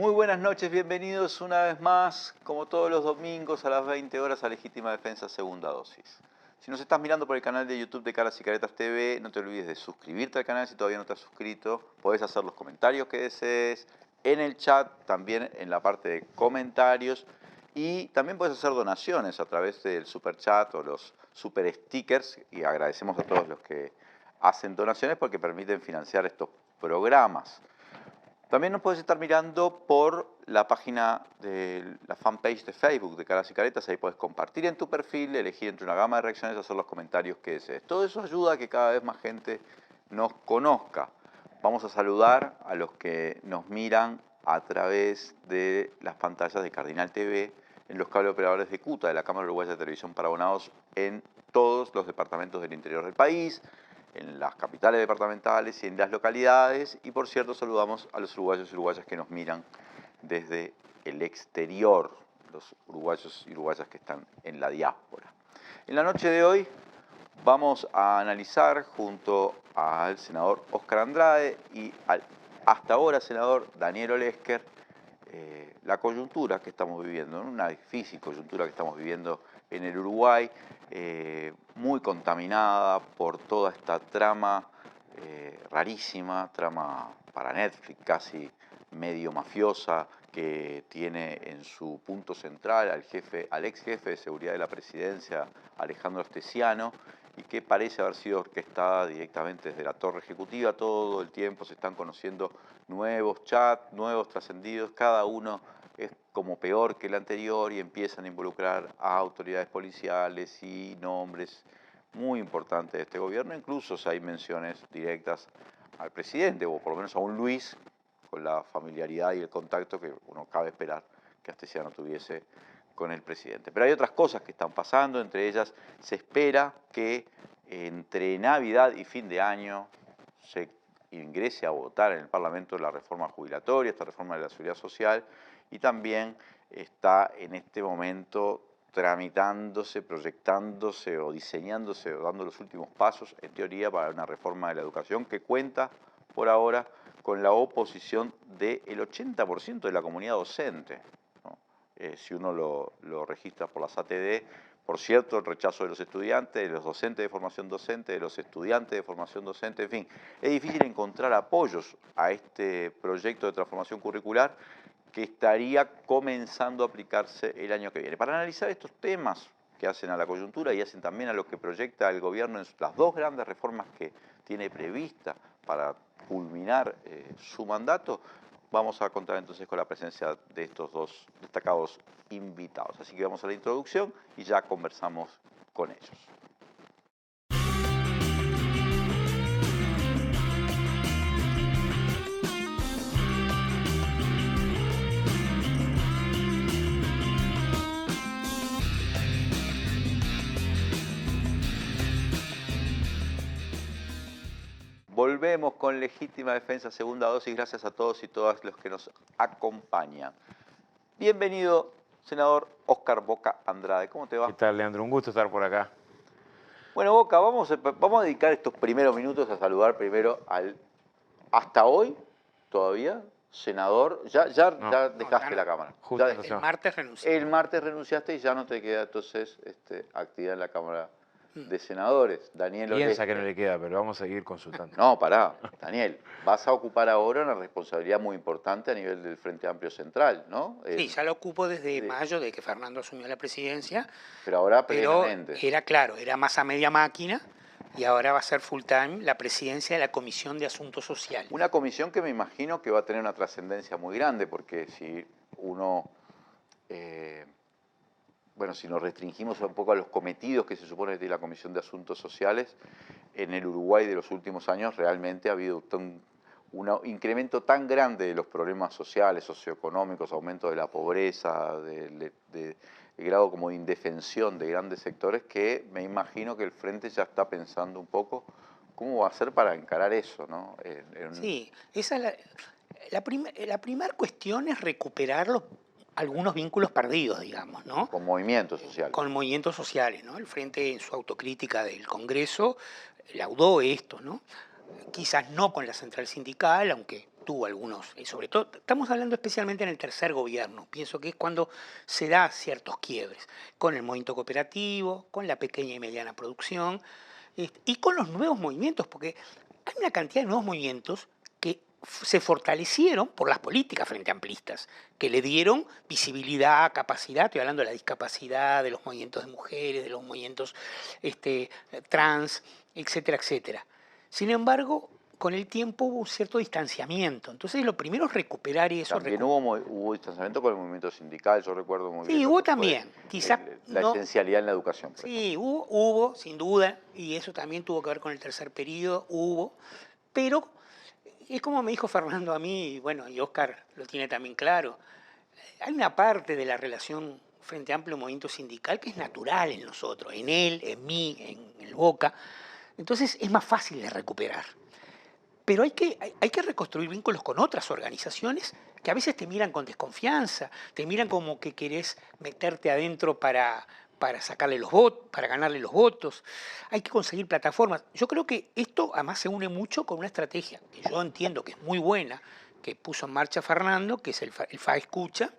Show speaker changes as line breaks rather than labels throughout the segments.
Muy buenas noches, bienvenidos una vez más, como todos los domingos a las 20 horas a Legítima Defensa Segunda Dosis. Si nos estás mirando por el canal de YouTube de Caras y Caretas TV, no te olvides de suscribirte al canal si todavía no te has suscrito. Podés hacer los comentarios que desees en el chat, también en la parte de comentarios. Y también puedes hacer donaciones a través del super chat o los super stickers. Y agradecemos a todos los que hacen donaciones porque permiten financiar estos programas. También nos puedes estar mirando por la página de la fanpage de Facebook de Caras y Caretas. Ahí puedes compartir en tu perfil, elegir entre una gama de reacciones, hacer los comentarios que desees. Todo eso ayuda a que cada vez más gente nos conozca. Vamos a saludar a los que nos miran a través de las pantallas de Cardinal TV, en los cable operadores de CUTA, de la Cámara Uruguaya de Televisión para Abonados, en todos los departamentos del interior del país, en las capitales departamentales y en las localidades. Y por cierto, saludamos a los uruguayos y uruguayas que nos miran desde el exterior, los uruguayos y uruguayas que están en la diáspora. En la noche de hoy vamos a analizar junto al senador Óscar Andrade y al hasta ahora senador Daniel Olesker la coyuntura que estamos viviendo, una difícil coyuntura que estamos viviendo en el Uruguay, muy contaminada por toda esta trama rarísima, trama para Netflix, casi medio mafiosa, que tiene en su punto central al ex jefe de seguridad de la presidencia, Alejandro Astesiano, y que parece haber sido orquestada directamente desde la torre ejecutiva. Todo el tiempo se están conociendo nuevos chats, nuevos trascendidos, cada uno es como peor que el anterior y empiezan a involucrar a autoridades policiales y nombres muy importantes de este gobierno. Incluso hay menciones directas al presidente, o por lo menos a un Luis, con la familiaridad y el contacto que uno cabe esperar que Astesiano tuviese con el presidente. Pero hay otras cosas que están pasando, entre ellas se espera que entre Navidad y fin de año se ingrese a votar en el Parlamento la reforma jubilatoria, esta reforma de la Seguridad Social, y también está en este momento tramitándose, proyectándose o diseñándose o dando los últimos pasos, en teoría, para una reforma de la educación que cuenta por ahora con la oposición del 80% de la comunidad docente, ¿no? Si uno lo registra por las ATD, por cierto, el rechazo de los estudiantes, de los docentes de formación docente, de los estudiantes de formación docente, en fin, es difícil encontrar apoyos a este proyecto de transformación curricular que estaría comenzando a aplicarse el año que viene. Para analizar estos temas que hacen a la coyuntura y hacen también a lo que proyecta el gobierno en las dos grandes reformas que tiene prevista para culminar su mandato, vamos a contar entonces con la presencia de estos dos destacados invitados. Así que vamos a la introducción y ya conversamos con ellos. Volvemos con Legítima Defensa Segunda Dosis. Gracias a todos y todas los que nos acompañan. Bienvenido, senador Óscar Boca Andrade. ¿Cómo te va?
¿Qué tal, Leandro? Un gusto estar por acá.
Bueno, Boca, vamos a dedicar estos primeros minutos a saludar primero al, hasta hoy, todavía, senador. Ya dejaste la cámara.
Justo
El martes renuncié.
El martes renunciaste y ya no te queda entonces actividad en la Cámara de Senadores. Daniel
Piensa
Olesker.
que no le queda, pero vamos a seguir consultando.
No, pará, Daniel, vas a ocupar ahora una responsabilidad muy importante a nivel del Frente Amplio Central, ¿no?
Sí, ya lo ocupo desde mayo, de que Fernando asumió la presidencia.
Pero ahora
Pero
plenamente.
era claro, era más a media máquina y ahora va a ser full time la presidencia de la Comisión de Asuntos Sociales.
Una comisión que me imagino que va a tener una trascendencia muy grande, porque si uno, si nos restringimos un poco a los cometidos que se supone que tiene la Comisión de Asuntos Sociales, en el Uruguay de los últimos años realmente ha habido un incremento tan grande de los problemas sociales, socioeconómicos, aumento de la pobreza, de grado como de indefensión de grandes sectores, que me imagino que el Frente ya está pensando un poco cómo va a ser para encarar eso, ¿no?
Sí, esa es la primera cuestión es recuperar algunos vínculos perdidos, digamos, ¿no?
Con movimientos sociales.
Con movimientos sociales, ¿no? El Frente, en su autocrítica del Congreso, laudó esto, ¿no? Quizás no con la central sindical, aunque tuvo algunos, sobre todo, estamos hablando especialmente en el tercer gobierno, pienso que es cuando se da ciertos quiebres, con el movimiento cooperativo, con la pequeña y mediana producción, y con los nuevos movimientos, porque hay una cantidad de nuevos movimientos que se fortalecieron por las políticas frente amplistas, que le dieron visibilidad, capacidad, estoy hablando de la discapacidad, de los movimientos de mujeres, de los movimientos trans, etcétera, etcétera. Sin embargo, con el tiempo hubo un cierto distanciamiento. Entonces, lo primero es recuperar eso.
También hubo distanciamiento con el movimiento sindical, yo recuerdo muy bien.
Sí,
lo
hubo
que fue
también. Quizás
la
no.
esencialidad en la educación. Por
Sí, hubo, sin duda, y eso también tuvo que ver con el tercer periodo, hubo, pero es como me dijo Fernando a mí, y bueno, y Oscar lo tiene también claro, hay una parte de la relación Frente Amplio Movimiento Sindical que es natural en nosotros, en él, en mí, en el Boca, entonces es más fácil de recuperar. Pero hay que reconstruir vínculos con otras organizaciones que a veces te miran con desconfianza, te miran como que querés meterte adentro para sacarle los votos, para ganarle los votos. Hay que conseguir plataformas. Yo creo que esto además se une mucho con una estrategia que yo entiendo que es muy buena, que puso en marcha Fernando, que es el FA Escucha,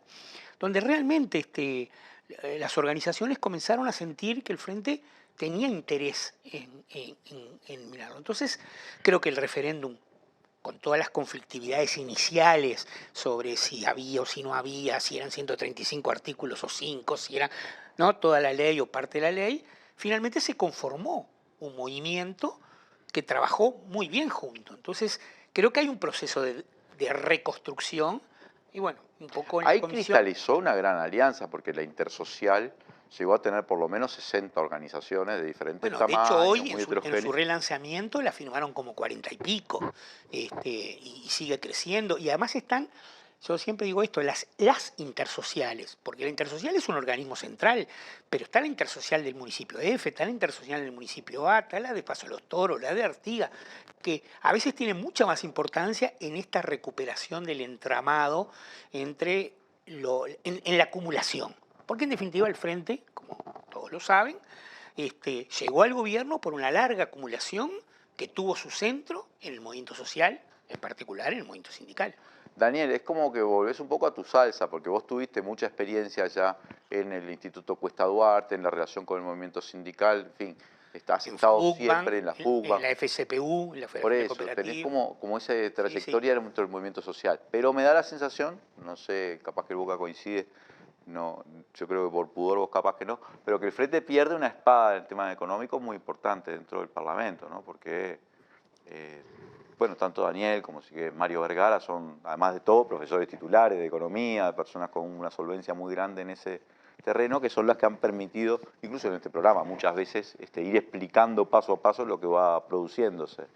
donde realmente las organizaciones comenzaron a sentir que el Frente tenía interés en mirarlo. Entonces, creo que el referéndum, con todas las conflictividades iniciales sobre si había o si no había, si eran 135 artículos o 5, si era, ¿no?, toda la ley o parte de la ley, finalmente se conformó un movimiento que trabajó muy bien junto. Entonces, creo que hay un proceso de reconstrucción y bueno, un poco en la
Ahí
comisión.
cristalizó una gran alianza, porque la Intersocial llegó a tener por lo menos 60 organizaciones de diferentes
Bueno, de hecho
tamaños,
hoy
muy
en su
heterogéneas.
relanzamiento la firmaron como 40 y pico, y sigue creciendo. Y además están, yo siempre digo esto, las intersociales, porque la intersocial es un organismo central, pero está la intersocial del municipio F, está la intersocial del municipio A, está la de Paso de los Toros, la de Artigas, que a veces tiene mucha más importancia en esta recuperación del entramado en la acumulación. Porque en definitiva el Frente, como todos lo saben, llegó al gobierno por una larga acumulación que tuvo su centro en el movimiento social, en particular en el movimiento sindical.
Daniel, es como que volvés un poco a tu salsa, porque vos tuviste mucha experiencia ya en el Instituto Cuesta Duarte, en la relación con el movimiento sindical, en fin, has
En
estado
FUCBAN,
siempre en la
en
FUCBA.
la FCPU, en la
Por
Federación de
eso, tenés
Cooperativas.
como esa
Sí, sí.
trayectoria dentro del movimiento social. Pero me da la sensación, no sé, capaz que el Boca coincide, no, yo creo que por pudor vos capaz que no, pero que el Frente pierde una espada en el tema económico muy importante dentro del Parlamento, ¿no? Porque, bueno, tanto Daniel como Mario Vergara son, además de todo, profesores titulares de economía, personas con una solvencia muy grande en ese terreno, que son las que han permitido, incluso en este programa, muchas veces ir explicando paso a paso lo que va produciéndose.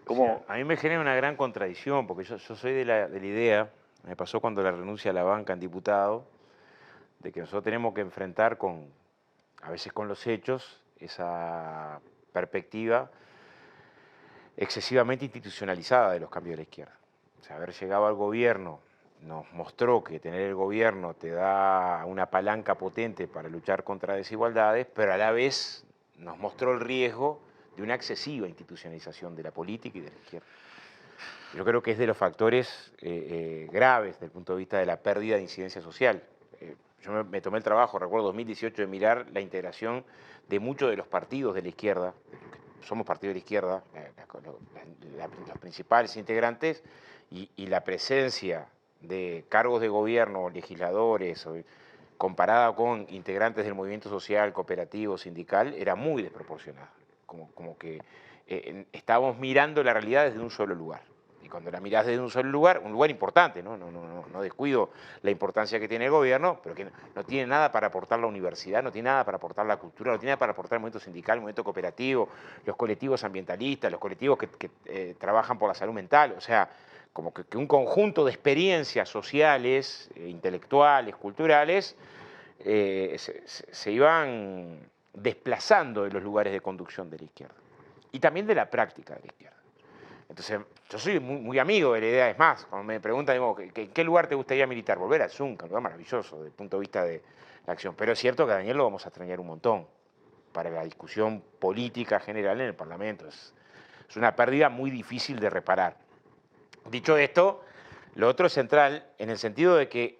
O sea, a mí me genera una gran contradicción, porque yo soy de la idea, me pasó cuando la renuncia a la banca en diputado, de que nosotros tenemos que enfrentar a veces con los hechos, esa perspectiva excesivamente institucionalizada de los cambios de la izquierda. O sea, haber llegado al gobierno nos mostró que tener el gobierno te da una palanca potente para luchar contra desigualdades, pero a la vez nos mostró el riesgo de una excesiva institucionalización de la política y de la izquierda. Yo creo que es de los factores graves desde el punto de vista de la pérdida de incidencia social. Yo me tomé el trabajo, recuerdo 2018, de mirar la integración de muchos de los partidos de la izquierda, somos partidos de la izquierda, los principales integrantes, y la presencia de cargos de gobierno, legisladores, comparada con integrantes del movimiento social, cooperativo, sindical, era muy desproporcionada. Como que estábamos mirando la realidad desde un solo lugar. Y cuando la mirás desde un solo lugar, un lugar importante, no descuido la importancia que tiene el gobierno, pero que no tiene nada para aportar la universidad, no tiene nada para aportar la cultura, no tiene nada para aportar el movimiento sindical, el movimiento cooperativo, los colectivos ambientalistas, los colectivos que trabajan por la salud mental. O sea, como que un conjunto de experiencias sociales, intelectuales, culturales, se iban desplazando de los lugares de conducción de la izquierda. Y también de la práctica de la izquierda. Entonces, yo soy muy amigo de la idea. Es más, cuando me preguntan, digo, ¿en qué lugar te gustaría militar? Volver al Zunca, un lugar maravilloso desde el punto de vista de la acción. Pero es cierto que a Daniel lo vamos a extrañar un montón para la discusión política general en el Parlamento. Es una pérdida muy difícil de reparar. Dicho esto, lo otro es central en el sentido de que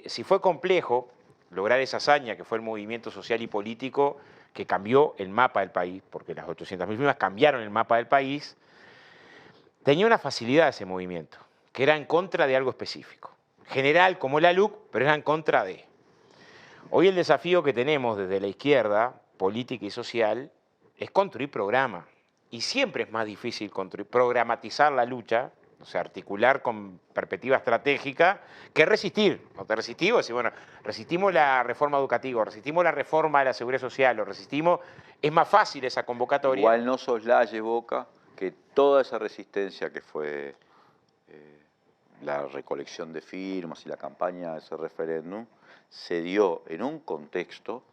si fue complejo lograr esa hazaña que fue el movimiento social y político que cambió el mapa del país, porque las 800.000 firmas cambiaron el mapa del país, tenía una facilidad ese movimiento, que era en contra de algo específico. General como la LUC, pero era en contra de. Hoy el desafío que tenemos desde la izquierda, política y social, es construir programa. Y siempre es más difícil programatizar la lucha, o sea, articular con perspectiva estratégica, que resistir. No te resistimos, decir, bueno, resistimos la reforma educativa, resistimos la reforma de la seguridad social, o resistimos, es más fácil esa convocatoria.
Igual no soslaye, Boca, que toda esa resistencia que fue la recolección de firmas y la campaña de ese referéndum se dio en un contexto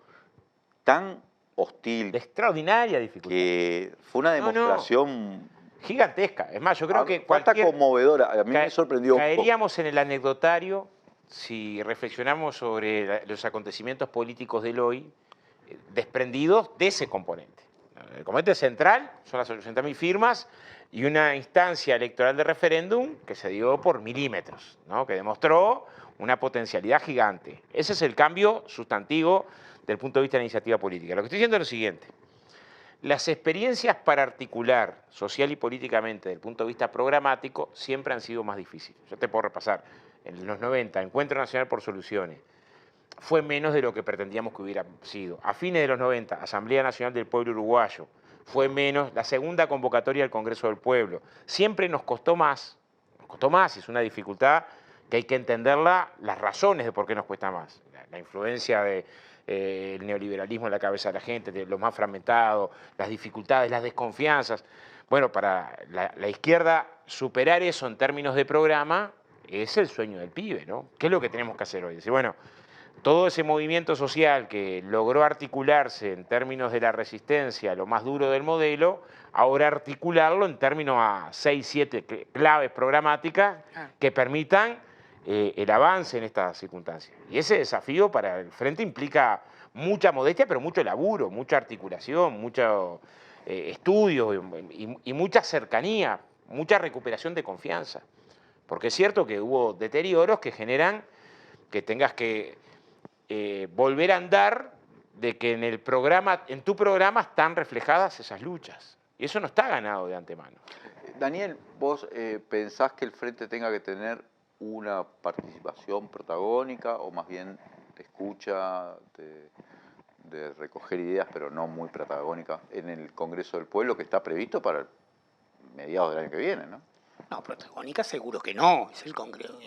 tan hostil,
de extraordinaria dificultad,
que fue una demostración
gigantesca. Es más, yo creo que
hasta conmovedora. A mí me sorprendió.
Caeríamos en el anecdotario si reflexionamos sobre los acontecimientos políticos del hoy, desprendidos de ese componente. El componente central son las 800.000 firmas y una instancia electoral de referéndum que se dio por milímetros, ¿no? Que demostró una potencialidad gigante. Ese es el cambio sustantivo del punto de vista de la iniciativa política. Lo que estoy diciendo es lo siguiente. Las experiencias para articular social y políticamente desde el punto de vista programático siempre han sido más difíciles. Yo te puedo repasar. En los 90, Encuentro Nacional por Soluciones, fue menos de lo que pretendíamos que hubiera sido. A fines de los 90, Asamblea Nacional del Pueblo Uruguayo, fue menos. La segunda convocatoria del Congreso del Pueblo. Siempre nos costó más, y es una dificultad que hay que entenderla, las razones de por qué nos cuesta más. La influencia de el neoliberalismo en la cabeza de la gente, de lo más fragmentado, las dificultades, las desconfianzas. Bueno, para la izquierda superar eso en términos de programa es el sueño del pibe, ¿no? ¿Qué es lo que tenemos que hacer hoy? Decir, bueno, todo ese movimiento social que logró articularse en términos de la resistencia, lo más duro del modelo, ahora articularlo en términos a 6, 7 claves programáticas que permitan el avance en estas circunstancias. Y ese desafío para el Frente implica mucha modestia, pero mucho laburo, mucha articulación, mucho estudio y mucha cercanía, mucha recuperación de confianza. Porque es cierto que hubo deterioros que generan que tengas que volver a andar de que en el programa, en tu programa están reflejadas esas luchas. Y eso no está ganado de antemano.
Daniel, ¿vos pensás que el Frente tenga que tener una participación protagónica o más bien de escucha, de recoger ideas, pero no muy protagónica, en el Congreso del Pueblo que está previsto para mediados del año que viene, ¿no?
No, protagónica seguro que no, es el Congreso.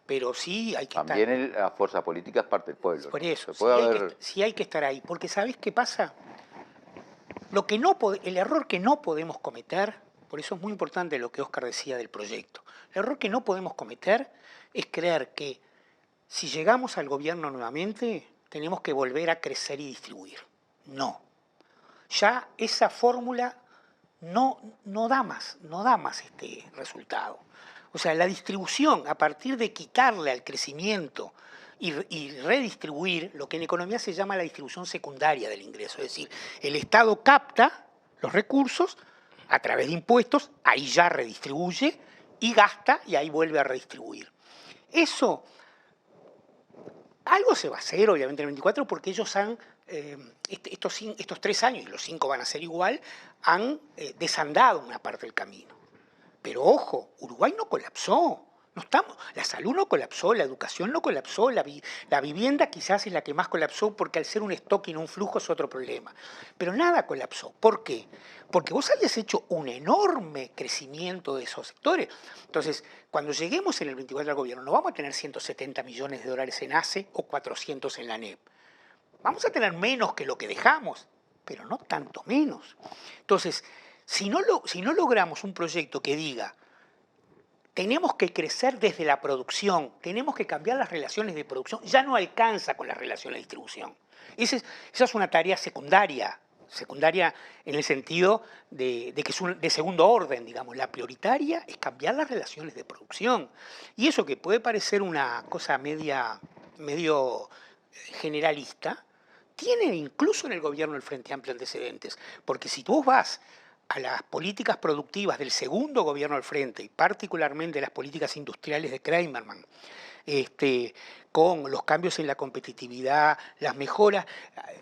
Pero sí hay que
También
estar.
la fuerza política es parte del pueblo.
Por
¿no?
eso,
Sí
hay que estar ahí. Porque ¿sabés qué pasa? El error que no podemos cometer, por eso es muy importante lo que Óscar decía del proyecto, el error que no podemos cometer es creer que si llegamos al gobierno nuevamente tenemos que volver a crecer y distribuir. No. Ya esa fórmula no da más este resultado. O sea, la distribución a partir de quitarle al crecimiento y redistribuir lo que en economía se llama la distribución secundaria del ingreso. Es decir, el Estado capta los recursos a través de impuestos, ahí ya redistribuye y gasta y ahí vuelve a redistribuir. Eso, algo se va a hacer obviamente en el 24 porque ellos han, estos 3 años, y los 5 van a ser igual, han desandado una parte del camino. Pero ojo, Uruguay no colapsó. La salud no colapsó, la educación no colapsó, la vivienda quizás es la que más colapsó porque al ser un stock y no un flujo es otro problema. Pero nada colapsó. ¿Por qué? Porque vos habías hecho un enorme crecimiento de esos sectores. Entonces, cuando lleguemos en el 24 al gobierno, no vamos a tener 170 millones de dólares en ACE o 400 en la NEP. Vamos a tener menos que lo que dejamos, pero no tanto menos. Entonces, si no logramos un proyecto que diga tenemos que crecer desde la producción, tenemos que cambiar las relaciones de producción, ya no alcanza con las relaciones de distribución. Esa es una tarea secundaria en el sentido de que es de segundo orden, digamos. La prioritaria es cambiar las relaciones de producción. Y eso que puede parecer una cosa medio generalista, tiene incluso en el gobierno del Frente Amplio antecedentes. Porque si tú vas a las políticas productivas del segundo gobierno al frente, y particularmente las políticas industriales de Kramerman, con los cambios en la competitividad, las mejoras.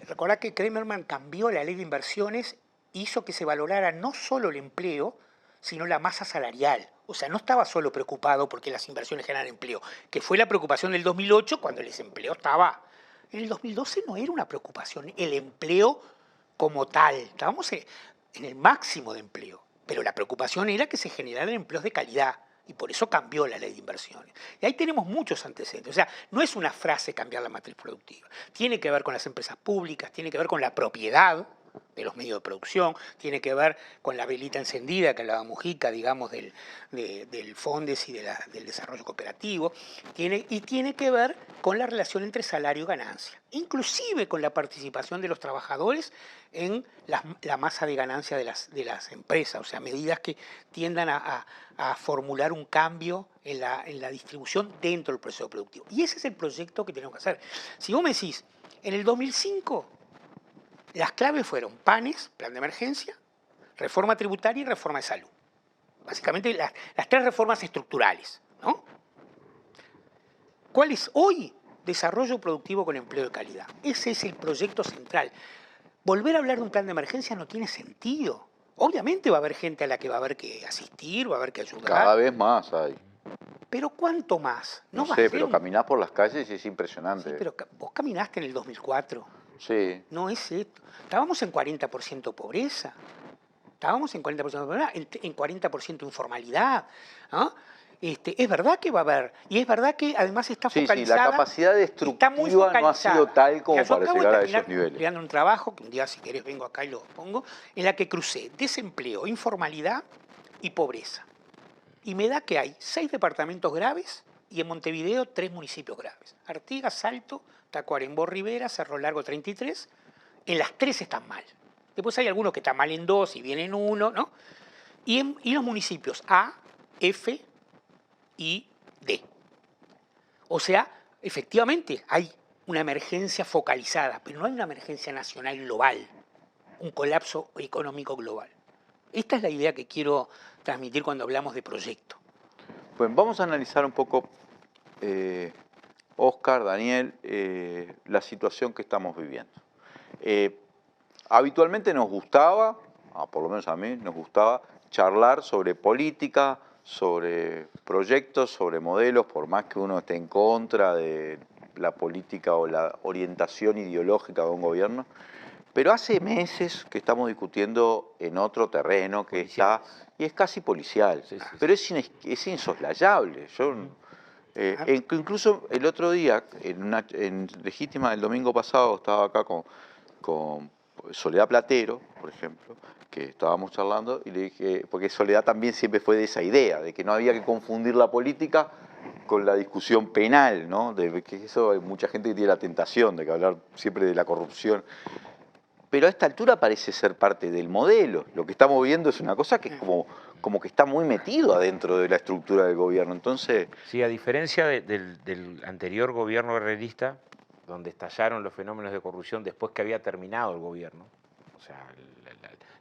Recordad que Kramerman cambió la ley de inversiones, hizo que se valorara no solo el empleo, sino la masa salarial. O sea, no estaba solo preocupado porque las inversiones generan empleo, que fue la preocupación del 2008 cuando el desempleo estaba. En el 2012 no era una preocupación el empleo como tal, estábamos en el máximo de empleo, pero la preocupación era que se generaran empleos de calidad y por eso cambió la ley de inversiones. Y ahí tenemos muchos antecedentes, o sea, no es una frase cambiar la matriz productiva, tiene que ver con las empresas públicas, tiene que ver con la propiedad de los medios de producción, tiene que ver con la velita encendida que hablaba Mujica, digamos, del Fondes y del desarrollo cooperativo, y tiene que ver con la relación entre salario y ganancia, inclusive con la participación de los trabajadores en la masa de ganancia de las empresas, o sea, medidas que tiendan a formular un cambio en la distribución dentro del proceso productivo. Y ese es el proyecto que tenemos que hacer. Si vos me decís, en el 2005, las claves fueron PANES, plan de emergencia, reforma tributaria y reforma de salud. Básicamente las tres reformas estructurales, ¿no? ¿Cuál es hoy? Desarrollo productivo con empleo de calidad. Ese es el proyecto central. Volver a hablar de un plan de emergencia no tiene sentido. Obviamente va a haber gente a la que va a haber que asistir, va a haber que ayudar.
Cada vez más hay.
¿Pero cuánto más?
No
va a
sé,
ser
pero caminás por las calles y es impresionante.
Sí, pero vos caminaste en el 2004.
Sí.
No es esto. Estábamos en 40% pobreza. Estábamos en 40% pobreza, en 40% informalidad. ¿No? Es verdad que va a haber. Y es verdad que además está focalizada.
Sí, la capacidad destructiva no ha sido tal como para llegar a esos niveles.
Estoy dando un trabajo, que un día si querés vengo acá y lo pongo, en la que crucé desempleo, informalidad y pobreza. Y me da que hay 6 departamentos graves y en Montevideo 3 municipios graves. Artigas, Salto, Tacuarembó, Rivera, Cerro Largo 33. En las 3 están mal. Después hay algunos que están mal en 2 y vienen en 1, ¿no? Y los municipios A, F y D. O sea, efectivamente hay una emergencia focalizada, pero no hay una emergencia nacional global, un colapso económico global. Esta es la idea que quiero transmitir cuando hablamos de proyecto.
Pues vamos a analizar un poco, Óscar, Daniel, la situación que estamos viviendo. Habitualmente nos gustaba, por lo menos a mí, nos gustaba charlar sobre política, sobre proyectos, sobre modelos, por más que uno esté en contra de la política o la orientación ideológica de un gobierno. Pero hace meses que estamos discutiendo en otro terreno que está, y es casi policial, sí. Pero es insoslayable. Incluso el otro día, en Legítima del domingo pasado, estaba acá con Soledad Platero, por ejemplo, que estábamos charlando, y le dije, porque Soledad también siempre fue de esa idea, de que no había que confundir la política con la discusión penal, ¿no? De que eso hay mucha gente que tiene la tentación de que hablar siempre de la corrupción. Pero a esta altura parece ser parte del modelo. Lo que estamos viendo es una cosa que es como que está muy metido adentro de la estructura del gobierno. Entonces,
sí, a diferencia del anterior gobierno herrerista, donde estallaron los fenómenos de corrupción después que había terminado el gobierno, o sea,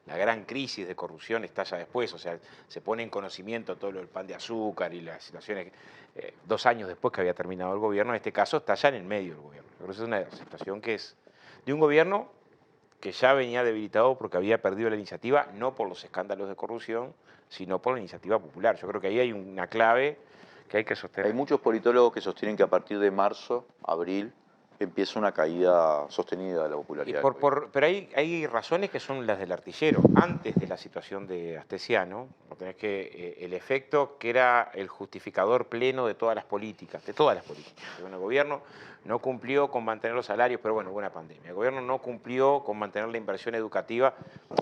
la gran crisis de corrupción estalla después, o sea, se pone en conocimiento todo lo del pan de azúcar y las situaciones, 2 años después que había terminado el gobierno, en este caso estalla en el medio del gobierno. Pero es una situación que es de un gobierno que ya venía debilitado porque había perdido la iniciativa, no por los escándalos de corrupción, sino por la iniciativa popular. Yo creo que ahí hay una clave que hay que sostener.
Hay muchos politólogos que sostienen que a partir de marzo, abril, empieza una caída sostenida de la popularidad.
Pero hay razones que son las del artillero. Antes de la situación de Astesiano, tenés que el efecto que era el justificador pleno de todas las políticas, Bueno, el gobierno no cumplió con mantener los salarios, pero bueno, hubo una pandemia. El gobierno no cumplió con mantener la inversión educativa,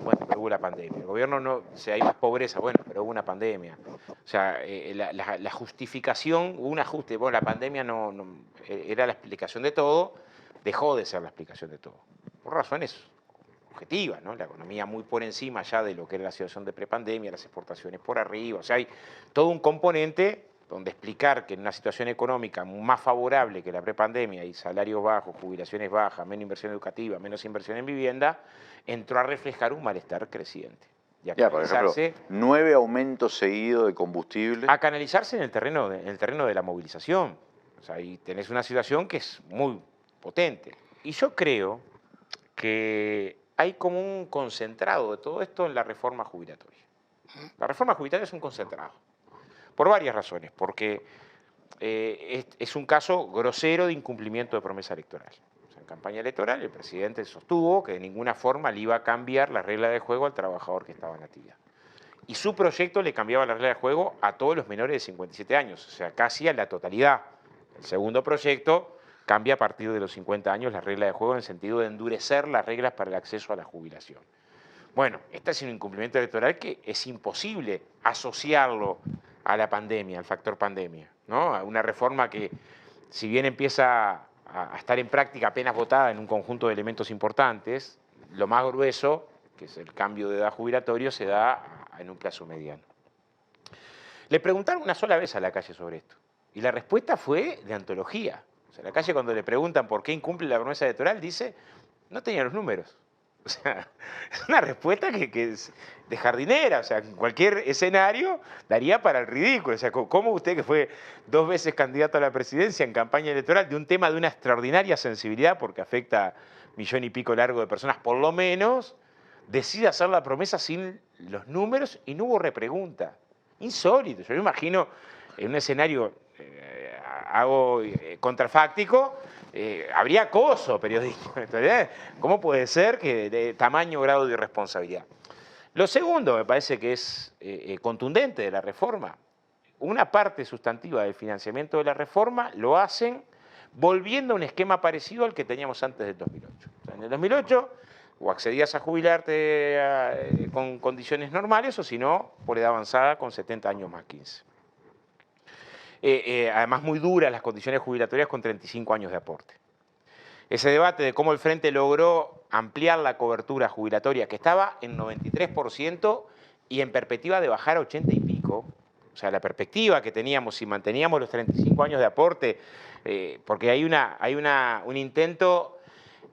bueno, pero hubo la pandemia. El gobierno hay más pobreza, bueno, pero hubo una pandemia. O sea, la justificación, hubo un ajuste, bueno, la pandemia no era la explicación de todo, dejó de ser la explicación de todo, por razones objetivas, ¿no? La economía muy por encima ya de lo que era la situación de prepandemia, las exportaciones por arriba, o sea, hay todo un componente donde explicar que en una situación económica más favorable que la prepandemia y salarios bajos, jubilaciones bajas, menos inversión educativa, menos inversión en vivienda, entró a reflejar un malestar creciente. y a
Ya, por ejemplo,
canalizarse,
9 aumentos seguidos de combustible.
a canalizarse en el terreno de la movilización. O sea, ahí tenés una situación que es muy potente. Y yo creo que hay como un concentrado de todo esto en la reforma jubilatoria. La reforma jubilatoria es un concentrado, por varias razones, porque es un caso grosero de incumplimiento de promesa electoral. O sea, en campaña electoral el presidente sostuvo que de ninguna forma le iba a cambiar la regla de juego al trabajador que estaba en actividad. Y su proyecto le cambiaba la regla de juego a todos los menores de 57 años, o sea, casi a la totalidad. El segundo proyecto cambia a partir de los 50 años la regla de juego en el sentido de endurecer las reglas para el acceso a la jubilación. Bueno, este es un incumplimiento electoral que es imposible asociarlo a la pandemia, al factor pandemia, ¿no? A una reforma que, si bien empieza a estar en práctica apenas votada en un conjunto de elementos importantes, lo más grueso, que es el cambio de edad jubilatorio, se da en un plazo mediano. Le preguntaron una sola vez a la calle sobre esto, y la respuesta fue de antología. O sea, la calle, cuando le preguntan por qué incumple la promesa electoral, dice, no tenía los números. O sea, es una respuesta que es de jardinera, o sea, en cualquier escenario daría para el ridículo. O sea, ¿cómo usted, que fue 2 veces candidato a la presidencia en campaña electoral, de un tema de una extraordinaria sensibilidad, porque afecta 1,5 millones largo de personas por lo menos, decide hacer la promesa sin los números y no hubo repregunta? Insólito. Yo me imagino en un escenario, contrafáctico, habría acoso periodístico. ¿Cómo puede ser que de tamaño grado de irresponsabilidad? Lo segundo, me parece que es contundente de la reforma. Una parte sustantiva del financiamiento de la reforma lo hacen volviendo a un esquema parecido al que teníamos antes del 2008. O sea, en el 2008 o accedías a jubilarte con condiciones normales, o si no, por edad avanzada con 70 años más 15. Además, muy duras las condiciones jubilatorias con 35 años de aporte. Ese debate de cómo el Frente logró ampliar la cobertura jubilatoria, que estaba en 93% y en perspectiva de bajar a 80 y pico, o sea, la perspectiva que teníamos si manteníamos los 35 años de aporte, porque hay un intento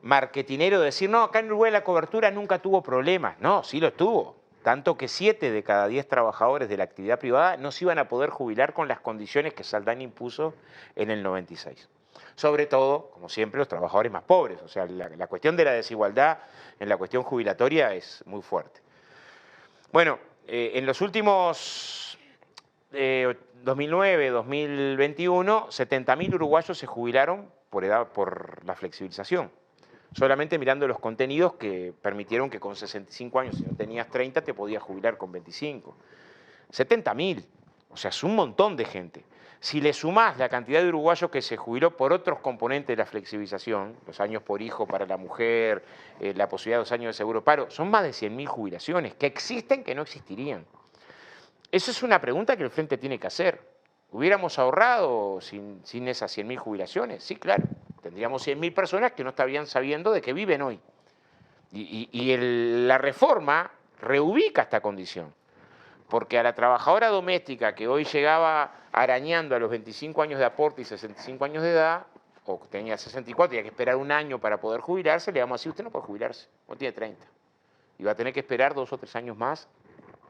marketinero de decir, no, acá en Uruguay la cobertura nunca tuvo problemas. No, sí lo tuvo. Tanto que 7 de cada 10 trabajadores de la actividad privada no se iban a poder jubilar con las condiciones que Saldán impuso en el 96. Sobre todo, como siempre, los trabajadores más pobres. O sea, la cuestión de la desigualdad en la cuestión jubilatoria es muy fuerte. Bueno, en los últimos 2009, 2021, 70.000 uruguayos se jubilaron por la flexibilización. Solamente mirando los contenidos que permitieron que con 65 años, si no tenías 30, te podías jubilar con 25. 70.000, o sea, es un montón de gente. Si le sumás la cantidad de uruguayos que se jubiló por otros componentes de la flexibilización, los años por hijo para la mujer, la posibilidad de 2 años de seguro paro, son más de 100.000 jubilaciones que existen, que no existirían. Eso es una pregunta que el Frente tiene que hacer. ¿Hubiéramos ahorrado sin esas 100.000 jubilaciones? Sí, claro. Tendríamos 100.000 personas que no estarían sabiendo de qué viven hoy. La reforma reubica esta condición. Porque a la trabajadora doméstica que hoy llegaba arañando a los 25 años de aporte y 65 años de edad, o tenía 64, tenía que esperar 1 año para poder jubilarse, le vamos a decir, usted no puede jubilarse, no tiene 30. Y va a tener que esperar 2 o 3 años más.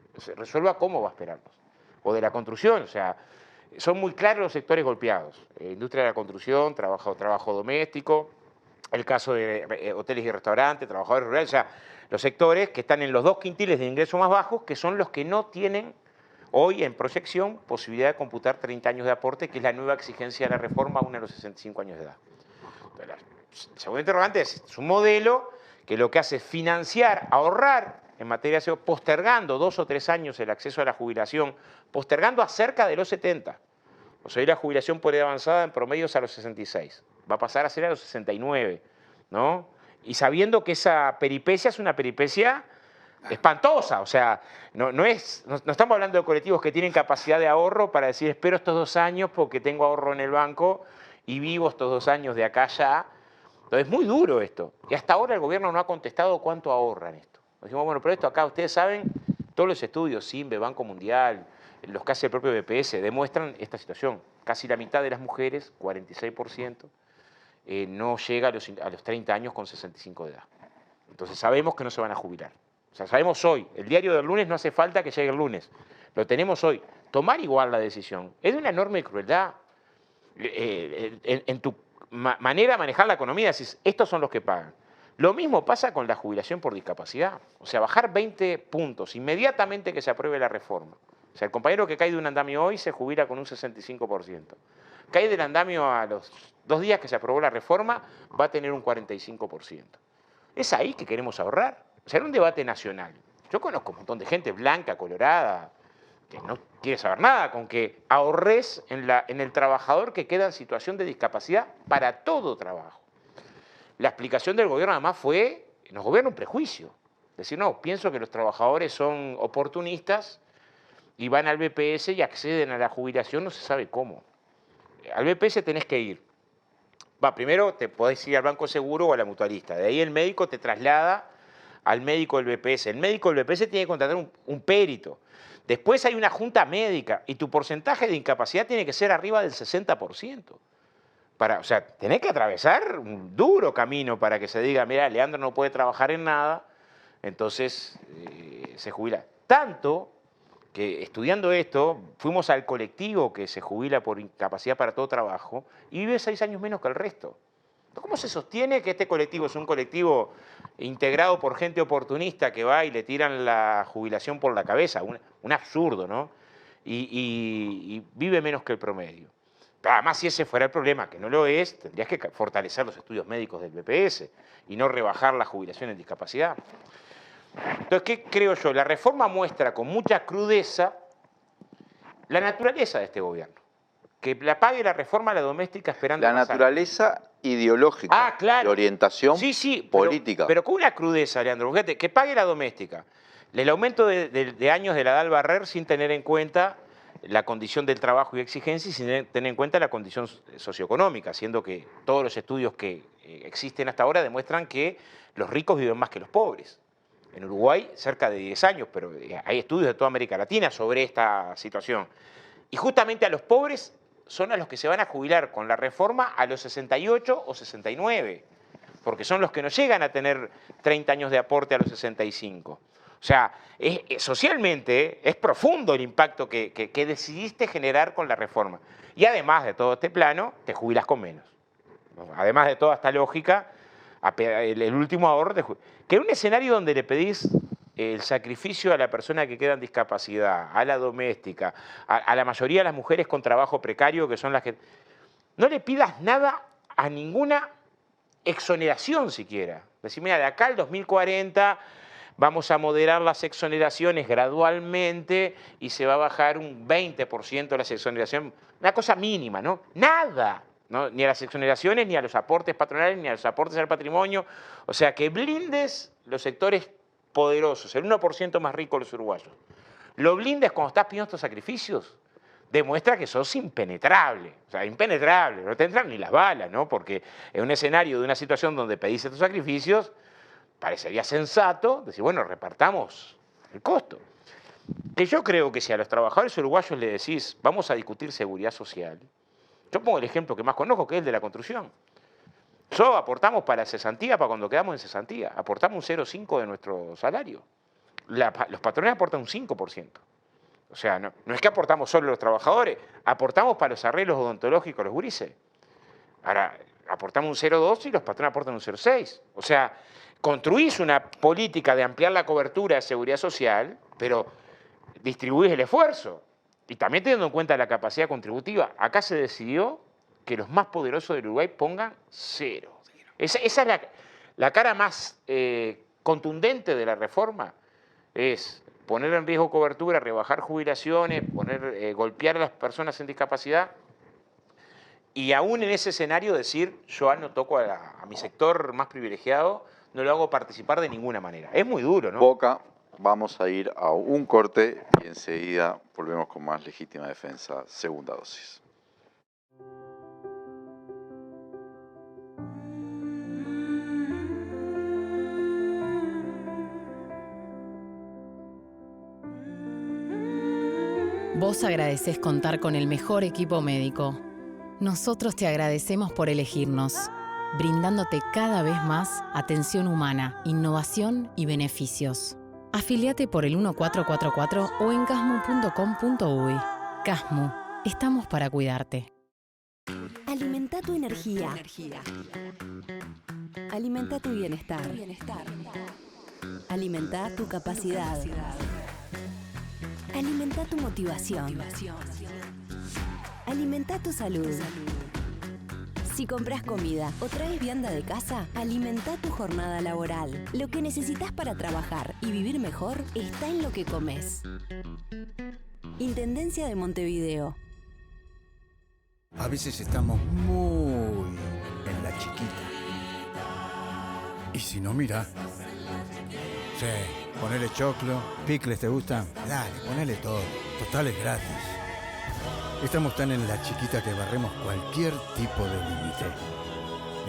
Entonces, resuelva cómo va a esperarlos. O de la construcción, o sea, son muy claros los sectores golpeados. Industria de la construcción, trabajo doméstico, el caso de hoteles y restaurantes, trabajadores rurales, o sea, los sectores que están en los 2 quintiles de ingresos más bajos, que son los que no tienen hoy en proyección posibilidad de computar 30 años de aporte, que es la nueva exigencia de la reforma aún a los 65 años de edad. Entonces, el segundo interrogante es un modelo que lo que hace es financiar, ahorrar en materia de aseo, postergando 2 o 3 años el acceso a la jubilación, postergando a cerca de los 70. O sea, hoy la jubilación por edad avanzada en promedio es a los 66. Va a pasar a ser a los 69, ¿no? Y sabiendo que esa peripecia es una peripecia espantosa. O sea, no estamos hablando de colectivos que tienen capacidad de ahorro para decir, espero estos 2 años porque tengo ahorro en el banco y vivo estos 2 años de acá allá. Entonces, es muy duro esto. Y hasta ahora el gobierno no ha contestado cuánto ahorra en esto. Decimos, bueno, pero esto acá, ustedes saben, todos los estudios, CIMBE, Banco Mundial, los que hace el propio BPS, demuestran esta situación. Casi la mitad de las mujeres, 46%, no llega a los 30 años con 65 de edad. Entonces sabemos que no se van a jubilar. O sea, sabemos hoy, el diario del lunes no hace falta que llegue el lunes, lo tenemos hoy. Tomar igual la decisión es de una enorme crueldad. En tu manera de manejar la economía, decís, estos son los que pagan. Lo mismo pasa con la jubilación por discapacidad. O sea, bajar 20 puntos inmediatamente que se apruebe la reforma. O sea, el compañero que cae de un andamio hoy se jubila con un 65%. Cae del andamio a los 2 días que se aprobó la reforma, va a tener un 45%. Es ahí que queremos ahorrar. O sea, era un debate nacional. Yo conozco un montón de gente blanca, colorada, que no quiere saber nada con que ahorres en el trabajador que queda en situación de discapacidad para todo trabajo. La explicación del gobierno además fue, nos gobierna un prejuicio. Decir, no, pienso que los trabajadores son oportunistas y van al BPS y acceden a la jubilación, no se sabe cómo. Al BPS tenés que ir. Primero te podés ir al Banco Seguro o a la mutualista. De ahí el médico te traslada al médico del BPS. El médico del BPS tiene que contratar un perito. Después hay una junta médica y tu porcentaje de incapacidad tiene que ser arriba del 60%. O sea, tenés que atravesar un duro camino para que se diga, mira, Leandro no puede trabajar en nada, entonces se jubila. Tanto que estudiando esto, fuimos al colectivo que se jubila por incapacidad para todo trabajo y vive 6 años menos que el resto. ¿Cómo se sostiene que este colectivo es un colectivo integrado por gente oportunista que va y le tiran la jubilación por la cabeza? Un absurdo, ¿no? Y vive menos que el promedio. Pero además, si ese fuera el problema, que no lo es, tendrías que fortalecer los estudios médicos del BPS y no rebajar la jubilación en discapacidad. Entonces, ¿qué creo yo? La reforma muestra con mucha crudeza la naturaleza de este gobierno. Que la pague la reforma a la doméstica esperando
la naturaleza ideológica,
claro.
de orientación política.
Pero con una crudeza, Leandro, fíjate, que pague la doméstica. El aumento de años de la edad al barrer sin tener en cuenta la condición del trabajo y exigencia y sin tener en cuenta la condición socioeconómica, siendo que todos los estudios que existen hasta ahora demuestran que los ricos viven más que los pobres. En Uruguay, cerca de 10 años, pero hay estudios de toda América Latina sobre esta situación. Y justamente a los pobres son a los que se van a jubilar con la reforma a los 68 o 69, porque son los que no llegan a tener 30 años de aporte a los 65. O sea, socialmente es profundo el impacto que decidiste generar con la reforma. Y además de todo este plano, te jubilas con menos. Además de toda esta lógica, el último ahorro, que en un escenario donde le pedís el sacrificio a la persona que queda en discapacidad, a la doméstica, a la mayoría de las mujeres con trabajo precario, que son las que... No le pidas nada a ninguna exoneración siquiera. Decir, mira, de acá al 2040 vamos a moderar las exoneraciones gradualmente y se va a bajar un 20% las exoneraciones. Una cosa mínima, ¿no? Nada. ¿No? Ni a las exoneraciones, ni a los aportes patronales, ni a los aportes al patrimonio. O sea, que blindes los sectores poderosos, el 1% más rico de los uruguayos. Lo blindes cuando estás pidiendo estos sacrificios, demuestra que sos impenetrable. O sea, impenetrable, no te entran ni las balas, ¿no? Porque en un escenario de una situación donde pedís estos sacrificios, parecería sensato decir, bueno, repartamos el costo. Que yo creo que si a los trabajadores uruguayos le decís, vamos a discutir seguridad social, yo pongo el ejemplo que más conozco, que es el de la construcción. Nosotros aportamos para cesantía, para cuando quedamos en cesantía, aportamos un 0,5% de nuestro salario. Los patrones aportan un 5%. O sea, no es que aportamos solo los trabajadores, aportamos para los arreglos odontológicos los gurises. Ahora, aportamos un 0,2% y los patrones aportan un 0,6%. O sea, construís una política de ampliar la cobertura de seguridad social, pero distribuís el esfuerzo. Y también teniendo en cuenta la capacidad contributiva, acá se decidió que los más poderosos del Uruguay pongan 0. Esa es la cara más contundente de la reforma, es poner en riesgo cobertura, rebajar jubilaciones, golpear a las personas en discapacidad y aún en ese escenario decir, yo no toco a mi sector más privilegiado, no lo hago participar de ninguna manera. Es muy duro, ¿no?
Boca, vamos a ir a un corte y enseguida volvemos con más Legítima Defensa, segunda dosis.
Vos agradecés contar con el mejor equipo médico. Nosotros te agradecemos por elegirnos, brindándote cada vez más atención humana, innovación y beneficios. Afiliate por el 1444 o en casmu.com.uy. Casmu, estamos para cuidarte.
Alimenta tu energía. Alimenta tu bienestar. Alimenta tu capacidad. Alimenta tu motivación. Alimenta tu salud. Si compras comida o traes vianda de casa, alimenta tu jornada laboral. Lo que necesitas para trabajar y vivir mejor está en lo que comes. Intendencia de Montevideo.
A veces estamos muy en la chiquita. Y si no, mira. Sí, ponele choclo, picles, ¿te gustan? Dale, ponele todo. Total es gratis. Estamos tan en la chiquita que barremos cualquier tipo de límite.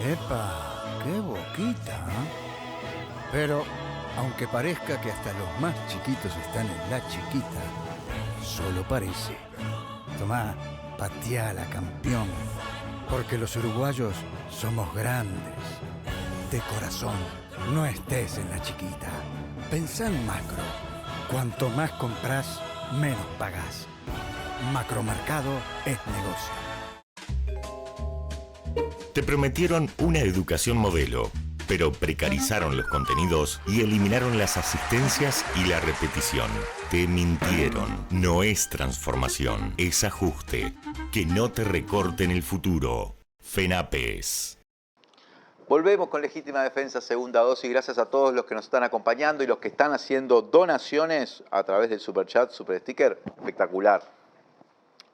¡Epa! ¡Qué boquita! ¿Eh? Pero, aunque parezca que hasta los más chiquitos están en la chiquita, solo parece. Tomá, pateala, campeón. Porque los uruguayos somos grandes. De corazón, no estés en la chiquita. Pensá en macro. Cuanto más compras, menos pagás. Macromercado es negocio.
Te prometieron una educación modelo, pero precarizaron los contenidos y eliminaron las asistencias y la repetición. Te mintieron. No es transformación, es ajuste. Que no te recorten el futuro. FENAPES.
Volvemos con Legítima Defensa, segunda dosis. Gracias a todos los que nos están acompañando y los que están haciendo donaciones a través del Superchat, Super Sticker. Espectacular.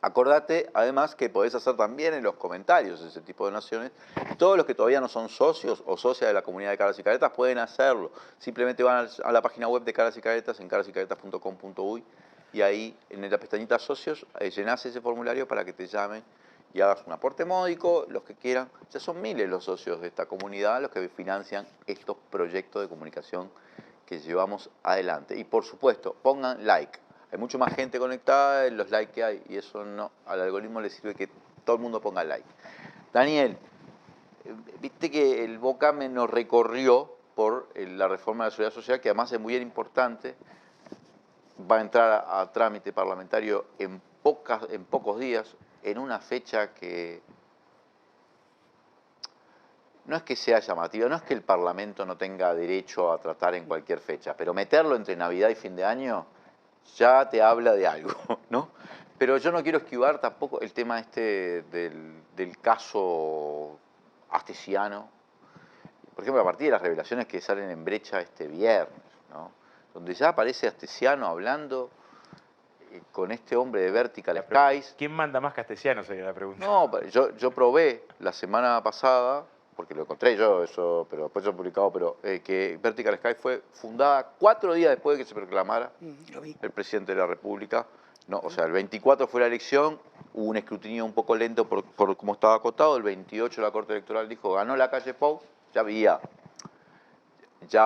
Acordate, además, que podés hacer también en los comentarios ese tipo de donaciones. Todos los que todavía no son socios o socias de la comunidad de Caras y Caretas pueden hacerlo. Simplemente van a la página web de Caras y Caretas, en carasycaretas.com.uy, y ahí, en la pestañita socios, llenás ese formulario para que te llamen y hagas un aporte módico, los que quieran. Ya son miles los socios de esta comunidad los que financian estos proyectos de comunicación que llevamos adelante. Y por supuesto, pongan like. Hay mucho más gente conectada en los likes que hay y eso no, al algoritmo le sirve que todo el mundo ponga like. Daniel, viste que el BOCAME nos recorrió por la reforma de la Seguridad Social, que además es muy importante, va a entrar a trámite parlamentario en pocos días, en una fecha que no es que sea llamativa, no es que el Parlamento no tenga derecho a tratar en cualquier fecha, pero meterlo entre Navidad y fin de año ya te habla de algo, ¿no? Pero yo no quiero esquivar tampoco el tema del caso Astesiano. Por ejemplo, a partir de las revelaciones que salen en Brecha este viernes, ¿no? Donde ya aparece Astesiano hablando con este hombre de Vertical Skies.
¿Quién manda más Astesiano? Sería la pregunta.
No, yo probé la semana pasada, porque lo encontré yo, eso, pero después yo he publicado, pero que Vertical Skies fue fundada 4 días después de que se proclamara el presidente de la República. No, o sea, el 24 fue la elección, hubo un escrutinio un poco lento por cómo estaba acotado, el 28 la Corte Electoral dijo, ganó la calle Pou, ya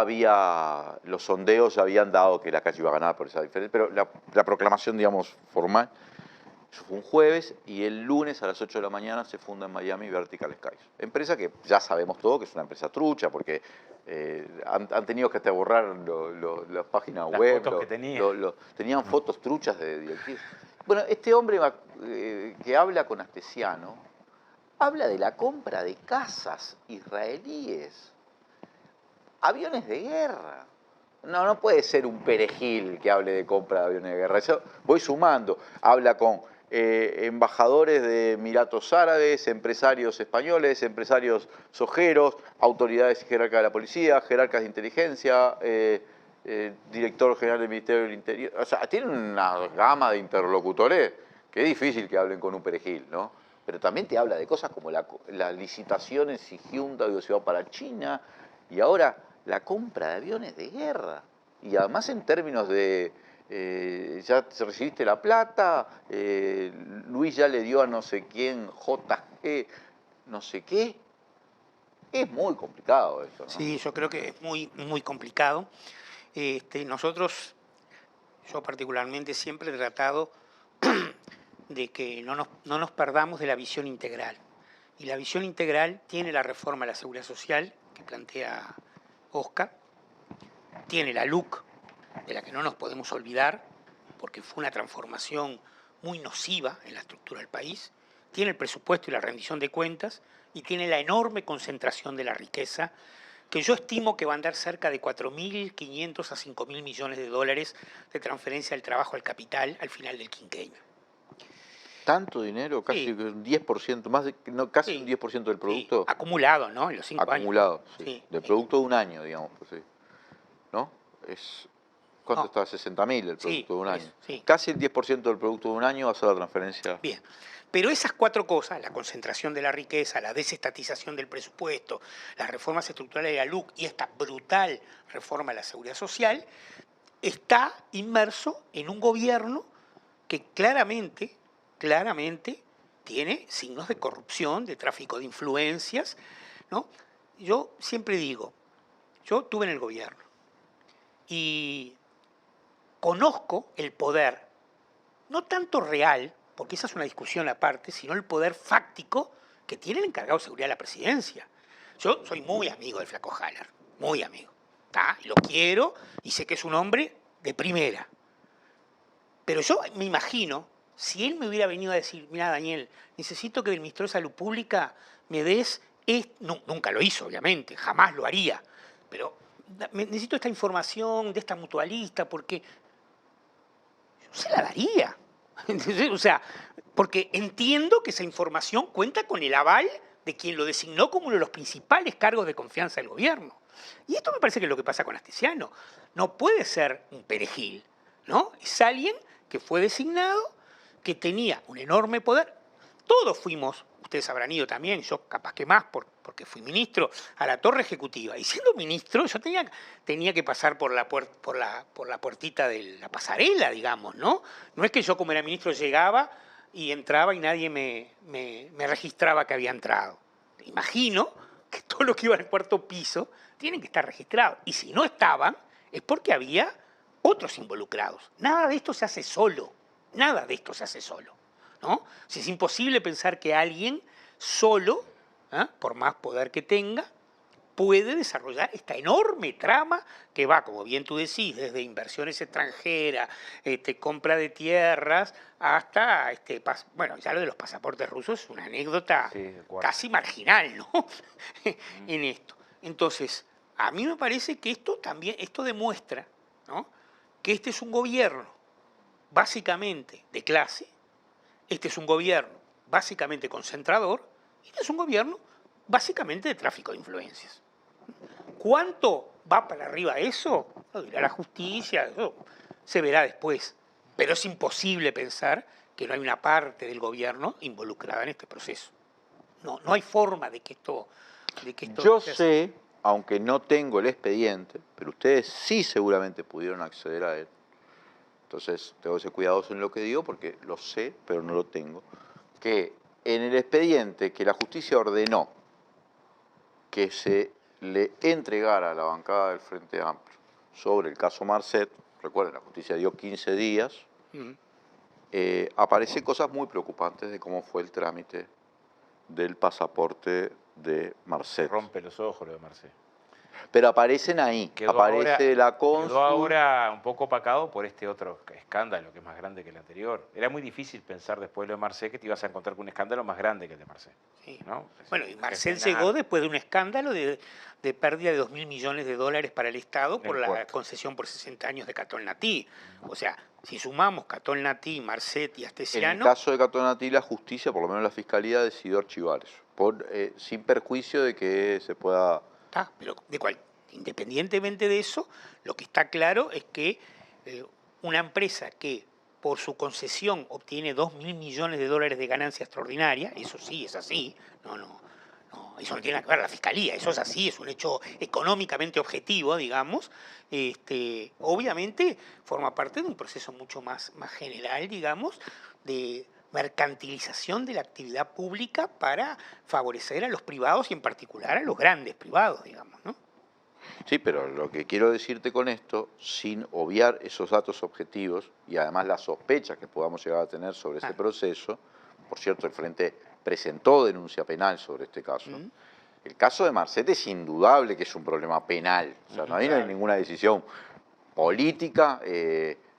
había, los sondeos ya habían dado que la calle iba a ganar por esa diferencia, pero la proclamación, digamos, formal, eso fue un jueves, y el lunes a las 8 de la mañana se funda en Miami Vertical Skies. Empresa que ya sabemos todo que es una empresa trucha, porque han tenido que hasta borrar las páginas
Las
web.
fotos que tenían.
Tenían fotos truchas de directivos. Bueno, este hombre que habla con Astesiano, habla de la compra de casas israelíes. Aviones de guerra. No puede ser un perejil que hable de compra de aviones de guerra. Yo voy sumando. Habla con embajadores de Emiratos Árabes, empresarios españoles, empresarios sojeros, autoridades y jerarcas de la policía, jerarcas de inteligencia, director general del Ministerio del Interior. O sea, tienen una gama de interlocutores que es difícil que hablen con un perejil, ¿no? Pero también te habla de cosas como las licitaciones y Hyundai de Ciudad para China, y ahora la compra de aviones de guerra. Y además en términos de, ya recibiste la plata, Luis ya le dio a no sé quién, JG, no sé qué. Es muy complicado eso, ¿no?
Sí, yo creo que es muy, muy complicado. Nosotros, yo particularmente, siempre he tratado de que no nos perdamos de la visión integral. Y la visión integral tiene la reforma de la Seguridad Social, que plantea Oscar, tiene la LUC, de la que no nos podemos olvidar, porque fue una transformación muy nociva en la estructura del país, tiene el presupuesto y la rendición de cuentas y tiene la enorme concentración de la riqueza, que yo estimo que va a andar cerca de 4.500 a 5.000 millones de dólares de transferencia del trabajo al capital al final del quinquenio.
¿Tanto dinero? Casi
Sí.
un 10%, más de, no, casi
Sí.
un 10% del
Sí,
producto.
acumulado, ¿no? En los 5 años.
Acumulado, sí.
Sí.
Del producto de un año, digamos. Pues, sí. ¿No? ¿Cuánto
No.
está? 60.000 el
Sí,
producto de un
por
año.
eso, sí.
Casi el 10% del producto de un año va a ser la transferencia.
Bien. Pero esas 4 cosas, la concentración de la riqueza, la desestatización del presupuesto, las reformas estructurales de la LUC y esta brutal reforma de la seguridad social, está inmerso en un gobierno que claramente tiene signos de corrupción, de tráfico de influencias, ¿no? Yo siempre digo, yo estuve en el gobierno y conozco el poder, no tanto real, porque esa es una discusión aparte, sino el poder fáctico que tiene el encargado de seguridad de la presidencia. Yo soy muy amigo del flaco Haller, muy amigo, ¿tá? Y lo quiero y sé que es un hombre de primera. Pero yo me imagino, si él me hubiera venido a decir, mira Daniel, necesito que del Ministerio de Salud Pública me des, nunca lo hizo obviamente, jamás lo haría, pero necesito esta información de esta mutualista porque yo se la daría. O sea, porque entiendo que esa información cuenta con el aval de quien lo designó como uno de los principales cargos de confianza del gobierno. Y esto me parece que es lo que pasa con Astesiano. No puede ser un perejil, ¿no? Es alguien que fue designado, que tenía un enorme poder. Todos fuimos, ustedes habrán ido también, yo capaz que más porque fui ministro, a la torre ejecutiva. Y siendo ministro yo tenía que pasar por la puertita de la pasarela, digamos, ¿no? No es que yo como era ministro llegaba y entraba y nadie me registraba que había entrado. Imagino que todo lo que iba al 4º piso tienen que estar registrados. Y si no estaban, es porque había otros involucrados. Nada de esto se hace solo. Nada de esto se hace solo, ¿no? Si es imposible pensar que alguien solo, por más poder que tenga, puede desarrollar esta enorme trama que va, como bien tú decís, desde inversiones extranjeras, compra de tierras, hasta, bueno, ya lo de los pasaportes rusos es una anécdota
Sí, de acuerdo.
casi marginal, ¿no? En esto. Entonces, a mí me parece que esto demuestra, ¿no?, que este es un gobierno básicamente de clase, este es un gobierno básicamente concentrador, y este es un gobierno básicamente de tráfico de influencias. ¿Cuánto va para arriba eso? Lo dirá la justicia, eso se verá después. Pero es imposible pensar que no hay una parte del gobierno involucrada en este proceso. No hay forma de que esto...
Yo sé, aunque no tengo el expediente, pero ustedes sí seguramente pudieron acceder a él. Entonces tengo que ser cuidadoso en lo que digo porque lo sé, pero no lo tengo. Que en el expediente que la justicia ordenó que se le entregara a la bancada del Frente Amplio sobre el caso Marcet, recuerden, la justicia dio 15 días, aparecen cosas muy preocupantes de cómo fue el trámite del pasaporte de Marcet.
Rompe los ojos lo de Marcet.
Pero aparecen ahí, aparece la cónsul.
Quedó ahora un poco opacado por este otro escándalo que es más grande que el anterior. Era muy difícil pensar después de lo de Marcet que te ibas a encontrar con un escándalo más grande que el de Marcet.
Sí.
¿No?
Bueno, y Marcet llegó después de un escándalo de pérdida de 2.000 millones de dólares para el Estado por la concesión por 60 años de Catón Natí. O sea, si sumamos Catón Natí, Marcet y Astesiano...
En el caso de Catón Natí, la justicia, por lo menos la fiscalía, decidió archivar eso, sin perjuicio de que se pueda...
Pero independientemente de eso, lo que está claro es que una empresa que por su concesión obtiene 2.000 millones de dólares de ganancia extraordinaria, eso sí es así, eso no tiene nada que ver la fiscalía, eso es así, es un hecho económicamente objetivo, digamos, obviamente forma parte de un proceso mucho más general, digamos, de mercantilización de la actividad pública para favorecer a los privados y en particular a los grandes privados, digamos, ¿no?
Sí, pero lo que quiero decirte con esto, sin obviar esos datos objetivos y además las sospechas que podamos llegar a tener sobre ese proceso, por cierto, el Frente presentó denuncia penal sobre este caso. El caso de Marcet es indudable que es un problema penal, o sea, no hay ninguna decisión política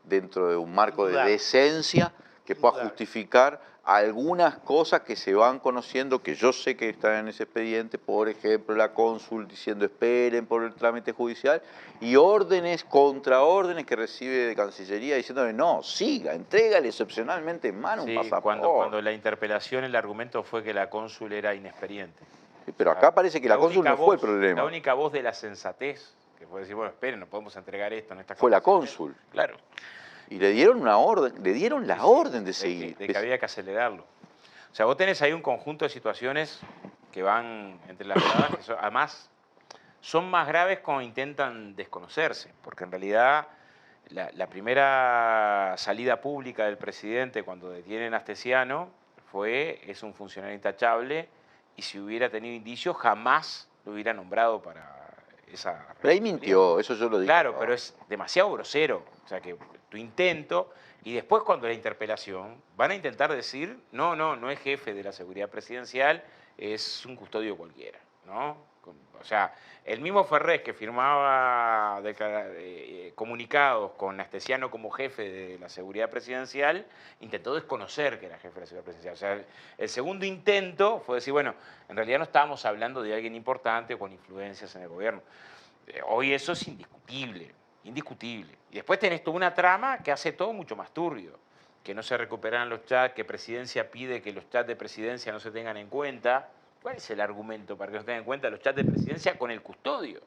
dentro de un marco de
Indudable.
decencia que pueda
Indudable.
justificar algunas cosas que se van conociendo, que yo sé que están en ese expediente, por ejemplo, la cónsul diciendo esperen por el trámite judicial, y órdenes, contraórdenes que recibe de Cancillería diciéndole no, siga, entrégale excepcionalmente en mano un
Sí,
pasaporte.
cuando la interpelación, el argumento fue que la cónsul era inexperiente.
Pero acá parece que la cónsul
única
no fue el
voz-
problema,
La única voz de la sensatez, que fue decir, bueno, esperen, no podemos entregar esto en esta
fue la
condiciones.
cónsul.
Claro.
Y le dieron una orden, le dieron la
Sí, sí,
orden de seguir.
de que había que acelerarlo. O sea, vos tenés ahí un conjunto de situaciones que van entrelazadas, que además son más graves cuando intentan desconocerse, porque en realidad la primera salida pública del presidente cuando detienen a Astesiano es un funcionario intachable, y si hubiera tenido indicios jamás lo hubiera nombrado para esa...
Pero ahí mintió, eso yo lo dije.
Claro, pero es demasiado grosero. O sea, que tu intento, y después cuando la interpelación, van a intentar decir, no es jefe de la seguridad presidencial, es un custodio cualquiera, ¿no? O sea, el mismo Ferrés que firmaba comunicados con Astesiano como jefe de la seguridad presidencial, intentó desconocer que era jefe de la seguridad presidencial. O sea, el segundo intento fue decir, bueno, en realidad no estábamos hablando de alguien importante o con influencias en el gobierno. Hoy eso es indiscutible. Indiscutible. Y después tenés toda una trama que hace todo mucho más turbio. Que no se recuperan los chats, que Presidencia pide que los chats de Presidencia no se tengan en cuenta. ¿Cuál es el argumento para que no se tengan en cuenta los chats de Presidencia con el custodio?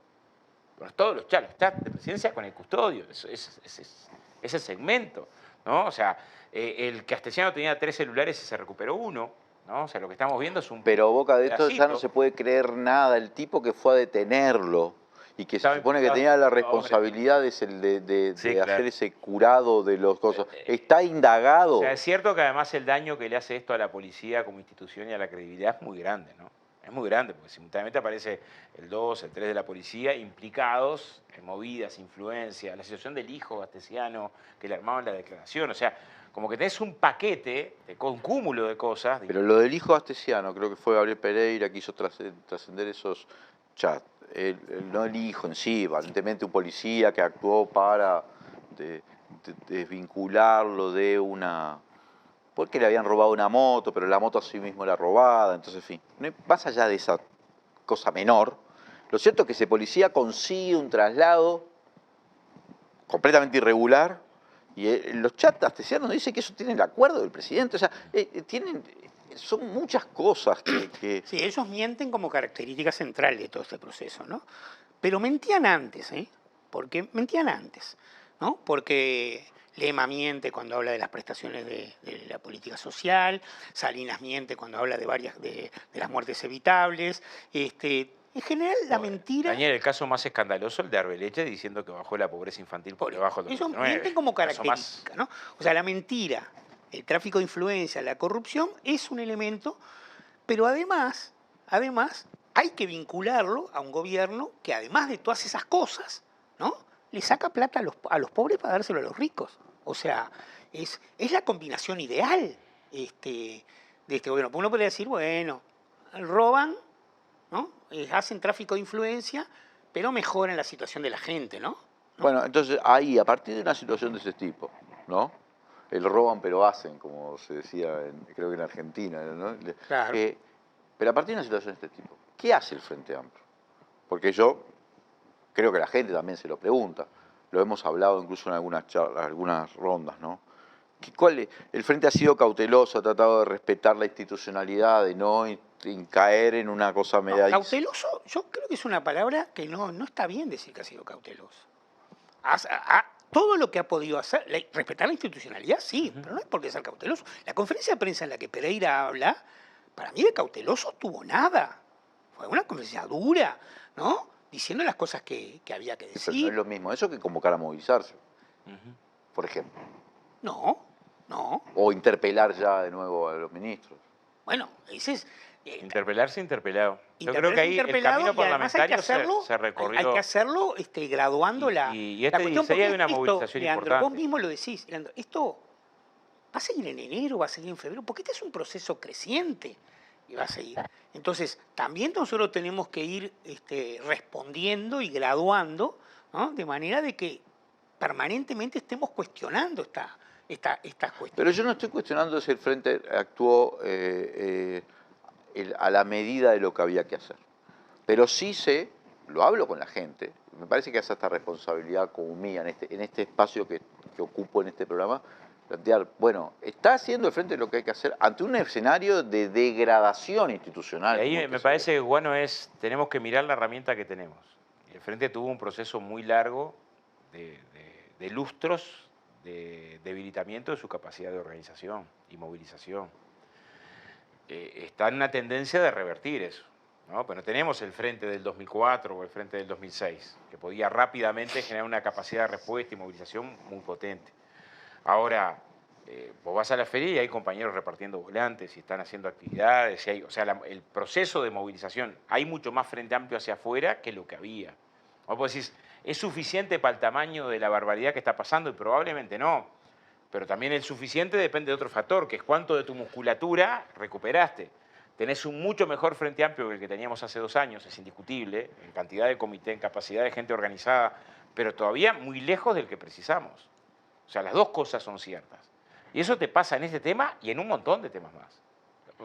Bueno, todos los chats de Presidencia con el custodio. Ese segmento, ¿no? O sea, el que Astesiano tenía 3 celulares y se recuperó uno, ¿no? O sea, lo que estamos viendo es un...
Pero Boca, de esto ya
pedacito.
no se puede creer nada. El tipo que fue a detenerlo y que se
Estaba
supone que
implicado.
tenía la
Hombre.
responsabilidad es el de
Sí, claro.
hacer ese curado de los cosas. Está indagado.
O sea, es cierto que además el daño que le hace esto a la policía como institución y a la credibilidad es muy grande, ¿no? Es muy grande, porque simultáneamente aparece el 2, el 3 de la policía implicados en movidas, influencias, la situación del hijo de Astesiano que le armaban la declaración. O sea, como que tenés un paquete, un cúmulo de cosas.
Pero lo del hijo astesiano, creo que fue Gabriel Pereira que hizo trascender esos chats. No el hijo en sí, aparentemente un policía que actuó para desvincularlo de una... Porque le habían robado una moto, pero la moto a sí mismo era robada, entonces, en fin. Más allá de esa cosa menor, lo cierto es que ese policía consigue un traslado completamente irregular, y los chats astesianos dicen que eso tiene el acuerdo del presidente, o sea, son muchas cosas que...
Sí, ellos mienten como característica central de todo este proceso, ¿no? Pero mentían antes, ¿eh? Porque mentían antes, ¿no? Porque Lema miente cuando habla de las prestaciones de la política social, Salinas miente cuando habla de las muertes evitables. En general, la mentira...
Daniel, el caso más escandaloso, el de Arbeleche, diciendo que bajó la pobreza infantil por debajo del
Ellos
2019.
mienten como
Caso
característica, ¿no? O sea, la mentira, el tráfico de influencia, la corrupción es un elemento, pero además hay que vincularlo a un gobierno que además de todas esas cosas, ¿no? Le saca plata a los pobres para dárselo a los ricos. O sea, es la combinación ideal de este gobierno. Uno podría decir, bueno, roban, ¿no? Hacen tráfico de influencia, pero mejoran la situación de la gente, ¿no?
Bueno, entonces ahí, a partir de una situación de ese tipo, ¿no? El roban pero hacen, como se decía, creo que en Argentina, ¿no?
Claro.
Pero a partir de una situación de este tipo, ¿qué hace el Frente Amplio? Porque yo creo que la gente también se lo pregunta. Lo hemos hablado incluso en algunas charlas, algunas rondas, ¿no? El Frente ha sido cauteloso, ha tratado de respetar la institucionalidad, de no caer en una cosa media...
Cauteloso, yo creo que es una palabra que no está bien decir que ha sido cauteloso. Todo lo que ha podido hacer, respetar la institucionalidad, sí, pero no es porque ser cauteloso. La conferencia de prensa en la que Pereira habla, para mí de cauteloso tuvo nada. Fue una conferencia dura, ¿no? Diciendo las cosas que había que decir.
Pero no es lo mismo eso que convocar a movilizarse, por ejemplo.
No.
O interpelar ya de nuevo a los ministros.
Bueno, ese es...
Interpelarse, interpelado. Yo creo que ahí el camino parlamentario se recorrió.
Hay que hacerlo graduando la cuestión.
Sería de una
Esto,
movilización
Leandro,
importante.
vos mismo lo decís, Leandro, esto va a seguir en enero, va a seguir en febrero, porque este es un proceso creciente y va a seguir. Entonces, también nosotros tenemos que ir respondiendo y graduando, ¿no? De manera de que permanentemente estemos cuestionando estas cuestiones.
Pero yo no estoy cuestionando si el Frente actuó a la medida de lo que había que hacer. Pero sí sé, lo hablo con la gente, me parece que hace esta responsabilidad como mía en este espacio que ocupo en este programa, plantear, bueno, ¿está haciendo el Frente lo que hay que hacer ante un escenario de degradación institucional?
Y ahí me parece que bueno tenemos que mirar la herramienta que tenemos. El Frente tuvo un proceso muy largo de lustros, de debilitamiento de su capacidad de organización y movilización. Está en una tendencia de revertir eso, ¿no? Pero no tenemos el Frente del 2004 o el Frente del 2006, que podía rápidamente generar una capacidad de respuesta y movilización muy potente. Ahora, vos vas a la feria y hay compañeros repartiendo volantes y están haciendo actividades. Y o sea, el proceso de movilización, hay mucho más Frente Amplio hacia afuera que lo que había. Vos decís, ¿es suficiente para el tamaño de la barbaridad que está pasando? Y probablemente no. Pero también el suficiente depende de otro factor, que es cuánto de tu musculatura recuperaste. Tenés un mucho mejor Frente Amplio que el que teníamos hace 2 años, es indiscutible, en cantidad de comité, en capacidad de gente organizada, pero todavía muy lejos del que precisamos. O sea, las dos cosas son ciertas. Y eso te pasa en este tema y en un montón de temas más.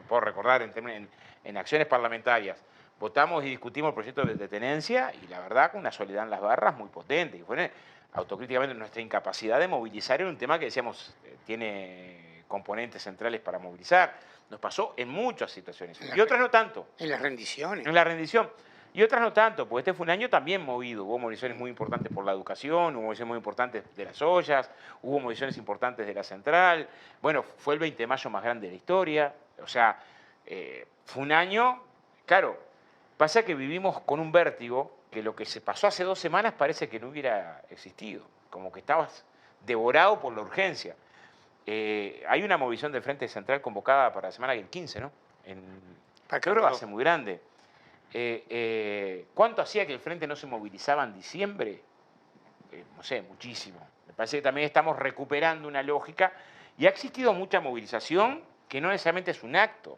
Puedo recordar en acciones parlamentarias, votamos y discutimos el proyecto de tenencia y la verdad con una soledad en las barras muy potente. Y fue autocríticamente nuestra incapacidad de movilizar en un tema que decíamos tiene componentes centrales para movilizar. Nos pasó en muchas situaciones. Y otras no tanto.
En las rendiciones.
En la rendición. Y otras no tanto, porque este fue un año también movido. Hubo movilizaciones muy importantes por la educación, hubo movilizaciones muy importantes de las ollas, hubo movilizaciones importantes de la central. Bueno, fue el 20 de mayo más grande de la historia. O sea, fue un año, claro, pasa que vivimos con un vértigo que lo que se pasó hace 2 semanas parece que no hubiera existido. Como que estabas devorado por la urgencia. Hay una movilización del Frente Central convocada para la semana del 15, ¿no? Creo que va a ser muy grande. ¿Cuánto hacía que el Frente no se movilizaba en diciembre? No sé, muchísimo. Me parece que también estamos recuperando una lógica y ha existido mucha movilización que no necesariamente es un acto,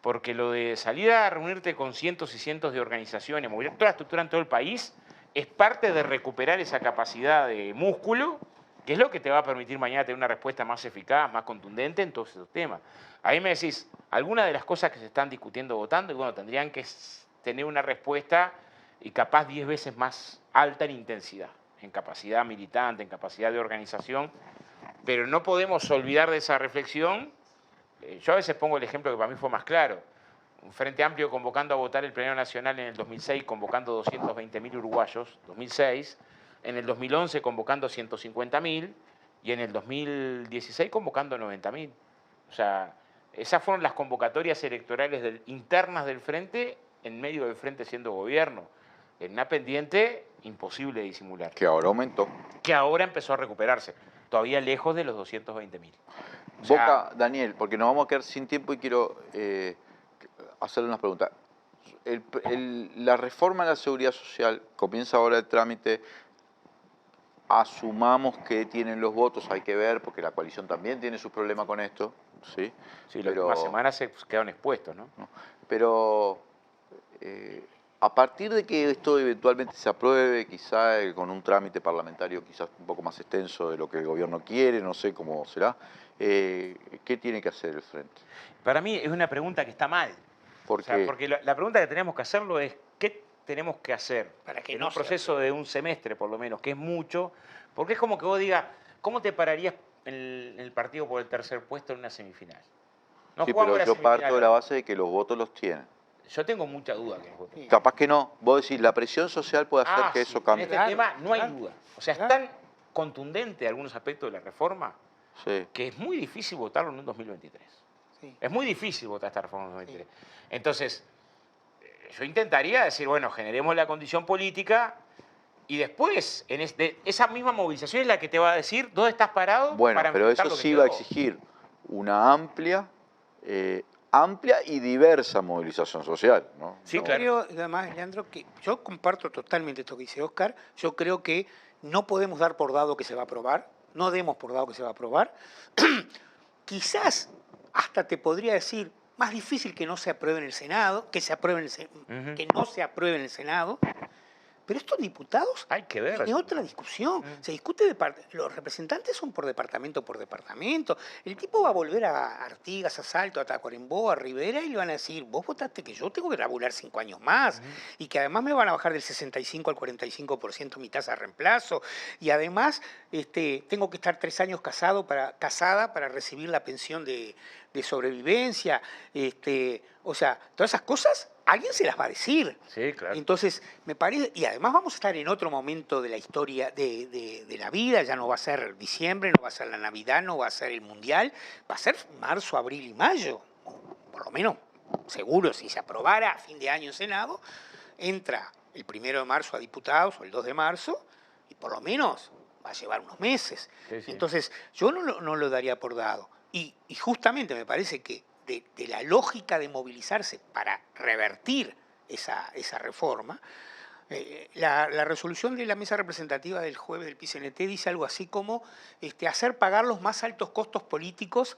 porque lo de salir a reunirte con cientos y cientos de organizaciones, movilizar toda la estructura en todo el país, es parte de recuperar esa capacidad de músculo, que es lo que te va a permitir mañana tener una respuesta más eficaz, más contundente en todos esos temas. Ahí me decís, algunas de las cosas que se están discutiendo votando, y bueno, tendrían que tener una respuesta y capaz 10 veces más alta en intensidad, en capacidad militante, en capacidad de organización, pero no podemos olvidar de esa reflexión. Yo a veces pongo el ejemplo que para mí fue más claro. Un Frente Amplio convocando a votar el Plenario Nacional en el 2006, convocando 220.000 uruguayos, 2006, en el 2011 convocando 150.000 y en el 2016 convocando 90.000. O sea, esas fueron las convocatorias electorales internas del Frente en medio del Frente siendo gobierno, en una pendiente imposible de disimular.
Que ahora aumentó.
Que ahora empezó a recuperarse, todavía lejos de los 220.000.
O sea, Boca, Daniel, porque nos vamos a quedar sin tiempo y quiero hacerle unas preguntas. La reforma de la seguridad social comienza ahora el trámite. Asumamos que tienen los votos, hay que ver, porque la coalición también tiene sus problemas con esto. Sí,
las últimas semanas se quedaron expuestos, ¿no?
Pero a partir de que esto eventualmente se apruebe, quizá con un trámite parlamentario quizás un poco más extenso de lo que el gobierno quiere, no sé cómo será, ¿qué tiene que hacer el Frente?
Para mí es una pregunta que está mal.
¿Por qué?
Porque la pregunta que tenemos que hacerlo es, ¿qué tenemos que hacer
para que
en
no
un proceso de un semestre, por lo menos, que es mucho? Porque es como que vos digas, ¿cómo te pararías en el partido por el tercer puesto en una semifinal?
No sí, pero yo parto de la base de que los votos los tienen.
Yo tengo mucha duda que los votos.
Sí. Capaz que no. Vos decís, la presión social puede hacer que eso cambie.
En este tema no hay duda. O sea, es tan contundente algunos aspectos de la reforma que es muy difícil votarlo en un 2023. Sí. Es muy difícil votar esta reforma en 2023. Sí. Entonces, yo intentaría decir, bueno, generemos la condición política y después, esa misma movilización es la que te va a decir dónde estás parado.
Bueno, pero eso sí va a exigir una amplia y diversa movilización social, ¿no?
Sí, claro. Creo, además, Leandro, que yo comparto totalmente esto que dice Óscar. Yo creo que no podemos dar por dado que se va a aprobar, no demos por dado que se va a aprobar. Quizás hasta te podría decir, más difícil que no se apruebe en el Senado, que no se apruebe en el Senado, Pero estos diputados
Hay que ver.
es otra discusión. Se discute los representantes son por departamento por departamento. El tipo va a volver a Artigas, a Salto, a Tacuarembó, a Rivera y le van a decir, vos votaste que yo tengo que laburar 5 años más y que además me van a bajar del 65 al 45% mi tasa de reemplazo y además tengo que estar 3 años casada para recibir la pensión de sobrevivencia. O sea, todas esas cosas alguien se las va a decir.
Sí, claro.
Entonces, me parece, y además vamos a estar en otro momento de la historia de la vida, ya no va a ser diciembre, no va a ser la Navidad, no va a ser el Mundial, va a ser marzo, abril y mayo, por lo menos, seguro, si se aprobara a fin de año en Senado, entra el 1 de marzo a diputados o el 2 de marzo, y por lo menos va a llevar unos meses.
Sí, sí.
Entonces, yo no lo daría por dado. Y justamente me parece que de la lógica de movilizarse para revertir esa reforma, la resolución de la mesa representativa del jueves del PCNT dice algo así como hacer pagar los más altos costos políticos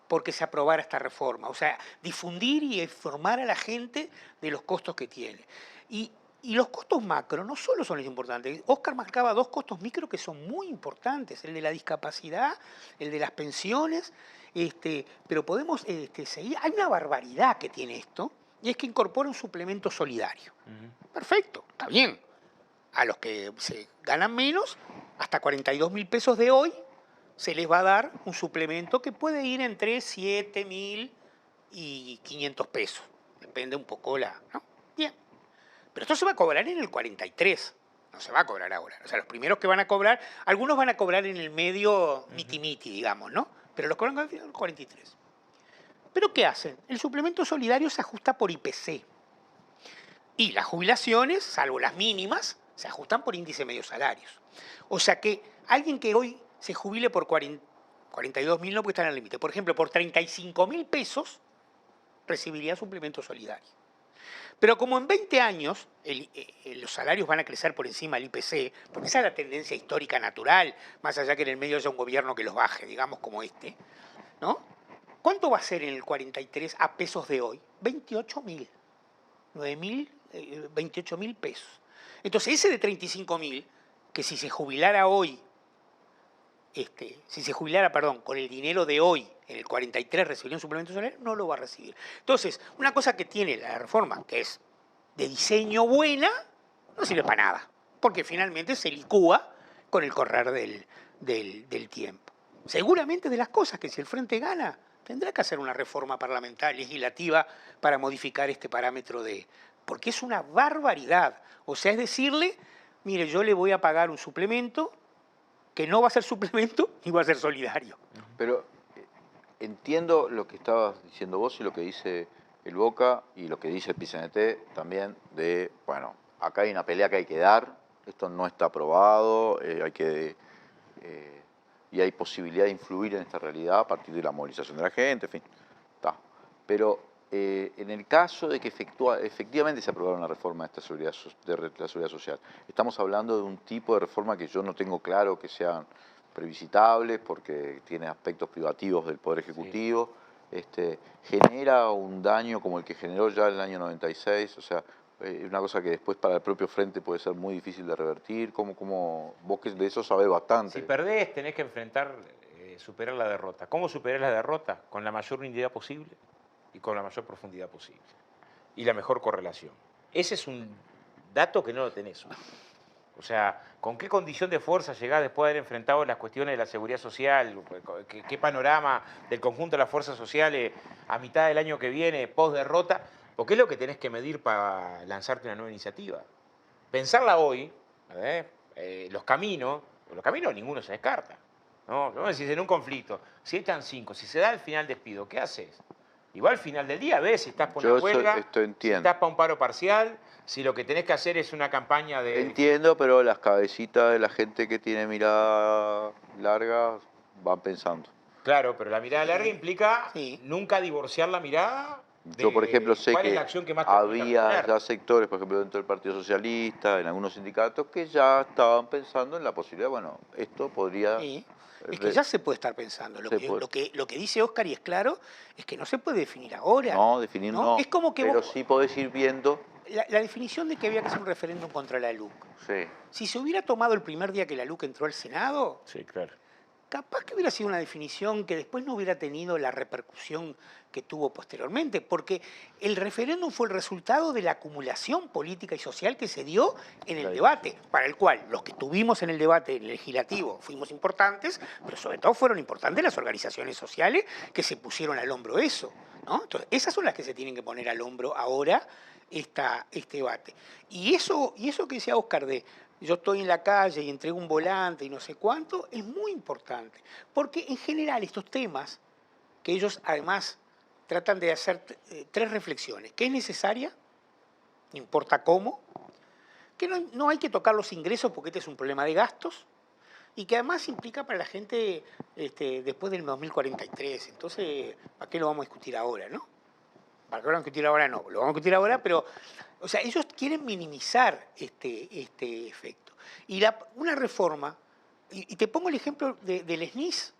porque se aprobara esta reforma. O sea, difundir y informar a la gente de los costos que tiene. Y los costos macro no solo son los importantes. Óscar marcaba 2 costos micro que son muy importantes, el de la discapacidad, el de las pensiones, pero podemos seguir. Hay una barbaridad que tiene esto, y es que incorpora un suplemento solidario. Perfecto, está bien. A los que se ganan menos, hasta 42.000 pesos de hoy, se les va a dar un suplemento que puede ir entre 7.000 y 500 pesos. Depende un poco ¿no? Bien. Pero esto se va a cobrar en el 43, no se va a cobrar ahora. O sea, los primeros que van a cobrar, algunos van a cobrar en el medio miti-miti, digamos, ¿no? Pero los cobran en el 43. ¿Pero qué hacen? El suplemento solidario se ajusta por IPC. Y las jubilaciones, salvo las mínimas, se ajustan por índice medio salarios. O sea que alguien que hoy se jubile por 42.000 no puede estar en el límite. Por ejemplo, por 35.000 pesos recibiría suplemento solidario. Pero como en 20 años los salarios van a crecer por encima del IPC, porque esa es la tendencia histórica natural, más allá que en el medio haya un gobierno que los baje, digamos como ¿no? ¿Cuánto va a ser en el 43 a pesos de hoy? 28.000. 28.000 pesos. Entonces ese de 35.000, que si se jubilara hoy, con el dinero de hoy, en el 43 recibiría un suplemento solidario, no lo va a recibir. Entonces, una cosa que tiene la reforma, que es de diseño buena, no sirve para nada, porque finalmente se licúa con el correr del tiempo. Seguramente de las cosas que si el Frente gana, tendrá que hacer una reforma parlamentaria, legislativa, para modificar este parámetro porque es una barbaridad. O sea, es decirle, mire, yo le voy a pagar un suplemento que no va a ser suplemento ni va a ser solidario.
Pero entiendo lo que estabas diciendo vos y lo que dice el Boca y lo que dice el PCNT también bueno, acá hay una pelea que hay que dar, esto no está aprobado, y hay posibilidad de influir en esta realidad a partir de la movilización de la gente, en fin, está. Pero en el caso de que efectivamente se aprobara una reforma de la seguridad social, estamos hablando de un tipo de reforma que yo no tengo claro que sean previsitables porque tiene aspectos privativos del Poder Ejecutivo, genera un daño como el que generó ya en el año 96, o sea, una cosa que después para el propio Frente puede ser muy difícil de revertir. Vos que de eso sabés bastante.
Si perdés, tenés que superar la derrota. ¿Cómo superar la derrota? Con la mayor unidad posible y con la mayor profundidad posible. Y la mejor correlación. Ese es un dato que no lo tenés hoy. O sea, ¿con qué condición de fuerza llegás después de haber enfrentado las cuestiones de la seguridad social? ¿Qué panorama del conjunto de las fuerzas sociales a mitad del año que viene, post-derrota? Porque es lo que tenés que medir para lanzarte una nueva iniciativa. Pensarla hoy, los caminos ninguno se descarta. ¿No? Vamos a decir, en un conflicto, si echan 5, si se da al final despido, ¿qué haces? Igual al final del día ves si estás por una huelga, si estás para un paro parcial, si lo que tenés que hacer es una campaña de...
Entiendo, pero las cabecitas de la gente que tiene mirada larga van pensando.
Claro, pero la mirada larga implica nunca divorciar la mirada.
Yo, por ejemplo, sé que había
ya
sectores, por ejemplo, dentro del Partido Socialista, en algunos sindicatos, que ya estaban pensando en la posibilidad, bueno, esto podría...
Sí. Es que ya se puede estar pensando. Lo que dice Óscar, y es claro, es que no se puede definir ahora.
No, definir no.
Es como que
pero sí podés ir viendo
la definición de que había que hacer un referéndum contra la LUC.
Sí.
Si se hubiera tomado el primer día que la LUC entró al Senado,
Sí, claro.
capaz que hubiera sido una definición que después no hubiera tenido la repercusión que tuvo posteriormente, porque el referéndum fue el resultado de la acumulación política y social que se dio en el debate, para el cual los que estuvimos en el debate legislativo fuimos importantes, pero sobre todo fueron importantes las organizaciones sociales que se pusieron al hombro eso, ¿no? Entonces, esas son las que se tienen que poner al hombro ahora este debate. Y eso que decía Óscar de yo estoy en la calle y entrego un volante y no sé cuánto, es muy importante. Porque en general estos temas, que ellos además tratan de hacer tres reflexiones, que es necesaria, no importa cómo, que no hay que tocar los ingresos porque este es un problema de gastos, y que además implica para la gente después del 2043. Entonces, ¿para qué lo vamos a discutir ahora, no? ¿Para qué lo vamos a discutir ahora? No, lo vamos a discutir ahora, pero... O sea, ellos quieren minimizar este efecto. Y una reforma, y te pongo el ejemplo del SNIS,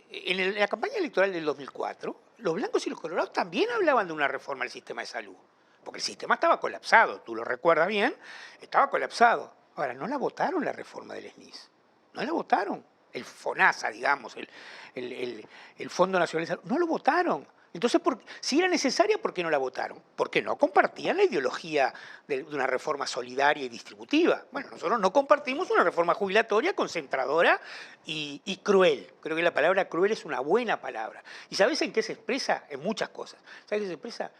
en la campaña electoral del 2004, los blancos y los colorados también hablaban de una reforma al sistema de salud, porque el sistema estaba colapsado, tú lo recuerdas bien, estaba colapsado. Ahora, no la votaron la reforma del SNIS, no la votaron. El FONASA, digamos, el Fondo Nacional de Salud, no lo votaron. Entonces, si era necesaria, ¿por qué no la votaron? Porque no compartían la ideología de una reforma solidaria y distributiva. Bueno, nosotros no compartimos una reforma jubilatoria, concentradora y cruel. Creo que la palabra cruel es una buena palabra. ¿Y sabes en qué se expresa? En muchas cosas. ¿Sabes qué se expresa?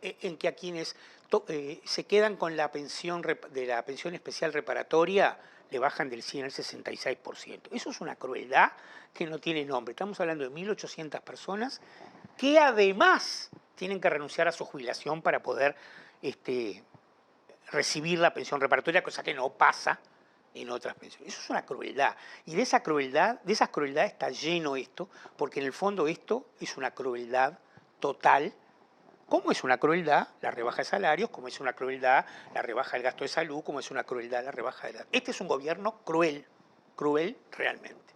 En que a quienes se quedan con la pensión de la pensión especial reparatoria le bajan del 100 al 66%. Eso es una crueldad que no tiene nombre. Estamos hablando de 1.800 personas que además tienen que renunciar a su jubilación para poder recibir la pensión reparatoria, cosa que no pasa en otras pensiones. Eso es una crueldad. Y de esas crueldades está lleno esto, porque en el fondo esto es una crueldad total. ¿Cómo es una crueldad la rebaja de salarios? ¿Cómo es una crueldad la rebaja del gasto de salud? ¿Cómo es una crueldad la rebaja de la... Este es un gobierno cruel, cruel realmente.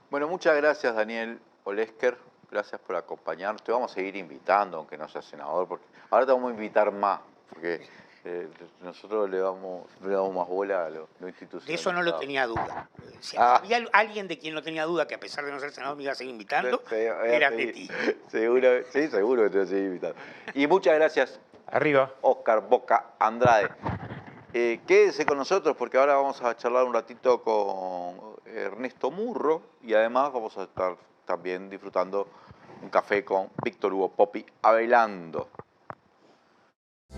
Bueno, muchas gracias, Daniel Olesker. Gracias por acompañarnos. Te vamos a seguir invitando, aunque no seas senador, porque ahora te vamos a invitar más, porque nosotros le damos más bola a lo institucional.
De eso no lo tenía duda. Si había alguien de quien no tenía duda que a pesar de no ser senador me iba a seguir invitando, era de ti.
Seguro que te voy a seguir invitando. Y muchas gracias,
Arriba.
Óscar Boca Andrade. Quédese con nosotros porque ahora vamos a charlar un ratito con Ernesto Murro y además vamos a estar también disfrutando un café con Víctor Hugo Poppi Avelando.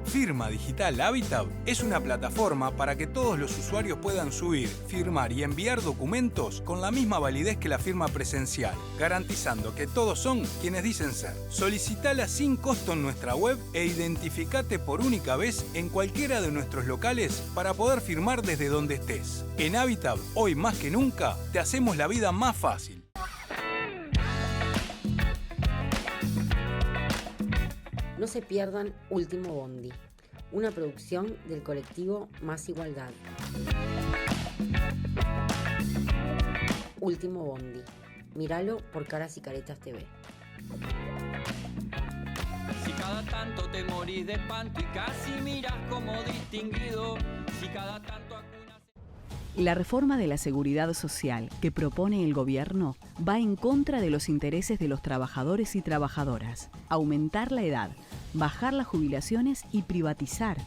Firma Digital Habitat es una plataforma para que todos los usuarios puedan subir, firmar y enviar documentos con la misma validez que la firma presencial, garantizando que todos son quienes dicen ser. Solicitala sin costo en nuestra web e identificate por única vez en cualquiera de nuestros locales para poder firmar desde donde estés. En Habitat, hoy más que nunca, te hacemos la vida más fácil.
No se pierdan Último Bondi, una producción del colectivo Más Igualdad. Último Bondi. Míralo por Caras y Caretas TV.
Si cada tanto te morís de espanto y casi miras como distinguido, si cada tanto acunas...
La reforma de la seguridad social que propone el gobierno va en contra de los intereses de los trabajadores y trabajadoras. Aumentar la edad, bajar las jubilaciones y privatizar.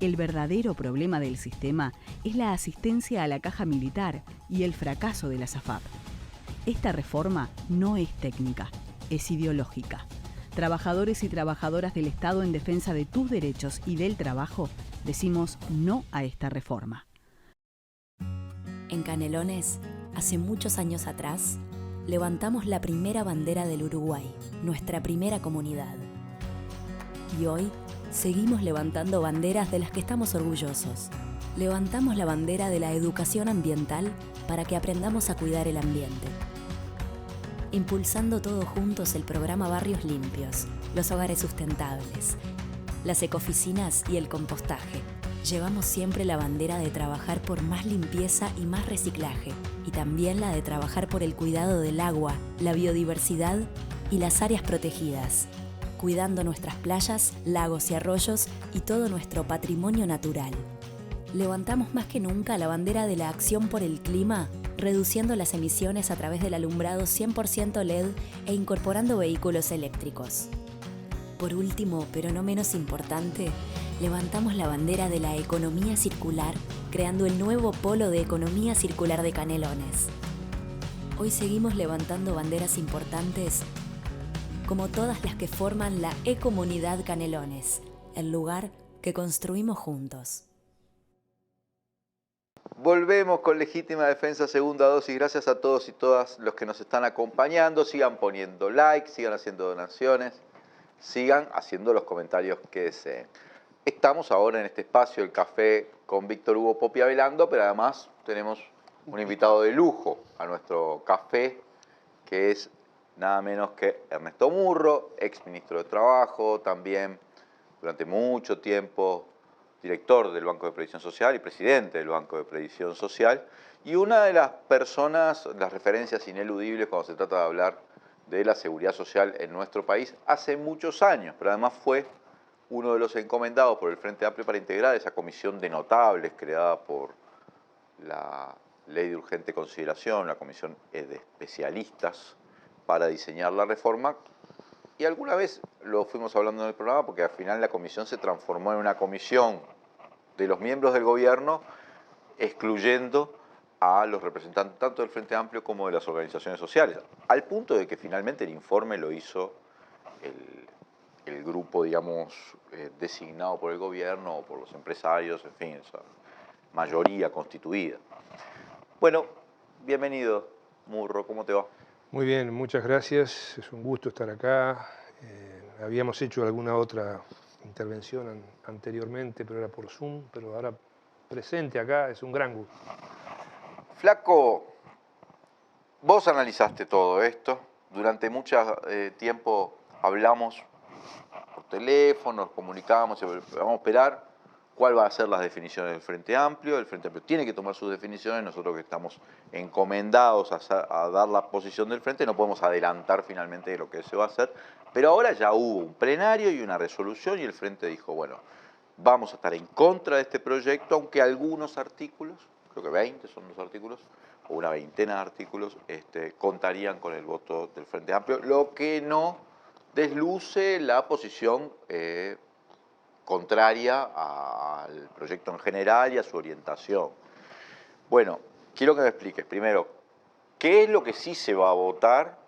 El verdadero problema del sistema es la asistencia a la caja militar y el fracaso de la SAFAP. Esta reforma no es técnica, es ideológica. Trabajadores y trabajadoras del Estado en defensa de tus derechos y del trabajo, decimos no a esta reforma.
En Canelones, hace muchos años atrás, levantamos la primera bandera del Uruguay, nuestra primera comunidad. Y hoy seguimos levantando banderas de las que estamos orgullosos. Levantamos la bandera de la educación ambiental para que aprendamos a cuidar el ambiente. Impulsando todos juntos el programa Barrios Limpios, los hogares sustentables, las ecoficinas y el compostaje. Llevamos siempre la bandera de trabajar por más limpieza y más reciclaje, y también la de trabajar por el cuidado del agua, la biodiversidad y las áreas protegidas. cuidando nuestras playas, lagos y arroyos y todo nuestro patrimonio natural. Levantamos más que nunca la bandera de la acción por el clima, reduciendo las emisiones a través del alumbrado 100% LED e incorporando vehículos eléctricos. Por último, pero no menos importante, levantamos la bandera de la economía circular, creando el nuevo polo de economía circular de Canelones. Hoy seguimos levantando banderas importantes, como todas las que forman la Ecomunidad Canelones, el lugar que construimos juntos.
Volvemos con Legítima Defensa Segunda Dosis. Gracias a todos y todas los que nos están acompañando. Sigan poniendo like, sigan haciendo donaciones, sigan haciendo los comentarios que deseen. Estamos ahora en este espacio, el café con Víctor Hugo Popia Velando, pero además tenemos un invitado de lujo a nuestro café, que es nada menos que Ernesto Murro, ex ministro de Trabajo, también durante mucho tiempo director del Banco de Previsión Social y presidente del Banco de Previsión Social, y una de las personas, las referencias ineludibles cuando se trata de hablar de la seguridad social en nuestro país hace muchos años, pero además fue uno de los encomendados por el Frente Amplio para integrar esa comisión de notables creada por la Ley de Urgente Consideración, la comisión de especialistas para diseñar la reforma. Y alguna vez lo fuimos hablando en el programa porque al final la comisión se transformó en una comisión de los miembros del gobierno, excluyendo a los representantes tanto del Frente Amplio como de las organizaciones sociales, al punto de que finalmente el informe lo hizo el grupo, digamos, designado por el gobierno o por los empresarios, en fin, esa mayoría constituida. Bueno, bienvenido, Murro, ¿cómo te va?
Muy bien, muchas gracias, es un gusto estar acá. Habíamos hecho alguna otra intervención anteriormente, pero era por Zoom, pero ahora presente acá es un gran gusto.
Flaco, vos analizaste todo esto, durante mucho tiempo hablamos por teléfono, nos comunicábamos, vamos a esperar cuál va a ser las definiciones del Frente Amplio. El Frente Amplio tiene que tomar sus definiciones, nosotros que estamos encomendados a dar la posición del Frente no podemos adelantar finalmente de lo que se va a hacer, pero ahora ya hubo un plenario y una resolución y el Frente dijo, bueno, vamos a estar en contra de este proyecto, aunque algunos artículos, creo que 20 son los artículos, o una veintena de artículos, contarían con el voto del Frente Amplio, lo que no desluce la posición contraria al proyecto en general y a su orientación. Bueno, quiero que me expliques primero, ¿qué es lo que sí se va a votar?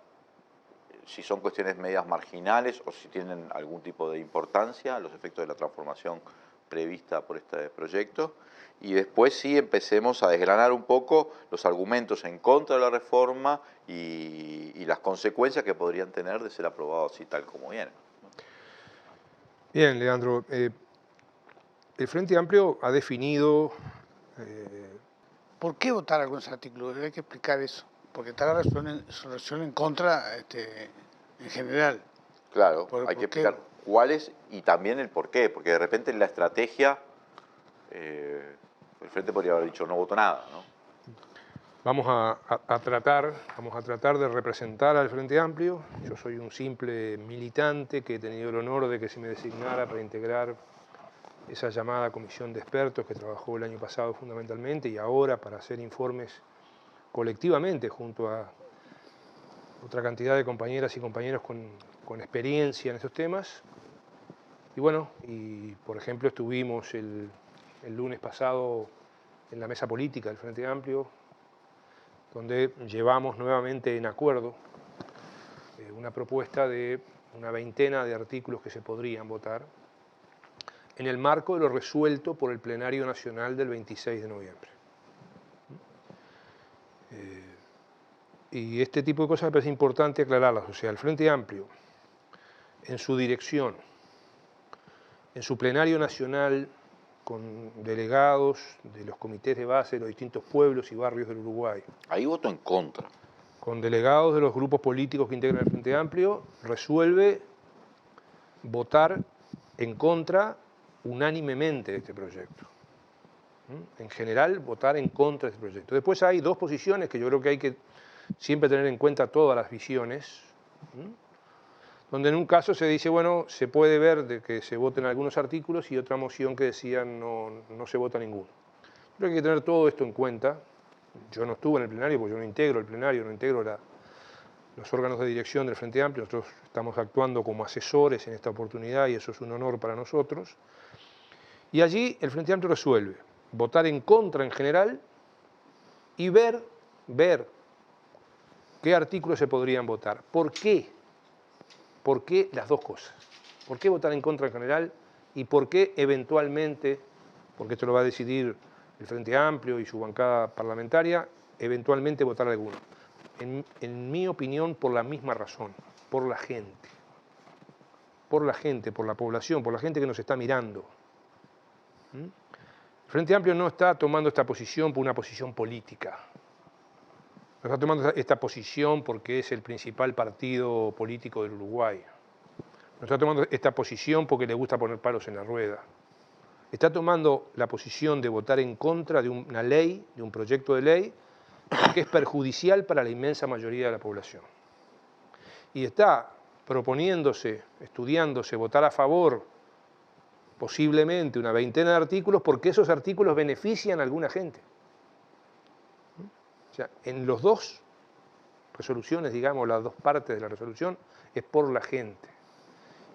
Si son cuestiones medias marginales o si tienen algún tipo de importancia, los efectos de la transformación prevista por este proyecto. Y después sí empecemos a desgranar un poco los argumentos en contra de la reforma y las consecuencias que podrían tener de ser aprobado así tal como viene.
Bien, Leandro. El Frente Amplio ha definido...
¿Por qué votar algunos artículos? Hay que explicar eso. Porque está la resolución en contra en general.
Claro, hay que explicar cuáles y también el por qué. Porque de repente en la estrategia el Frente podría haber dicho no voto nada, ¿no?
Vamos a tratar de representar al Frente Amplio. Yo soy un simple militante que he tenido el honor de que se me designara para integrar esa llamada comisión de expertos que trabajó el año pasado fundamentalmente y ahora para hacer informes colectivamente junto a otra cantidad de compañeras y compañeros con experiencia en estos temas. Y bueno, por ejemplo estuvimos el lunes pasado en la mesa política del Frente Amplio, donde llevamos nuevamente en acuerdo una propuesta de una veintena de artículos que se podrían votar en el marco de lo resuelto por el Plenario Nacional del 26 de noviembre. Y este tipo de cosas me parece importante aclararlas. O sea, el Frente Amplio, en su dirección, en su Plenario Nacional, con delegados de los comités de base de los distintos pueblos y barrios del Uruguay.
Ahí voto en contra.
Con delegados de los grupos políticos que integran el Frente Amplio, resuelve votar en contra unánimemente de este proyecto. En general, votar en contra de este proyecto. Después hay dos posiciones que yo creo que hay que siempre tener en cuenta todas las visiones. donde en un caso se dice, bueno, se puede ver de que se voten algunos artículos y otra moción que decía no se vota ninguno. Creo que hay que tener todo esto en cuenta. Yo no estuve en el plenario porque yo no integro el plenario, no integro los órganos de dirección del Frente Amplio. Nosotros estamos actuando como asesores en esta oportunidad y eso es un honor para nosotros. Y allí el Frente Amplio resuelve votar en contra en general y ver qué artículos se podrían votar. ¿Por qué? ¿Por qué las dos cosas? ¿Por qué votar en contra en general y por qué eventualmente, porque esto lo va a decidir el Frente Amplio y su bancada parlamentaria, eventualmente votar alguno? En mi opinión, por la misma razón, por la gente. Por la gente, por la población, por la gente que nos está mirando. El Frente Amplio no está tomando esta posición por una posición política. No está tomando esta posición porque es el principal partido político del Uruguay. No está tomando esta posición porque le gusta poner palos en la rueda. Está tomando la posición de votar en contra de una ley, de un proyecto de ley, que es perjudicial para la inmensa mayoría de la población. Y está proponiéndose, estudiándose, votar a favor, posiblemente una veintena de artículos, porque esos artículos benefician a alguna gente. O sea, en las dos resoluciones, digamos, las dos partes de la resolución, es por la gente.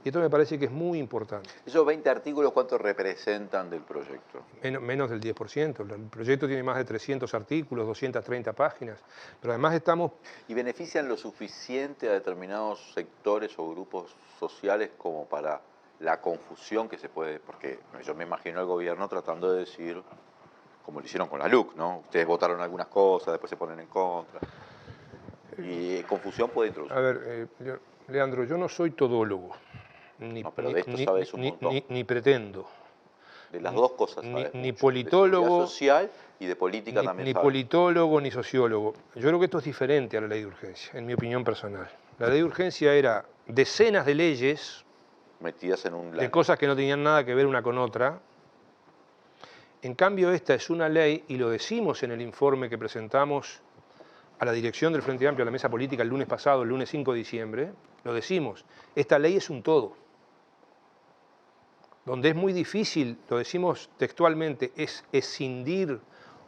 Y esto me parece que es muy importante.
¿Esos 20 artículos cuánto representan del proyecto?
Menos del 10%. El proyecto tiene más de 300 artículos, 230 páginas. Pero además estamos...
¿Y benefician lo suficiente a determinados sectores o grupos sociales como para la confusión que se puede...? Porque yo me imagino al gobierno tratando de decir, como lo hicieron con la LUC, ¿no? Ustedes votaron algunas cosas, después se ponen en contra. Y confusión puede introducir.
A ver, Leandro, yo no soy todólogo.
Pero de esto sabes un montón.
Ni pretendo.
De las dos cosas sabes
ni
mucho,
politólogo,
de social y de política también
ni
sabes.
Politólogo ni sociólogo. Yo creo que esto es diferente a la ley de urgencia, en mi opinión personal. La ley de urgencia era decenas de leyes
metidas en un
de cosas que no tenían nada que ver una con otra. En cambio, esta es una ley, y lo decimos en el informe que presentamos a la dirección del Frente Amplio, a la mesa política el lunes pasado, el lunes 5 de diciembre, lo decimos, esta ley es un todo. Donde es muy difícil, lo decimos textualmente, es escindir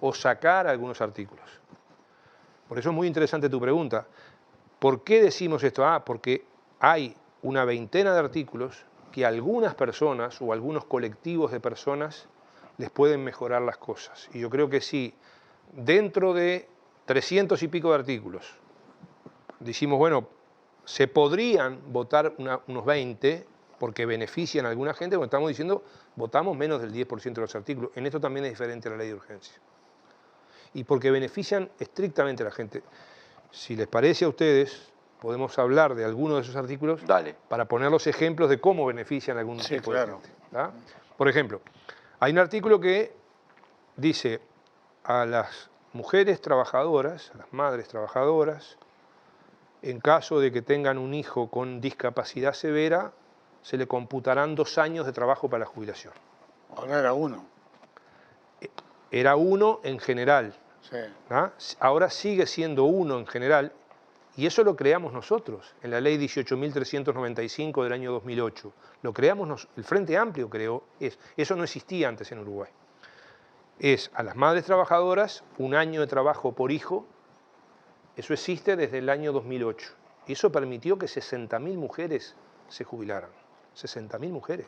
o sacar algunos artículos. Por eso es muy interesante tu pregunta. ¿Por qué decimos esto? Porque hay una veintena de artículos que a algunas personas o algunos colectivos de personas les pueden mejorar las cosas. Y yo creo que sí, dentro de 300 y pico de artículos, decimos, bueno, se podrían votar unos 20 porque benefician a alguna gente, cuando estamos diciendo, votamos menos del 10% de los artículos. En esto también es diferente a la ley de urgencia. Y porque benefician estrictamente a la gente. Si les parece a ustedes, podemos hablar de algunos de esos artículos para poner los ejemplos de cómo benefician a algún tipo de gente. ¿Tá? Por ejemplo, hay un artículo que dice a las mujeres trabajadoras, a las madres trabajadoras, en caso de que tengan un hijo con discapacidad severa, se le computarán 2 años de trabajo para la jubilación.
Ahora era 1.
Era 1 en general.
Sí.
¿Ah? Ahora sigue siendo 1 en general, y eso lo creamos nosotros, en la ley 18.395 del año 2008. Lo creamos, el Frente Amplio creó, eso no existía antes en Uruguay. Es a las madres trabajadoras 1 año de trabajo por hijo, eso existe desde el año 2008. Y eso permitió que 60.000 mujeres se jubilaran. 60.000 mujeres.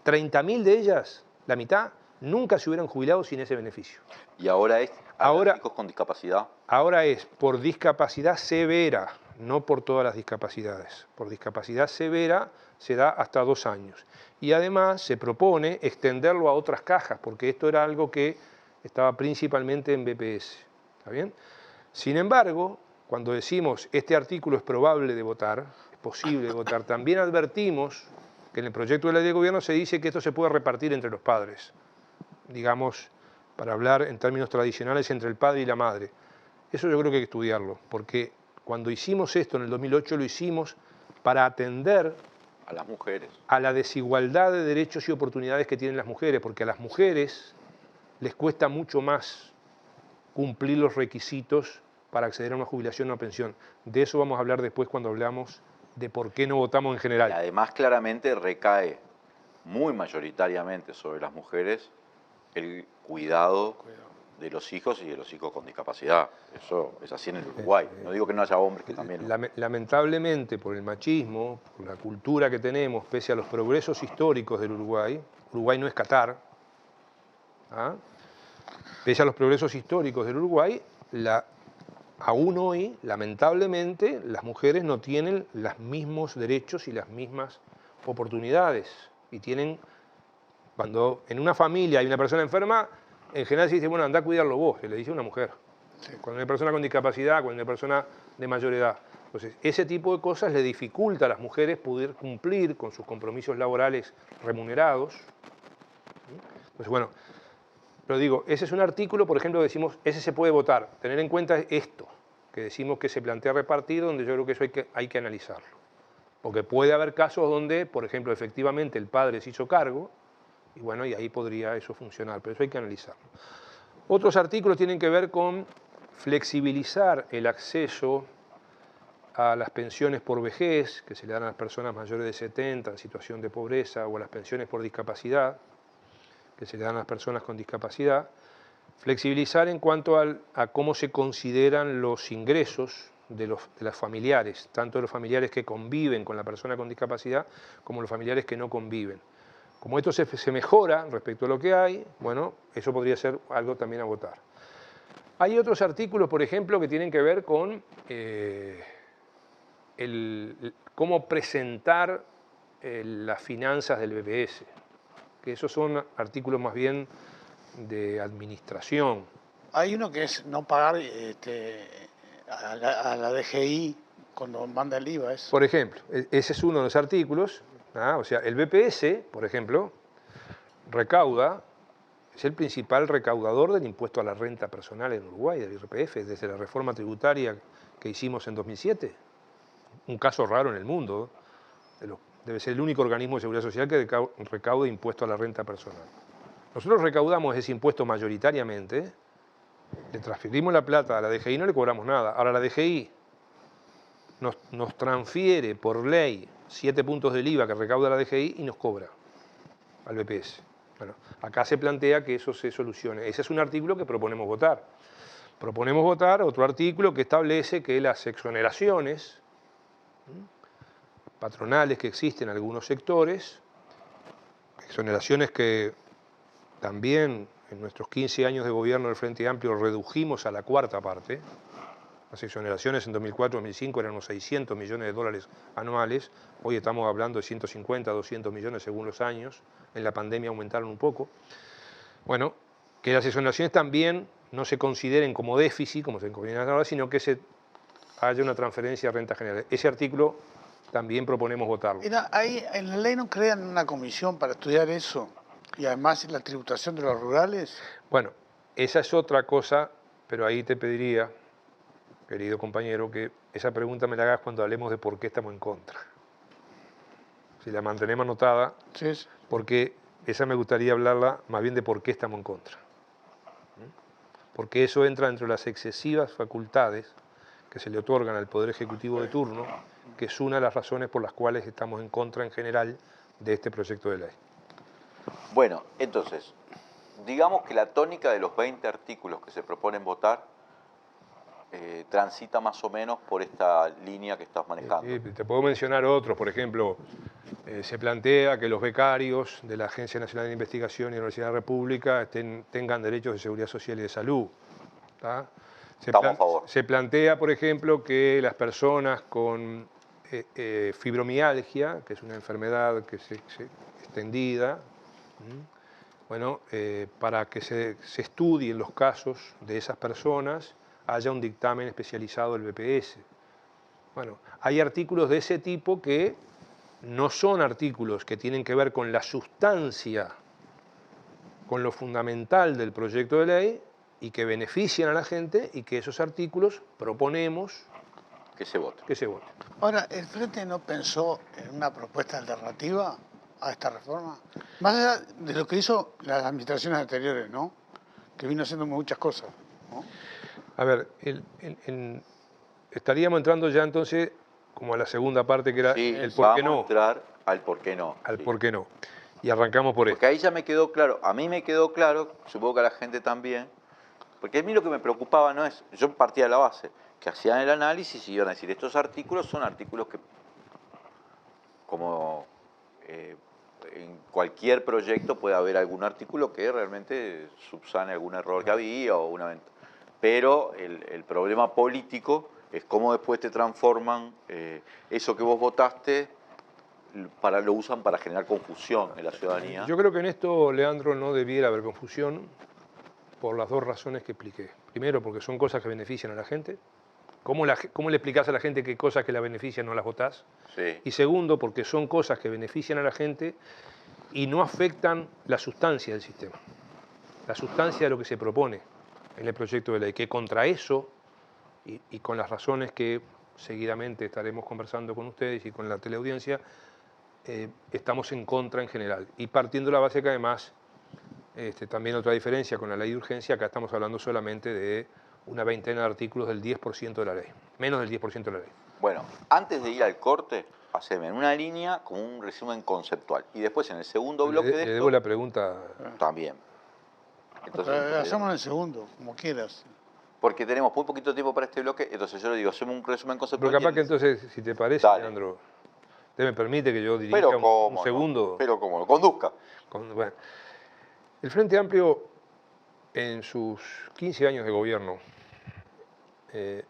30.000 de ellas, la mitad, nunca se hubieran jubilado sin ese beneficio.
¿Y ahora es a los chicos con discapacidad?
Ahora es por discapacidad severa, no por todas las discapacidades. Por discapacidad severa se da hasta 2 años. Y además se propone extenderlo a otras cajas, porque esto era algo que estaba principalmente en BPS. ¿Está bien? Sin embargo, cuando decimos este artículo es probable de votar, es posible de votar, también advertimos que en el proyecto de ley de gobierno se dice que esto se puede repartir entre los padres. Digamos, para hablar en términos tradicionales, entre el padre y la madre. Eso yo creo que hay que estudiarlo, porque cuando hicimos esto en el 2008 lo hicimos para atender
a las mujeres,
a la desigualdad de derechos y oportunidades que tienen las mujeres, porque a las mujeres les cuesta mucho más cumplir los requisitos para acceder a una jubilación o una pensión. De eso vamos a hablar después cuando hablamos de por qué no votamos en general.
Y además claramente recae muy mayoritariamente sobre las mujeres el cuidado de los hijos y de los hijos con discapacidad. Eso es así en el Uruguay. No digo que no haya hombres que también...
Lamentablemente, por el machismo, por la cultura que tenemos, pese a los progresos históricos del Uruguay, Uruguay no es Qatar, ¿ah? Pese a los progresos históricos del Uruguay, aún hoy, lamentablemente, las mujeres no tienen los mismos derechos y las mismas oportunidades. Y tienen, cuando en una familia hay una persona enferma, en general se dice, bueno, anda a cuidarlo vos, se le dice a una mujer. Sí. Cuando hay una persona con discapacidad, cuando hay una persona de mayor edad. Entonces, ese tipo de cosas le dificulta a las mujeres poder cumplir con sus compromisos laborales remunerados. Entonces, bueno, pero digo, ese es un artículo, por ejemplo, decimos, ese se puede votar. Tener en cuenta esto, que decimos que se plantea repartir, donde yo creo que eso hay que analizarlo. Porque puede haber casos donde, por ejemplo, efectivamente el padre se hizo cargo, y bueno, y ahí podría eso funcionar, pero eso hay que analizarlo. Otros artículos tienen que ver con flexibilizar el acceso a las pensiones por vejez, que se le dan a las personas mayores de 70 en situación de pobreza, o a las pensiones por discapacidad, que se le dan a las personas con discapacidad. Flexibilizar en cuanto a cómo se consideran los ingresos de los familiares, tanto de los familiares que conviven con la persona con discapacidad, como los familiares que no conviven. Como esto se mejora respecto a lo que hay, bueno, eso podría ser algo también a votar. Hay otros artículos, por ejemplo, que tienen que ver con cómo presentar las finanzas del BPS, que esos son artículos más bien de administración.
Hay uno que es no pagar a la DGI cuando manda el IVA.
Por ejemplo, ese es uno de los artículos. O sea, el BPS, por ejemplo, es el principal recaudador del impuesto a la renta personal en Uruguay, del IRPF, desde la reforma tributaria que hicimos en 2007. Un caso raro en el mundo. Debe ser el único organismo de seguridad social que recaude impuesto a la renta personal. Nosotros recaudamos ese impuesto mayoritariamente, le transferimos la plata a la DGI y no le cobramos nada. Ahora la DGI nos transfiere por ley 7 puntos del IVA que recauda la DGI y nos cobra al BPS. Bueno, acá se plantea que eso se solucione. Ese es un artículo que proponemos votar. Proponemos votar otro artículo que establece que las exoneraciones patronales que existen en algunos sectores, exoneraciones que también en nuestros 15 años de gobierno del Frente Amplio redujimos a la cuarta parte. Las exoneraciones en 2004-2005 eran unos 600 millones de dólares anuales, hoy estamos hablando de 150, 200 millones según los años, en la pandemia aumentaron un poco. Bueno, que las exoneraciones también no se consideren como déficit, como se consideran ahora, sino que haya una transferencia a renta general. Ese artículo también proponemos votarlo.
Mira, ahí en la ley no crean una comisión para estudiar eso, y además la tributación de los rurales.
Bueno, esa es otra cosa, pero ahí te pediría, querido compañero, que esa pregunta me la hagas cuando hablemos de por qué estamos en contra. Si la mantenemos anotada, sí. Porque esa me gustaría hablarla más bien de por qué estamos en contra. Porque eso entra entre las excesivas facultades que se le otorgan al Poder Ejecutivo de turno, que es una de las razones por las cuales estamos en contra en general de este proyecto de ley.
Bueno, entonces, digamos que la tónica de los 20 artículos que se proponen votar transita más o menos por esta línea que estás manejando.
Sí, te puedo mencionar otros, por ejemplo, se plantea que los becarios de la Agencia Nacional de Investigación y la Universidad de la República tengan derechos de seguridad social y de salud.
Estamos a favor.
Se plantea, por ejemplo, que las personas con fibromialgia, que es una enfermedad que se extendida, bueno, para que se estudien los casos de esas personas, haya un dictamen especializado del BPS. Bueno, hay artículos de ese tipo que no son artículos que tienen que ver con la sustancia, con lo fundamental del proyecto de ley y que benefician a la gente y que esos artículos proponemos
que se voten.
Ahora, ¿el Frente no pensó en una propuesta alternativa a esta reforma? Más allá de lo que hizo las administraciones anteriores, ¿no? Que vino haciendo muchas cosas, ¿no?
A ver, estaríamos entrando ya entonces como a la segunda parte que era
Sí,
el por qué
vamos a
no.
entrar al por qué no.
Al
sí.
por qué no. Y arrancamos por
Porque ahí ya me quedó claro, a mí me quedó claro, supongo que a la gente también, porque a mí lo que me preocupaba no es, yo partía de la base, que hacían el análisis y iban a decir, estos artículos son artículos que, como en cualquier proyecto puede haber algún artículo que realmente subsane algún error que había o una venta. Pero el problema político es cómo después te transforman eso que vos votaste, lo usan para generar confusión en la ciudadanía.
Yo creo que en esto, Leandro, no debiera haber confusión por las dos razones que expliqué. Primero, porque son cosas que benefician a la gente. ¿Cómo le explicás a la gente qué cosas que la benefician no las votás?
Sí.
Y segundo, porque son cosas que benefician a la gente y no afectan la sustancia del sistema. La sustancia de lo que se propone en el proyecto de ley, que contra eso, y con las razones que seguidamente estaremos conversando con ustedes y con la teleaudiencia, estamos en contra en general. Y partiendo de la base que además, también otra diferencia con la ley de urgencia, acá estamos hablando solamente de una veintena de artículos del 10% de la ley, menos del 10% de la ley.
Bueno, antes de ir al corte, haceme en una línea como un resumen conceptual. Y después en el segundo bloque de
Le
esto,
debo la pregunta.
también. Entonces,
Hacemos en el segundo, como quieras.
porque tenemos muy poquito tiempo para este bloque, entonces yo le digo, hacemos un resumen conceptual.
Pero capaz
y
que
el-
entonces, si te parece,
Dale.
Leandro, ¿usted me permite que yo dirija
Pero
un
cómo no,
segundo?
pero como lo conduzca.
Bueno, el Frente Amplio, en sus 15 años de gobierno, yo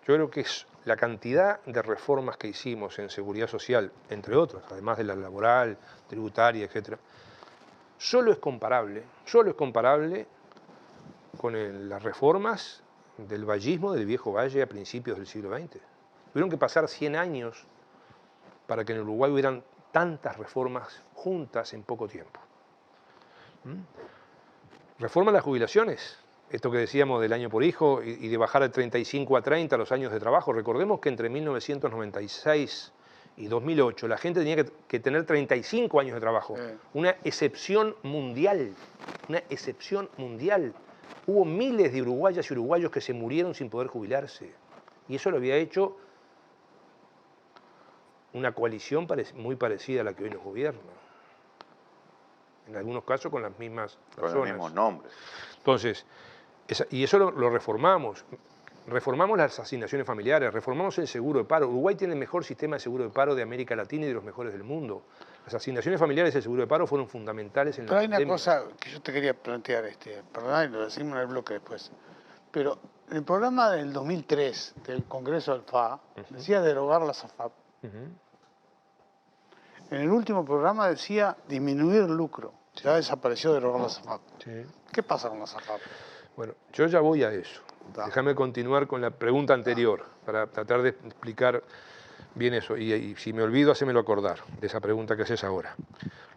creo que es la cantidad de reformas que hicimos en seguridad social, entre otras, además de la laboral, tributaria, etc., solo es comparable con las reformas del vallismo del Viejo Valle a principios del siglo XX. Tuvieron que pasar 100 años para que en Uruguay hubieran tantas reformas juntas en poco tiempo. Reforma las jubilaciones, esto que decíamos del año por hijo y de bajar de 35 a 30 los años de trabajo. Recordemos que entre 1996 y 2008 la gente tenía que tener 35 años de trabajo. Una excepción mundial, una excepción mundial. Hubo miles de uruguayas y uruguayos que se murieron sin poder jubilarse. Y eso lo había hecho una coalición muy parecida a la que hoy nos gobierna. En algunos casos con las mismas personas.
Con los mismos nombres.
Entonces, y eso lo reformamos. Reformamos las asignaciones familiares, reformamos el seguro de paro. Uruguay tiene el mejor sistema de seguro de paro de América Latina y de los mejores del mundo. Las asignaciones familiares y el seguro de paro fueron fundamentales en la
Pero hay una
pandemia.
cosa que yo te quería plantear, perdón, y lo decimos en el bloque después. Pero en el programa del 2003 del Congreso del FA decía derogar las AFAP. En el último programa decía disminuir el lucro. Ya desapareció derogar las AFAP. ¿Qué pasa con las AFAP?
Bueno, yo ya voy a eso. Déjame continuar con la pregunta anterior para tratar de explicar bien eso. Y si me olvido, hacémelo acordar de esa pregunta que haces ahora.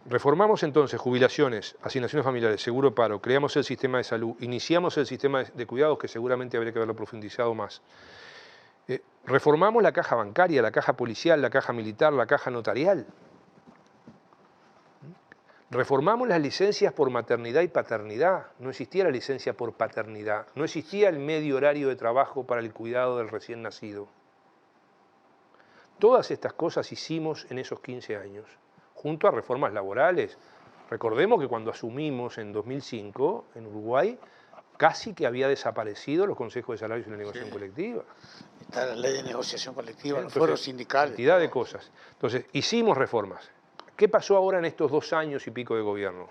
Reformamos entonces jubilaciones, asignaciones familiares, seguro de paro, creamos el sistema de salud, iniciamos el sistema de cuidados, que seguramente habría que haberlo profundizado más. Reformamos la caja bancaria, la caja policial, la caja militar, la caja notarial. Reformamos las licencias por maternidad y paternidad. No existía la licencia por paternidad. No existía el medio horario de trabajo para el cuidado del recién nacido. Todas estas cosas hicimos en esos 15 años, junto a reformas laborales. Recordemos que cuando asumimos en 2005, en Uruguay, casi que había desaparecido los consejos de salarios y la negociación colectiva.
Está la ley de negociación colectiva, los
Entonces,
foros sindicales.
Cantidad de cosas. Entonces, hicimos reformas. ¿Qué pasó ahora en estos 2 años y pico de gobierno?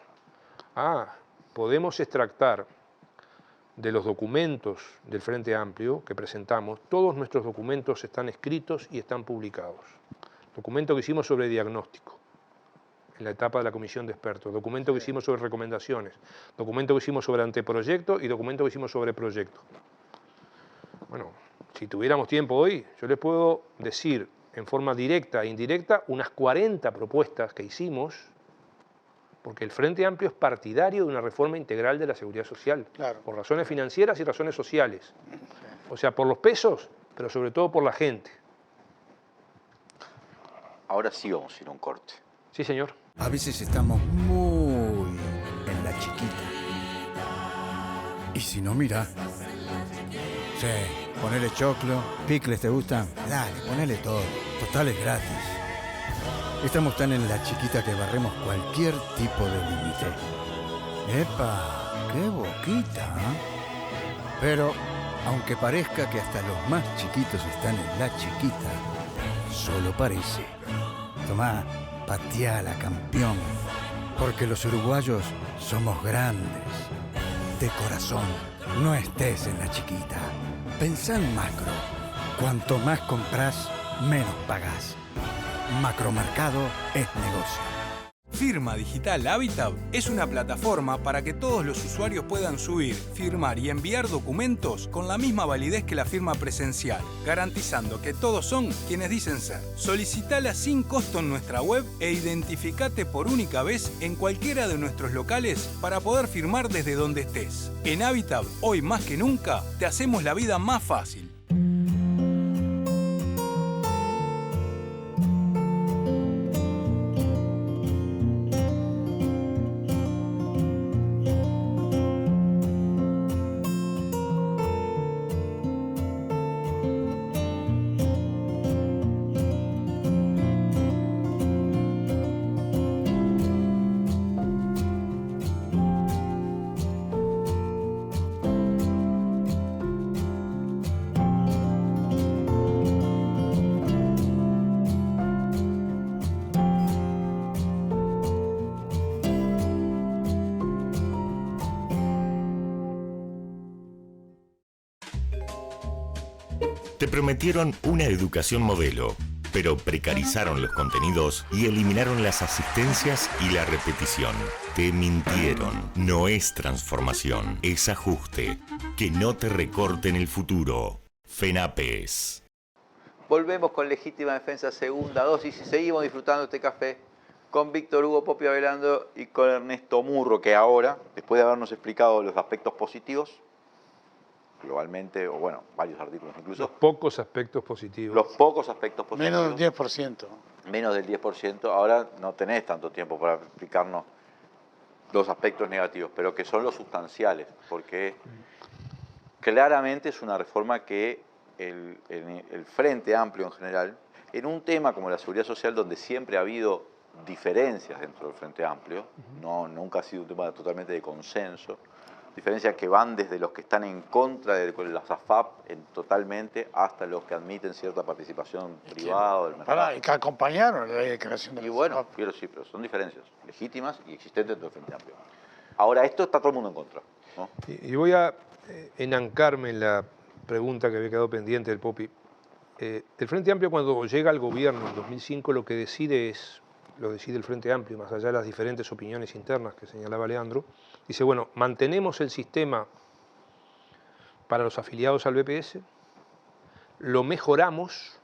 Podemos extractar de los documentos del Frente Amplio que presentamos, todos nuestros documentos están escritos y están publicados. Documento que hicimos sobre diagnóstico, en la etapa de la comisión de expertos, documento que hicimos sobre recomendaciones, documento que hicimos sobre anteproyecto y documento que hicimos sobre proyecto. Bueno, si tuviéramos tiempo hoy, yo les puedo decir en forma directa e indirecta unas 40 propuestas que hicimos, porque el Frente Amplio es partidario de una reforma integral de la seguridad social, por razones financieras y razones sociales. O sea, por los pesos, pero sobre todo por la gente.
Ahora sí vamos a ir a un corte.
Sí, señor.
A veces estamos muy en la chiquita. Y si no, mira. Sí, ponele choclo, picles, ¿te gustan? Dale, ponele todo. Total es gratis. Estamos tan en la chiquita que barremos cualquier tipo de límite. ¡Epa! ¡Qué boquita! ¿Eh? Pero, aunque parezca que hasta los más chiquitos están en la chiquita, solo parece. Tomá, pateala, campeón. Porque los uruguayos somos grandes. De corazón, no estés en la chiquita. Pensá en macro. Cuanto más compras, menos pagás. Macromercado es negocio.
Firma Digital Habitat es una plataforma para que todos los usuarios puedan subir, firmar y enviar documentos con la misma validez que la firma presencial, garantizando que todos son quienes dicen ser. Solicitala sin costo en nuestra web e identificate por única vez en cualquiera de nuestros locales para poder firmar desde donde estés. En Habitat, hoy más que nunca, te hacemos la vida más fácil.
Te prometieron una educación modelo, pero precarizaron los contenidos y eliminaron las asistencias y la repetición. Te mintieron. No es transformación, es ajuste. Que no te recorten el futuro. FENAPES.
Volvemos con Legítima Defensa segunda dosis y seguimos disfrutando este café con Víctor Hugo Popio Avelando y con Ernesto Murro, que ahora, después de habernos explicado los aspectos positivos, globalmente, o bueno, varios artículos incluso.
Los pocos aspectos positivos.
Los pocos aspectos positivos.
Menos del 10%.
Menos del 10%. Ahora no tenés tanto tiempo para explicarnos los aspectos negativos, pero que son los sustanciales, porque claramente es una reforma que el Frente Amplio en general, en un tema como la seguridad social, donde siempre ha habido diferencias dentro del Frente Amplio, nunca ha sido un tema totalmente de consenso, diferencias que van desde los que están en contra de las AFAP totalmente hasta los que admiten cierta participación privada del mercado.
Y que acompañaron la ley de creación de
Y bueno, pero son diferencias legítimas y existentes dentro del Frente Amplio. Ahora, esto está todo el mundo en contra, ¿no?
Y voy a enancarme en la pregunta que había quedado pendiente del Popi. El Frente Amplio, cuando llega al gobierno en 2005, lo que decide lo decide el Frente Amplio, más allá de las diferentes opiniones internas que señalaba Leandro, dice, bueno, mantenemos el sistema para los afiliados al BPS, lo mejoramos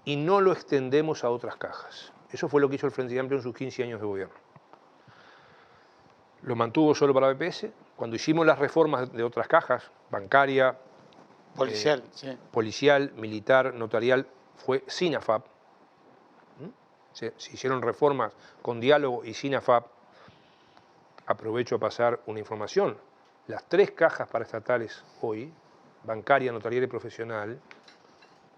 y no lo extendemos a otras cajas. Eso fue lo que hizo el Frente Amplio en sus 15 años de gobierno. Lo mantuvo solo para BPS. Cuando hicimos las reformas de otras cajas, bancaria,
policial, sí.
Policial, militar, notarial, fue sin AFAP. Se hicieron reformas con diálogo y sin AFAP. Aprovecho a pasar una información. Las 3 cajas paraestatales hoy, bancaria, notarial y profesional,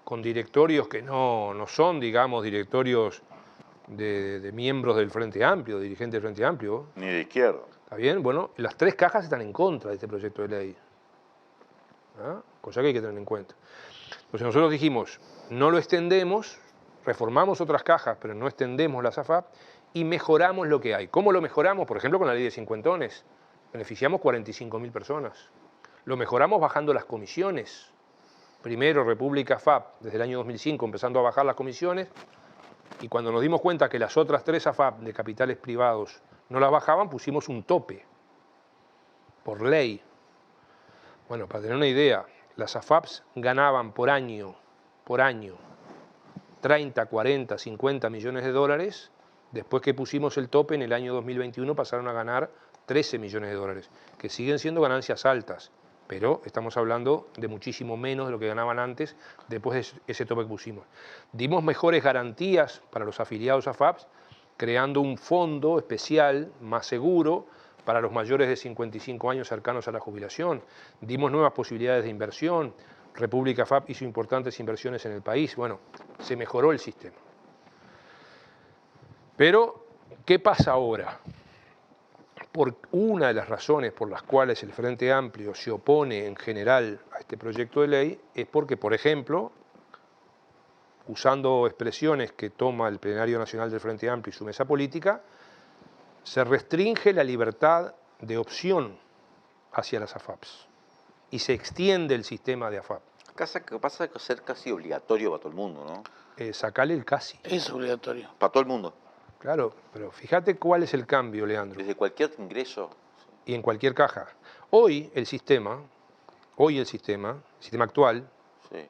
con directorios que no son, digamos, directorios de miembros del Frente Amplio, dirigentes del Frente Amplio.
Ni de izquierda.
¿Está bien? Bueno, las 3 cajas están en contra de este proyecto de ley. ¿Ah? Cosa que hay que tener en cuenta. Entonces nosotros dijimos, no lo extendemos, reformamos otras cajas, pero no extendemos las AFAP y mejoramos lo que hay. ¿Cómo lo mejoramos? Por ejemplo, con la ley de cincuentones. Beneficiamos 45.000 personas. Lo mejoramos bajando las comisiones. Primero, República AFAP, desde el año 2005, empezando a bajar las comisiones, y cuando nos dimos cuenta que las otras 3 AFAP de capitales privados no las bajaban, pusimos un tope, por ley. Bueno, para tener una idea, las AFAPs ganaban por año, 30, 40, 50 millones de dólares. Después que pusimos el tope en el año 2021 pasaron a ganar 13 millones de dólares, que siguen siendo ganancias altas, pero estamos hablando de muchísimo menos de lo que ganaban antes, después de ese tope que pusimos. Dimos mejores garantías para los afiliados a AFAPs, creando un fondo especial más seguro para los mayores de 55 años cercanos a la jubilación, dimos nuevas posibilidades de inversión, República FAP hizo importantes inversiones en el país, bueno, se mejoró el sistema. Pero, ¿qué pasa ahora? Una de las razones por las cuales el Frente Amplio se opone en general a este proyecto de ley es porque, por ejemplo, usando expresiones que toma el Plenario Nacional del Frente Amplio y su mesa política, se restringe la libertad de opción hacia las AFAPs y se extiende el sistema de AFAP.
Pasa a ser casi obligatorio para todo el mundo, ¿no?
Sacale el casi.
Es obligatorio.
Para todo el mundo.
Claro, pero fíjate cuál es el cambio, Leandro.
Desde cualquier ingreso.
Y en cualquier caja. Hoy el sistema actual,
sí,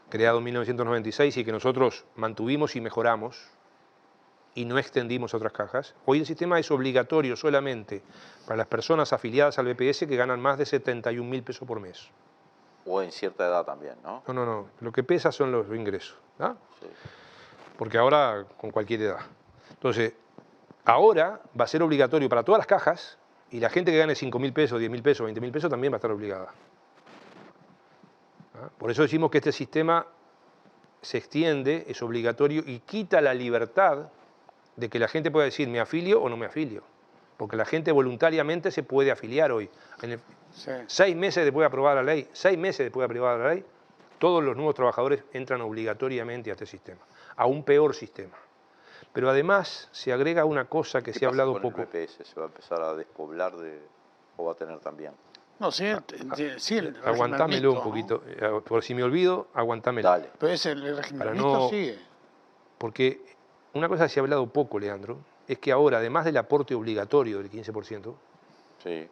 creado en 1996 y que nosotros mantuvimos y mejoramos y no extendimos a otras cajas, hoy el sistema es obligatorio solamente para las personas afiliadas al BPS que ganan más de 71.000 pesos por mes.
O en cierta edad también, ¿no?
No. Lo que pesa son los ingresos, ¿no?
Sí.
Porque ahora con cualquier edad. Entonces, ahora va a ser obligatorio para todas las cajas y la gente que gane 5.000 pesos, 10.000 pesos, 20.000 pesos también va a estar obligada. ¿Ah? Por eso decimos que este sistema se extiende, es obligatorio y quita la libertad de que la gente pueda decir me afilio o no me afilio. Porque la gente voluntariamente se puede afiliar hoy.
Sí.
6 meses después de aprobada la ley, 6 meses después de aprobada la ley, todos los nuevos trabajadores entran obligatoriamente a este sistema, a un peor sistema. Pero además se agrega una cosa que se ha hablado poco.
¿El BPS se va a empezar a despoblar o va a tener también?
No, sí,
aguantámelo un poquito. ¿No? Por si me olvido, aguantámelo.
Dale.
Pero ese el régimen mixto sigue.
Porque una cosa que se ha hablado poco, Leandro, es que ahora, además del aporte obligatorio del 15%,
sí,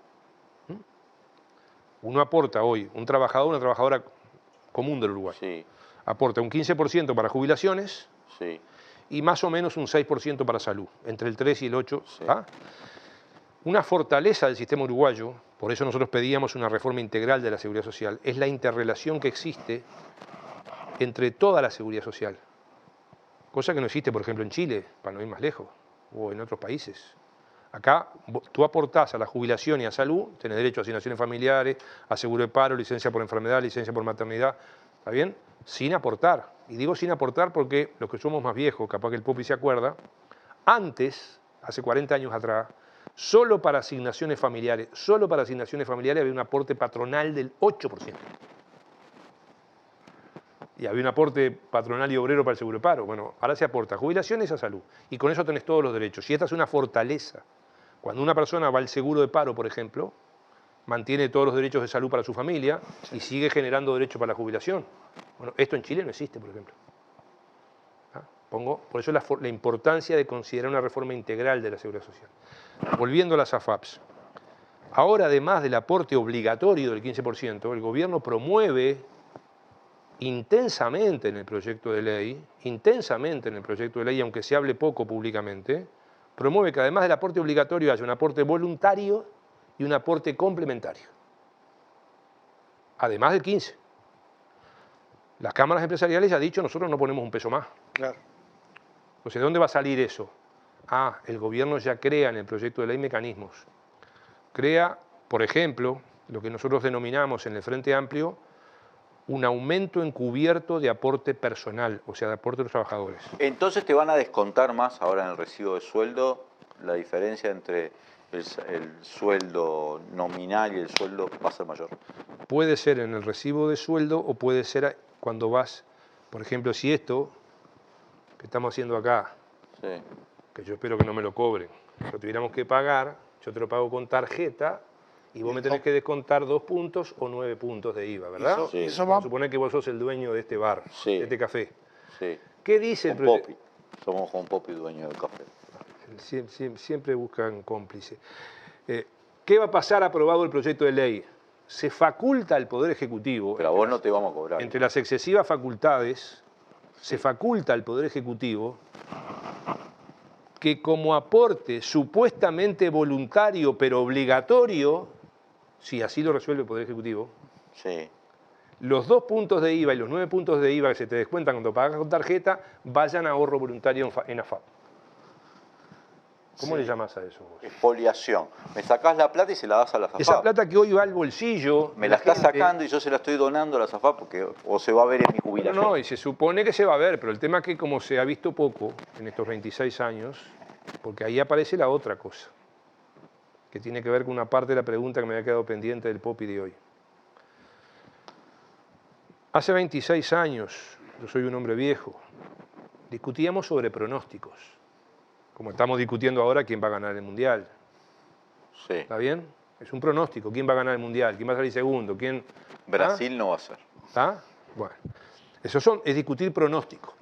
uno aporta hoy, un trabajador, una trabajadora común del Uruguay,
sí,
aporta un 15% para jubilaciones,
sí,
y más o menos un 6% para salud, entre el 3 y el 8%.
Sí.
¿Ah? Una fortaleza del sistema uruguayo, por eso nosotros pedíamos una reforma integral de la seguridad social, es la interrelación que existe entre toda la seguridad social. Cosa que no existe, por ejemplo, en Chile, para no ir más lejos, o en otros países. Acá tú aportás a la jubilación y a salud, tenés derecho a asignaciones familiares, a seguro de paro, licencia por enfermedad, licencia por maternidad, ¿está bien? Sin aportar. Y digo sin aportar porque los que somos más viejos, capaz que el Popi se acuerda, antes, hace 40 años atrás, solo para asignaciones familiares había un aporte patronal del 8%. Y había un aporte patronal y obrero para el seguro de paro. Bueno, ahora se aporta a jubilaciones y a salud. Y con eso tenés todos los derechos. Y esta es una fortaleza. Cuando una persona va al seguro de paro, por ejemplo, mantiene todos los derechos de salud para su familia y sigue generando derechos para la jubilación. Bueno, esto en Chile no existe, por ejemplo. Por eso la importancia de considerar una reforma integral de la seguridad social. Volviendo a las AFAPs. Ahora, además del aporte obligatorio del 15%, el gobierno promueve intensamente en el proyecto de ley, aunque se hable poco públicamente, promueve que además del aporte obligatorio haya un aporte voluntario y un aporte complementario. Además del 15%. Las cámaras empresariales ya han dicho, nosotros no ponemos un peso más.
Claro.
Entonces, ¿de dónde va a salir eso? El gobierno ya crea en el proyecto de ley mecanismos. Crea, por ejemplo, lo que nosotros denominamos en el Frente Amplio, un aumento encubierto de aporte personal, o sea, de aporte de los trabajadores.
Entonces te van a descontar más ahora en el recibo de sueldo la diferencia entre el sueldo nominal y el sueldo va a ser mayor.
Puede ser en el recibo de sueldo o puede ser cuando vas, por ejemplo, si esto que estamos haciendo acá,
sí,
que yo espero que no me lo cobren, lo tuviéramos que pagar, yo te lo pago con tarjeta y vos me tenés que descontar 2 puntos o 9 puntos de IVA, ¿verdad?
Eso
vamos a suponer que vos sos el dueño de este bar,
sí,
de este café.
Sí.
¿Qué dice el
proyecto? Somos con Popi dueño del café.
Siempre buscan cómplice. ¿Qué va a pasar aprobado el proyecto de ley? Se faculta al Poder Ejecutivo.
Pero a vos no te vamos a cobrar.
Entre las excesivas facultades, se faculta al Poder Ejecutivo que como aporte supuestamente voluntario pero obligatorio, si así lo resuelve el Poder Ejecutivo,
sí,
los 2 puntos de IVA y los 9 puntos de IVA que se te descuentan cuando pagas con tarjeta vayan a ahorro voluntario en AFAP. ¿Cómo le llamás a eso vos?
Expoliación. Me sacás la plata y se la das a la AFAP.
Esa plata que hoy va al bolsillo.
Me la está sacando y yo se la estoy donando a la AFAP porque o se va a ver en mi jubilación.
No, y se supone que se va a ver, pero el tema es que como se ha visto poco en estos 26 años, porque ahí aparece la otra cosa, que tiene que ver con una parte de la pregunta que me había quedado pendiente del Popi de hoy. Hace 26 años, yo soy un hombre viejo, discutíamos sobre pronósticos, como estamos discutiendo ahora quién va a ganar el Mundial.
Sí.
¿Está bien? Es un pronóstico, quién va a ganar el Mundial, quién va a salir segundo, quién...
Brasil no va a ser.
¿Está? Bueno, eso es discutir pronósticos.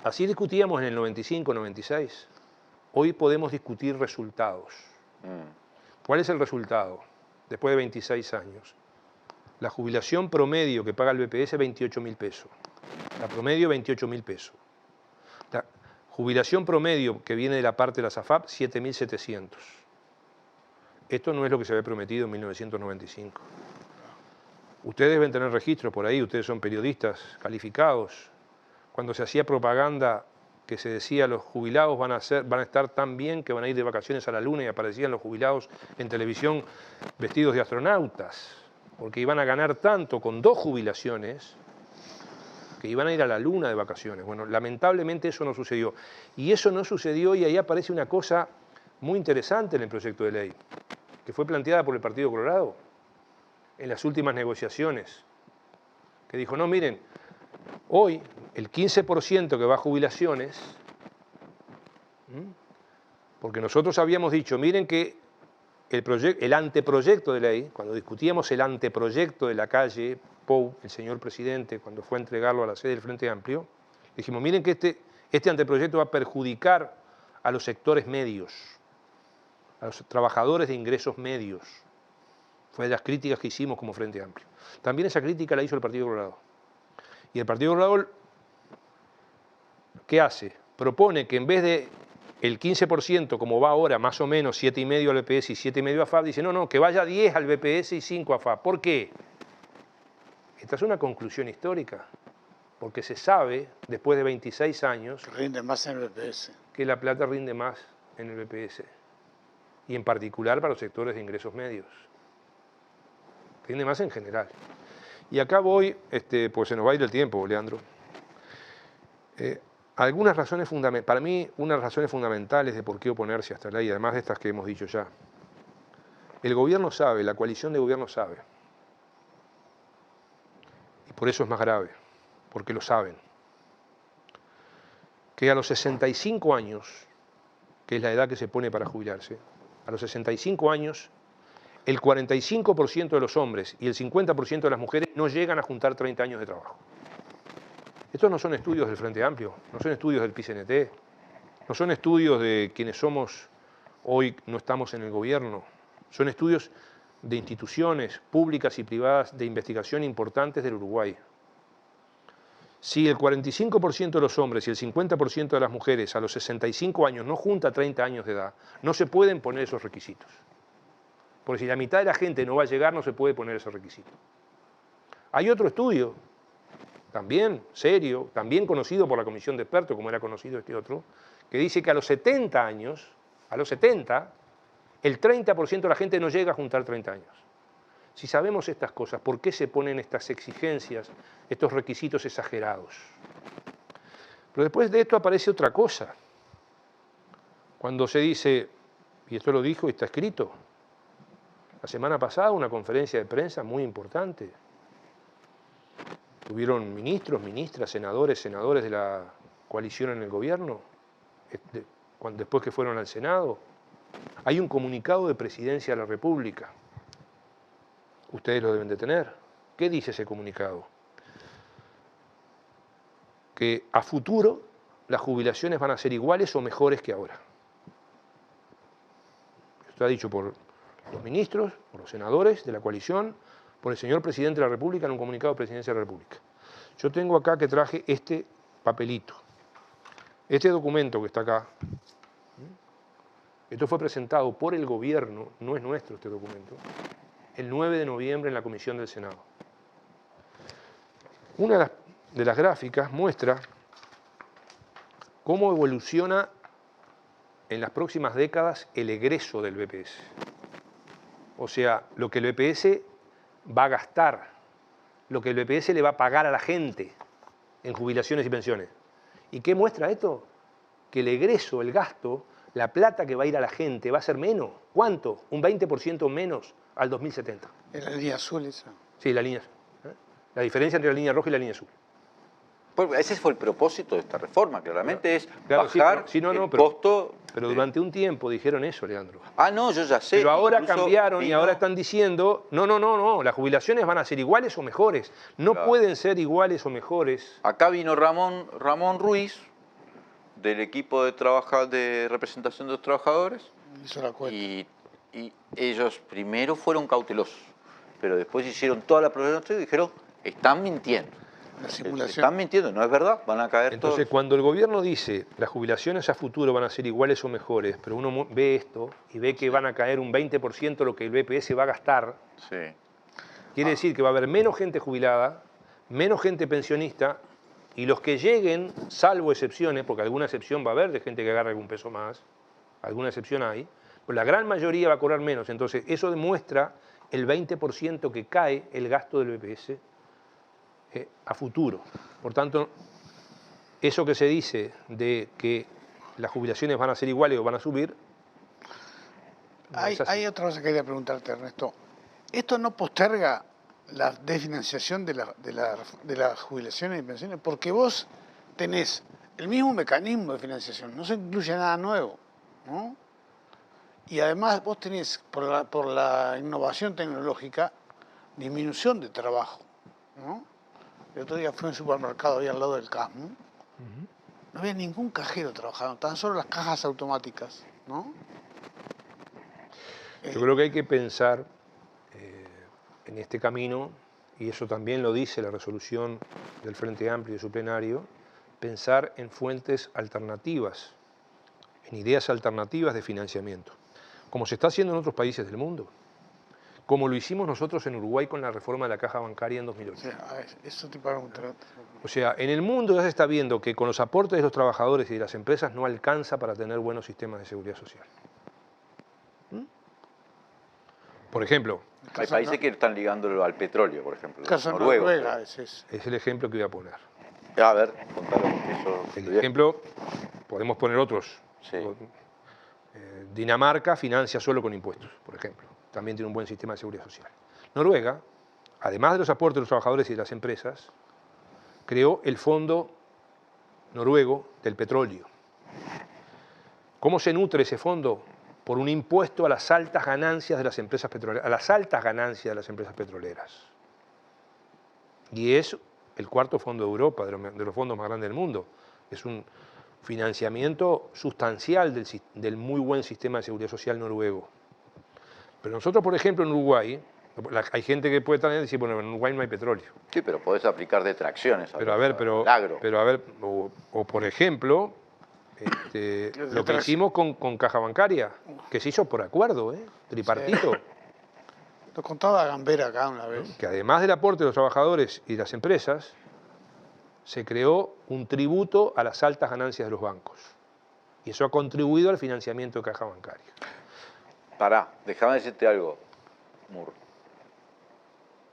Así discutíamos en el 95, 96. Hoy podemos discutir resultados. ¿Cuál es el resultado? Después de 26 años. La jubilación promedio que paga el BPS, 28.000 pesos. La promedio, 28.000 pesos. La jubilación promedio que viene de la parte de la SAFAP, 7.700. Esto no es lo que se había prometido en 1995. Ustedes deben tener registros por ahí, ustedes son periodistas calificados. Cuando se hacía propaganda que se decía los jubilados van a estar tan bien que van a ir de vacaciones a la luna y aparecían los jubilados en televisión vestidos de astronautas, porque iban a ganar tanto con 2 jubilaciones que iban a ir a la luna de vacaciones. Bueno, lamentablemente eso no sucedió. Y eso no sucedió y ahí aparece una cosa muy interesante en el proyecto de ley, que fue planteada por el Partido Colorado en las últimas negociaciones, que dijo, no, miren, hoy el 15% que va a jubilaciones, porque nosotros habíamos dicho, miren que el anteproyecto de ley, cuando discutíamos el anteproyecto de la calle Pou, el señor presidente, cuando fue a entregarlo a la sede del Frente Amplio, dijimos, miren que este anteproyecto va a perjudicar a los sectores medios, a los trabajadores de ingresos medios. Fue de las críticas que hicimos como Frente Amplio. También esa crítica la hizo el Partido Colorado. Y el Partido Colorado, ¿qué hace? Propone que en vez de el 15%, como va ahora, más o menos 7,5 al BPS y 7,5 a FAP, dice, no, que vaya 10 al BPS y 5 a FAP. ¿Por qué? Esta es una conclusión histórica, porque se sabe, después de 26 años,
rinde más en el BPS.
Que la plata rinde más en el BPS, y en particular para los sectores de ingresos medios. Rinde más en general. Y acá voy, pues se nos va a ir el tiempo, Leandro. Algunas razones fundamentales, para mí, unas razones fundamentales de por qué oponerse a esta ley, además de estas que hemos dicho ya. El gobierno sabe, la coalición de gobierno sabe. Y por eso es más grave, porque lo saben. Que a los 65 años, que es la edad que se pone para jubilarse, a los 65 años, el 45% de los hombres y el 50% de las mujeres no llegan a juntar 30 años de trabajo. Estos no son estudios del Frente Amplio, no son estudios del PICNT, no son estudios de quienes somos hoy, no estamos en el gobierno, son estudios de instituciones públicas y privadas de investigación importantes del Uruguay. Si el 45% de los hombres y el 50% de las mujeres a los 65 años no junta 30 años de edad, no se pueden poner esos requisitos. Porque si la mitad de la gente no va a llegar, no se puede poner ese requisito. Hay otro estudio, también serio, también conocido por la comisión de expertos, como era conocido este otro, que dice que a los 70 años, el 30% de la gente no llega a juntar 30 años. Si sabemos estas cosas, ¿por qué se ponen estas exigencias, estos requisitos exagerados? Pero después de esto aparece otra cosa. Cuando se dice, y esto lo dijo y está escrito, la semana pasada una conferencia de prensa muy importante. Tuvieron ministros, ministras, senadores de la coalición en el gobierno, después que fueron al Senado. Hay un comunicado de Presidencia de la República. Ustedes lo deben de tener. ¿Qué dice ese comunicado? Que a futuro las jubilaciones van a ser iguales o mejores que ahora. Esto está dicho por los ministros, por los senadores de la coalición, por el señor Presidente de la República en un comunicado de Presidencia de la República. Yo tengo acá que traje este papelito, este documento que está acá. Esto fue presentado por el gobierno, no es nuestro este documento, el 9 de noviembre en la Comisión del Senado. Una de las gráficas muestra cómo evoluciona en las próximas décadas el egreso del BPS. O sea, lo que el BPS va a gastar, lo que el BPS le va a pagar a la gente en jubilaciones y pensiones. ¿Y qué muestra esto? Que el egreso, el gasto, la plata que va a ir a la gente va a ser menos. ¿Cuánto? Un 20% menos al 2070.
¿En la línea azul esa?
Sí, la línea azul. La diferencia entre la línea roja y la línea azul.
Pues ese fue el propósito de esta reforma, claramente es
Claro,
bajar el costo.
Pero durante un tiempo dijeron eso, Leandro.
Ah, no, yo ya sé.
Pero ahora
Incluso
cambiaron y
vino-
ahora están diciendo, no, las jubilaciones van a ser iguales o mejores. No
Claro.
pueden ser iguales o mejores.
Acá vino Ramón Ruiz, del equipo de representación de los trabajadores,
Hizo la cuenta.
y ellos primero fueron cautelosos, pero después hicieron toda la programación y dijeron, están mintiendo.
La simulación.
Están mintiendo, no es verdad, van a caer
Entonces,
todos.
cuando el gobierno dice las jubilaciones a futuro van a ser iguales o mejores, pero uno ve esto y ve que van a caer un 20% lo que el BPS va a gastar,
Sí.
quiere decir que va a haber menos gente jubilada, menos gente pensionista, y los que lleguen, salvo excepciones, porque alguna excepción va a haber de gente que agarre algún peso más, alguna excepción hay, pues la gran mayoría va a cobrar menos. Entonces, eso demuestra el 20% que cae el gasto del BPS a futuro. Por tanto, eso que se dice de que las jubilaciones van a ser iguales o van a subir, no es así.
Hay otra cosa que quería preguntarte, Ernesto. ¿Esto no posterga la desfinanciación de las jubilaciones y pensiones? Porque vos tenés el mismo mecanismo de financiación, no se incluye nada nuevo, ¿no? Y además vos tenés, por la innovación tecnológica, disminución de trabajo, ¿no? El otro día fui a un supermercado ahí al lado del CASMU, no había ningún cajero trabajando, tan solo las cajas automáticas, ¿no?
Yo creo que hay que pensar en este camino, y eso también lo dice la resolución del Frente Amplio y de su plenario, pensar en fuentes alternativas, en ideas alternativas de financiamiento, como se está haciendo en otros países del mundo, como lo hicimos nosotros en Uruguay con la reforma de la caja bancaria en 2008.
A ver, eso te pregunto.
O sea, en el mundo ya se está viendo que con los aportes de los trabajadores y de las empresas no alcanza para tener buenos sistemas de seguridad social. Por ejemplo,
Hay países que están ligándolo al petróleo, por ejemplo.
El caso de
Noruega.
Noruega es
el ejemplo que voy a poner.
A ver, contalo, porque eso...
El ejemplo, podemos poner otros.
Sí.
Dinamarca financia solo con impuestos, por ejemplo. También tiene un buen sistema de seguridad social. Noruega, además de los aportes de los trabajadores y de las empresas, creó el Fondo Noruego del Petróleo. ¿Cómo se nutre ese fondo? Por un impuesto a las altas ganancias de las empresas petroleras, Y es el cuarto fondo de Europa, de los fondos más grandes del mundo. Es un financiamiento sustancial del muy buen sistema de seguridad social noruego. Pero nosotros, por ejemplo, en Uruguay, hay gente que puede también decir, bueno, en Uruguay no hay petróleo.
Sí, pero podés aplicar detracciones.
Pero a ver, o por ejemplo, lo que hicimos con Caja Bancaria, que se hizo por acuerdo, tripartito.
Sí. Lo contaba Gambera acá una vez.
Que además del aporte de los trabajadores y las empresas, se creó un tributo a las altas ganancias de los bancos. Y eso ha contribuido al financiamiento de Caja Bancaria.
Pará, déjame decirte algo, Mur.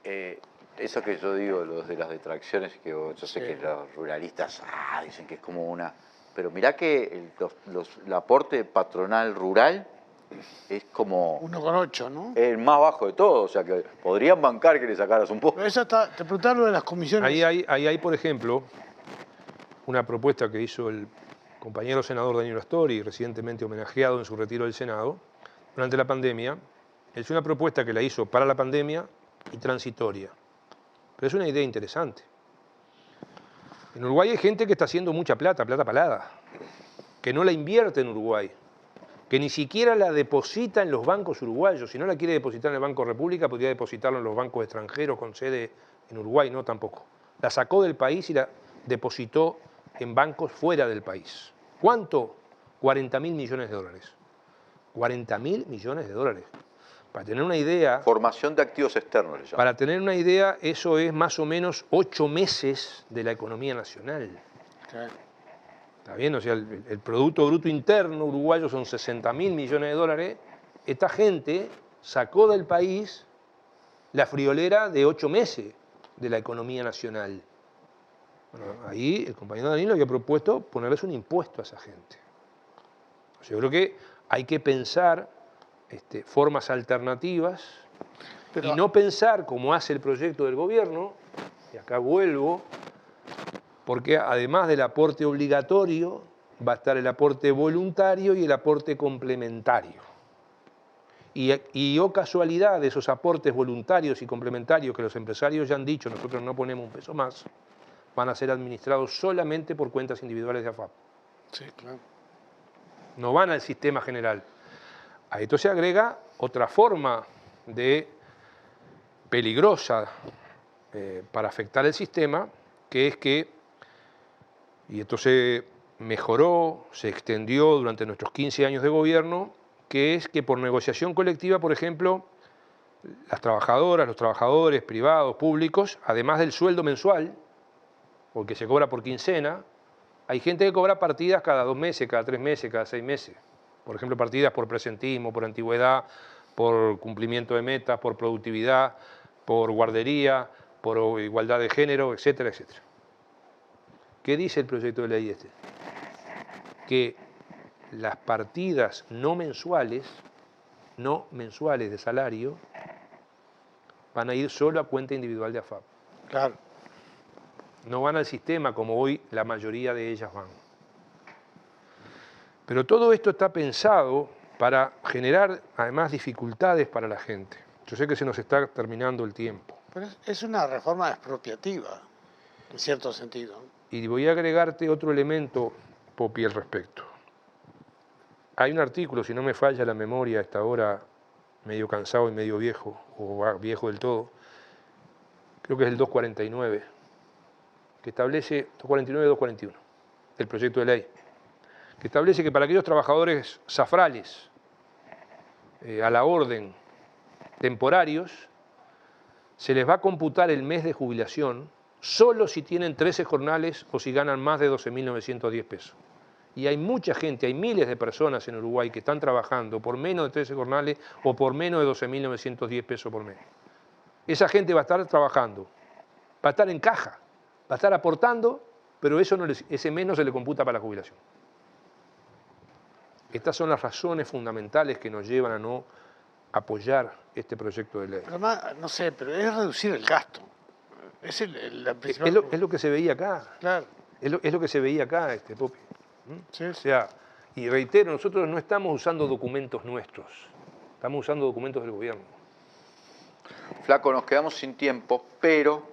Eso que yo digo, los de las detracciones, que yo sé que los ruralistas dicen que es como una... Pero mirá que el aporte patronal rural es como...
1,8, ¿no?
El más bajo de todo, o sea que podrían bancar que le sacaras un poco.
Pero eso está, te preguntaba lo de las comisiones.
Ahí hay, por ejemplo, una propuesta que hizo el compañero senador Daniel Astori, recientemente homenajeado en su retiro del Senado, durante la pandemia. Es una propuesta que la hizo para la pandemia y transitoria. Pero es una idea interesante. En Uruguay hay gente que está haciendo mucha plata palada, que no la invierte en Uruguay, que ni siquiera la deposita en los bancos uruguayos. Si no la quiere depositar en el Banco República, podría depositarlo en los bancos extranjeros con sede en Uruguay, no tampoco. La sacó del país y la depositó en bancos fuera del país. ¿Cuánto? 40.000 millones de dólares. 40.000 millones de dólares. Para tener una idea...
Formación de activos externos, le llaman.
Para tener una idea, eso es más o menos 8 meses de la economía nacional. ¿Está bien? O sea, el Producto Bruto Interno uruguayo son 60.000 millones de dólares. Esta gente sacó del país la friolera de 8 meses de la economía nacional. Bueno, ahí el compañero Danilo había propuesto ponerles un impuesto a esa gente. O sea, yo creo que hay que pensar formas alternativas y no pensar como hace el proyecto del gobierno, y acá vuelvo, porque además del aporte obligatorio va a estar el aporte voluntario y el aporte complementario. Y oh casualidad, de esos aportes voluntarios y complementarios que los empresarios ya han dicho, nosotros no ponemos un peso más, van a ser administrados solamente por cuentas individuales de AFAP.
Sí, claro.
No van al sistema general. A esto se agrega otra forma de peligrosa para afectar el sistema, que es que, y esto se mejoró, se extendió durante nuestros 15 años de gobierno, que es que por negociación colectiva, por ejemplo, las trabajadoras, los trabajadores privados, públicos, además del sueldo mensual, porque se cobra por quincena, hay gente que cobra partidas cada 2 meses, cada 3 meses, cada 6 meses. Por ejemplo, partidas por presentismo, por antigüedad, por cumplimiento de metas, por productividad, por guardería, por igualdad de género, etcétera, etcétera. ¿Qué dice el proyecto de ley este? Que las partidas no mensuales de salario van a ir solo a cuenta individual de AFAP.
Claro.
No van al sistema como hoy la mayoría de ellas van. Pero todo esto está pensado para generar además dificultades para la gente. Yo sé que se nos está terminando el tiempo.
Pero es una reforma expropiativa, en cierto sentido.
Y voy a agregarte otro elemento, Popi, al respecto. Hay un artículo, si no me falla la memoria a esta hora, medio cansado y medio viejo, o viejo del todo, creo que es el 249, que establece, 249-241, del proyecto de ley, que establece que para aquellos trabajadores zafrales, a la orden, temporarios, se les va a computar el mes de jubilación solo si tienen 13 jornales o si ganan más de 12.910 pesos. Y hay mucha gente, hay miles de personas en Uruguay que están trabajando por menos de 13 jornales o por menos de 12.910 pesos por mes. Esa gente va a estar trabajando, va a estar en caja, va a estar aportando, pero ese mes no se le computa para la jubilación. Estas son las razones fundamentales que nos llevan a no apoyar este proyecto de ley.
Pero además, no sé, pero es reducir el gasto. Es la principal...
Es lo que se veía acá.
Claro.
Es lo que se veía acá, Popi.
Sí.
O sea, y reitero, nosotros no estamos usando documentos nuestros, estamos usando documentos del gobierno.
Flaco, nos quedamos sin tiempo, pero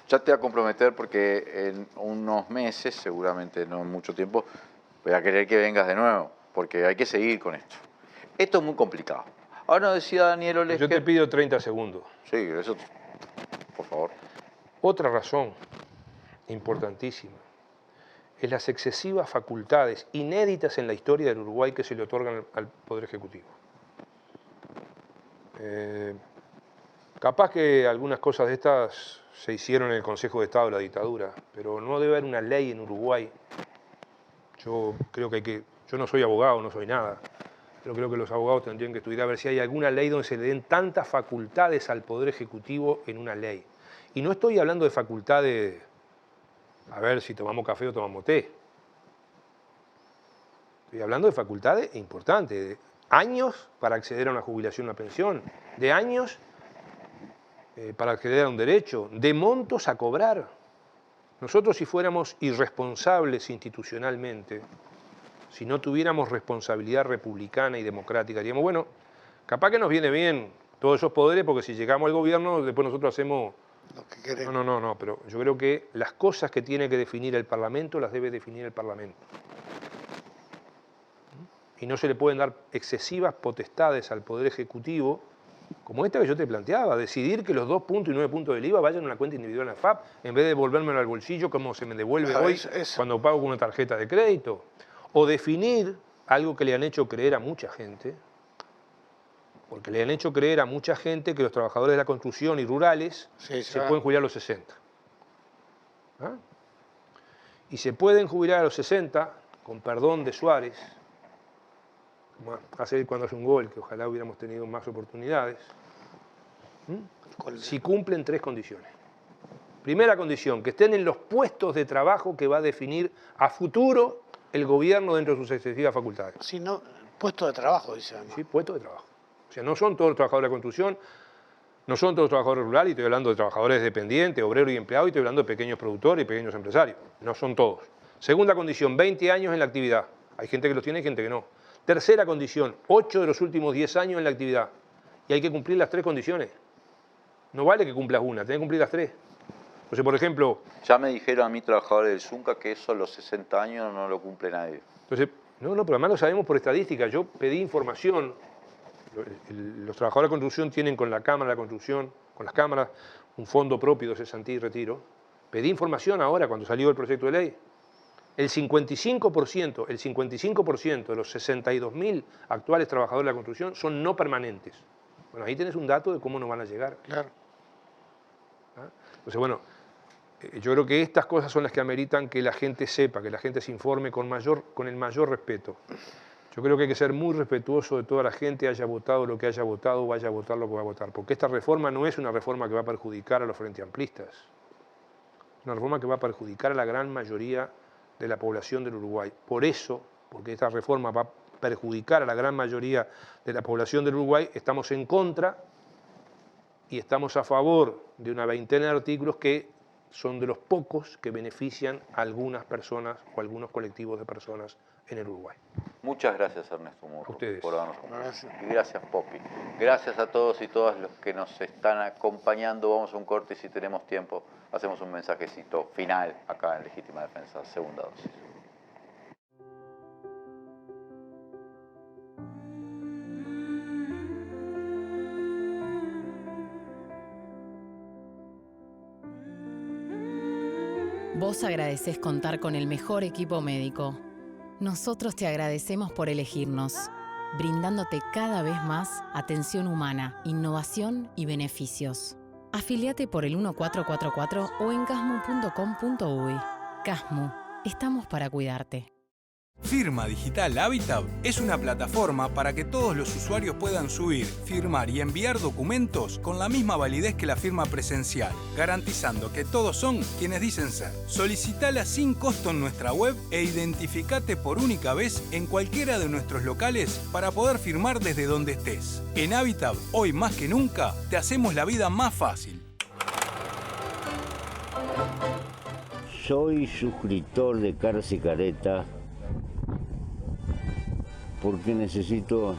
ya te voy a comprometer porque en unos meses, seguramente no en mucho tiempo, voy a querer que vengas de nuevo, porque hay que seguir con esto. Esto es muy complicado. Ahora nos decía Daniel Olesker...
Yo te pido 30 segundos.
Sí, eso, por favor.
Otra razón importantísima es las excesivas facultades inéditas en la historia del Uruguay que se le otorgan al Poder Ejecutivo. Capaz que algunas cosas de estas se hicieron en el Consejo de Estado de la dictadura, pero no debe haber una ley en Uruguay. Yo creo que yo no soy abogado, no soy nada, pero creo que los abogados tendrían que estudiar a ver si hay alguna ley donde se le den tantas facultades al Poder Ejecutivo en una ley. Y no estoy hablando de facultades, a ver si tomamos café o tomamos té. Estoy hablando de facultades importantes, de años para acceder a una jubilación o una pensión, de años para acceder a un derecho, de montos a cobrar. Nosotros, si fuéramos irresponsables institucionalmente, si no tuviéramos responsabilidad republicana y democrática, diríamos, bueno, capaz que nos viene bien todos esos poderes porque si llegamos al gobierno después nosotros hacemos...
Lo que queremos.
No, pero yo creo que las cosas que tiene que definir el Parlamento las debe definir el Parlamento. Y no se le pueden dar excesivas potestades al Poder Ejecutivo, como esta que yo te planteaba, decidir que los 2 puntos y 9 puntos del IVA vayan a una cuenta individual en la FAP, en vez de devolvérmelo al bolsillo como se me devuelve hoy cuando pago con una tarjeta de crédito. O definir algo que le han hecho creer a mucha gente, porque le han hecho creer a mucha gente que los trabajadores de la construcción y rurales se pueden jubilar a los 60. ¿Ah? Y se pueden jubilar a los 60 con perdón de Suárez, como hace cuando hace un gol, que ojalá hubiéramos tenido más oportunidades, si cumplen 3 condiciones. Primera condición, que estén en los puestos de trabajo que va a definir a futuro el gobierno dentro de sus excesivas facultades.
Sí, no, puesto de trabajo, dice además.
Sí, puestos de trabajo. O sea, no son todos los trabajadores de la construcción, no son todos los trabajadores rurales, y estoy hablando de trabajadores dependientes, obreros y empleados, y estoy hablando de pequeños productores y pequeños empresarios. No son todos. Segunda condición, 20 años en la actividad. Hay gente que los tiene y gente que no. Tercera condición, 8 de los últimos 10 años en la actividad. Y hay que cumplir las 3 condiciones. No vale que cumplas una, tenés que cumplir las 3. Entonces, por ejemplo...
Ya me dijeron a mí, trabajadores del Zunca, que eso a los 60 años no lo cumple nadie.
Entonces, no, pero además lo sabemos por estadística. Yo pedí información. Los trabajadores de construcción tienen con la Cámara de la Construcción, con las cámaras, un fondo propio de cesantía y retiro. Pedí información ahora, cuando salió el proyecto de ley. El 55% de los 62.000 actuales trabajadores de la construcción son no permanentes. Bueno, ahí tenés un dato de cómo nos van a llegar.
Claro.
Entonces, bueno, yo creo que estas cosas son las que ameritan que la gente sepa, que la gente se informe con el mayor respeto. Yo creo que hay que ser muy respetuoso de toda la gente, haya votado lo que haya votado, vaya a votar lo que va a votar. Porque esta reforma no es una reforma que va a perjudicar a los frente amplistas. Es una reforma que va a perjudicar a la gran mayoría de la población del Uruguay. Por eso, porque esta reforma va a perjudicar a la gran mayoría de la población del Uruguay, estamos en contra y estamos a favor de una veintena de artículos que son de los pocos que benefician a algunas personas o algunos colectivos de personas en el Uruguay.
Muchas gracias, Ernesto Murro,
ustedes.
por darnos acompañado. Y gracias, Poppy. Gracias a todos y todas los que nos están acompañando. Vamos a un corte y si tenemos tiempo hacemos un mensajecito final acá en Legítima Defensa, segunda dosis.
Vos agradecés contar con el mejor equipo médico. Nosotros te agradecemos por elegirnos, brindándote cada vez más atención humana, innovación y beneficios. Afiliate por el 1444 o en casmu.com.uy. Casmu, estamos para cuidarte.
Firma Digital Habitat es una plataforma para que todos los usuarios puedan subir, firmar y enviar documentos con la misma validez que la firma presencial, garantizando que todos son quienes dicen ser. Solicitala sin costo en nuestra web e identificate por única vez en cualquiera de nuestros locales para poder firmar desde donde estés. En Habitat, hoy más que nunca, te hacemos la vida más fácil.
Soy suscriptor de Cara Cicareta porque necesito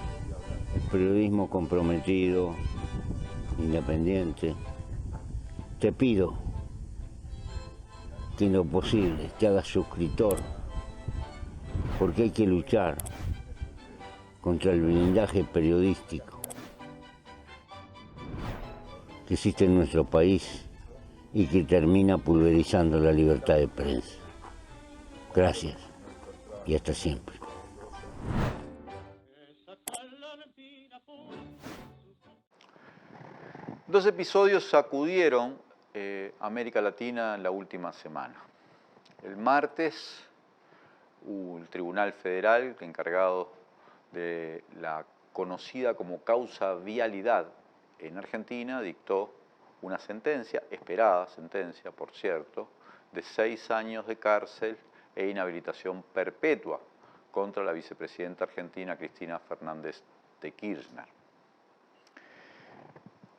periodismo comprometido, independiente. Te pido que en lo posible te hagas suscriptor, porque hay que luchar contra el blindaje periodístico que existe en nuestro país y que termina pulverizando la libertad de prensa. Gracias y hasta siempre.
Dos episodios sacudieron América Latina en la última semana. El martes, el Tribunal Federal, encargado de la conocida como causa vialidad en Argentina, dictó una sentencia, esperada sentencia, por cierto, de 6 años de cárcel e inhabilitación perpetua contra la vicepresidenta argentina Cristina Fernández de Kirchner.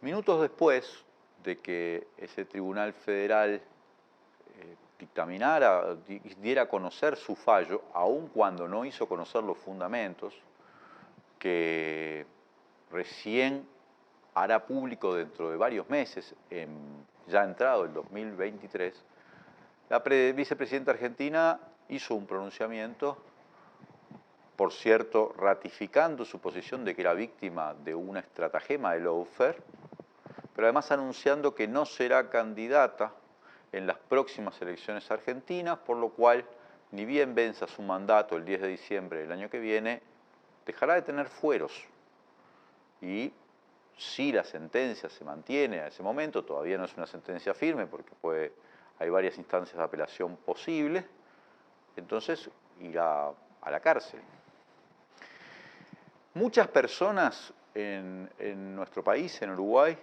Minutos después de que ese Tribunal Federal dictaminara, diera a conocer su fallo, aun cuando no hizo conocer los fundamentos, que recién hará público dentro de varios meses, ya entrado el 2023, la vicepresidenta argentina hizo un pronunciamiento, por cierto, ratificando su posición de que era víctima de una estratagema de lawfare, pero además anunciando que no será candidata en las próximas elecciones argentinas, por lo cual, ni bien venza su mandato el 10 de diciembre del año que viene, dejará de tener fueros. Y si la sentencia se mantiene a ese momento, todavía no es una sentencia firme porque hay varias instancias de apelación posibles, entonces ir a la cárcel. Muchas personas en nuestro país, en Uruguay,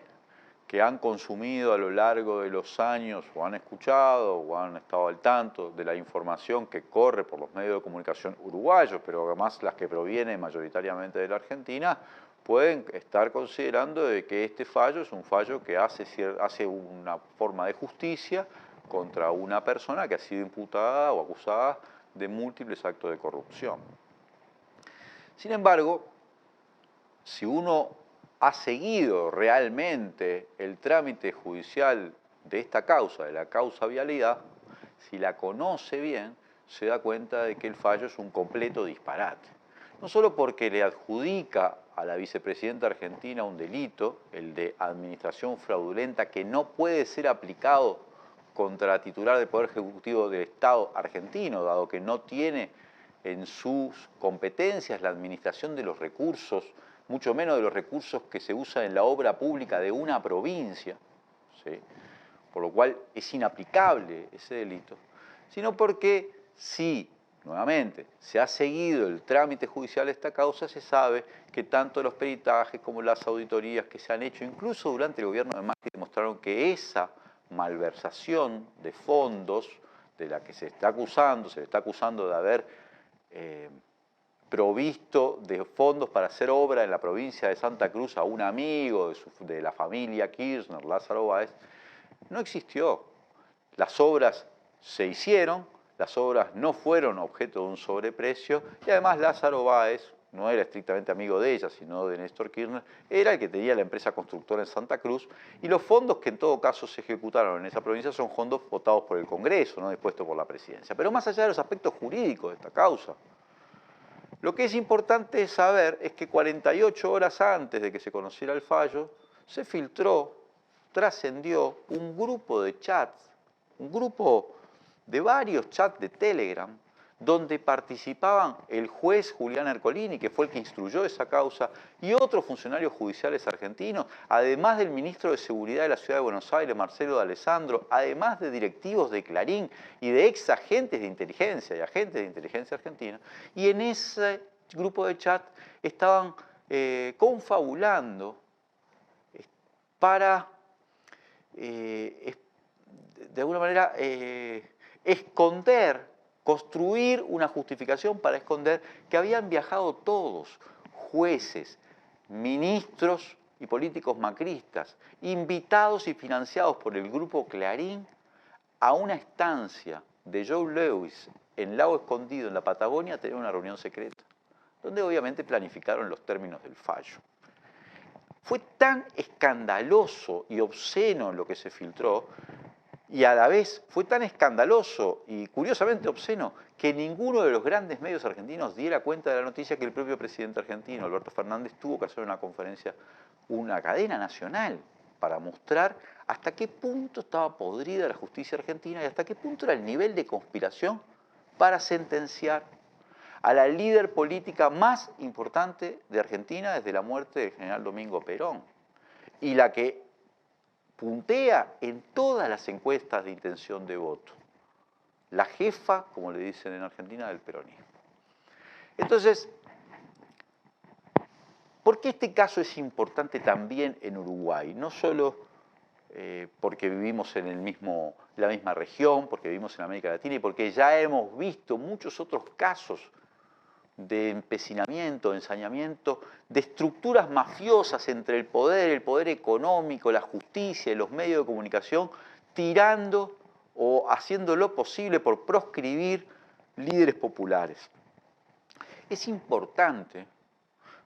que han consumido a lo largo de los años o han escuchado o han estado al tanto de la información que corre por los medios de comunicación uruguayos, pero además las que provienen mayoritariamente de la Argentina, pueden estar considerando de que este fallo es un fallo que hace una forma de justicia contra una persona que ha sido imputada o acusada de múltiples actos de corrupción. Sin embargo, si uno ha seguido realmente el trámite judicial de esta causa, de la causa vialidad, si la conoce bien, se da cuenta de que el fallo es un completo disparate. No solo porque le adjudica a la vicepresidenta argentina un delito, el de administración fraudulenta, que no puede ser aplicado contra la titular del Poder Ejecutivo del Estado argentino, dado que no tiene en sus competencias la administración de los recursos, mucho menos de los recursos que se usan en la obra pública de una provincia, ¿sí? Por lo cual es inaplicable ese delito, sino porque si, nuevamente, se ha seguido el trámite judicial de esta causa, se sabe que tanto los peritajes como las auditorías que se han hecho, incluso durante el gobierno de Macri, demostraron que esa malversación de fondos de la que se le está acusando de haber provisto de fondos para hacer obra en la provincia de Santa Cruz a un amigo de la familia Kirchner, Lázaro Báez, no existió. Las obras se hicieron, las obras no fueron objeto de un sobreprecio y además Lázaro Báez no era estrictamente amigo de ella, sino de Néstor Kirchner, era el que tenía la empresa constructora en Santa Cruz y los fondos que en todo caso se ejecutaron en esa provincia son fondos votados por el Congreso, no dispuestos por la Presidencia. Pero más allá de los aspectos jurídicos de esta causa, lo que es importante saber es que 48 horas antes de que se conociera el fallo, se filtró, trascendió un grupo de chats, un grupo de varios chats de Telegram, donde participaban el juez Julián Ercolini, que fue el que instruyó esa causa, y otros funcionarios judiciales argentinos, además del ministro de Seguridad de la Ciudad de Buenos Aires, Marcelo D'Alessandro, además de directivos de Clarín y de ex agentes de inteligencia y agentes de inteligencia argentina. Y en ese grupo de chat estaban confabulando para, de alguna manera, construir una justificación para esconder que habían viajado todos, jueces, ministros y políticos macristas, invitados y financiados por el grupo Clarín a una estancia de Joe Lewis en Lago Escondido, en la Patagonia, a tener una reunión secreta, donde obviamente planificaron los términos del fallo. Fue tan escandaloso y obsceno lo que se filtró, y a la vez fue tan escandaloso y curiosamente obsceno que ninguno de los grandes medios argentinos diera cuenta de la noticia, que el propio presidente argentino, Alberto Fernández, tuvo que hacer una conferencia, una cadena nacional, para mostrar hasta qué punto estaba podrida la justicia argentina y hasta qué punto era el nivel de conspiración para sentenciar a la líder política más importante de Argentina desde la muerte del general Domingo Perón, y la que puntea en todas las encuestas de intención de voto. La jefa, como le dicen en Argentina, del peronismo. Entonces, ¿por qué este caso es importante también en Uruguay? No solo porque vivimos en la misma región, porque vivimos en América Latina y porque ya hemos visto muchos otros casos de empecinamiento, de ensañamiento, de estructuras mafiosas entre el poder económico, la justicia y los medios de comunicación, tirando o haciendo lo posible por proscribir líderes populares. Es importante,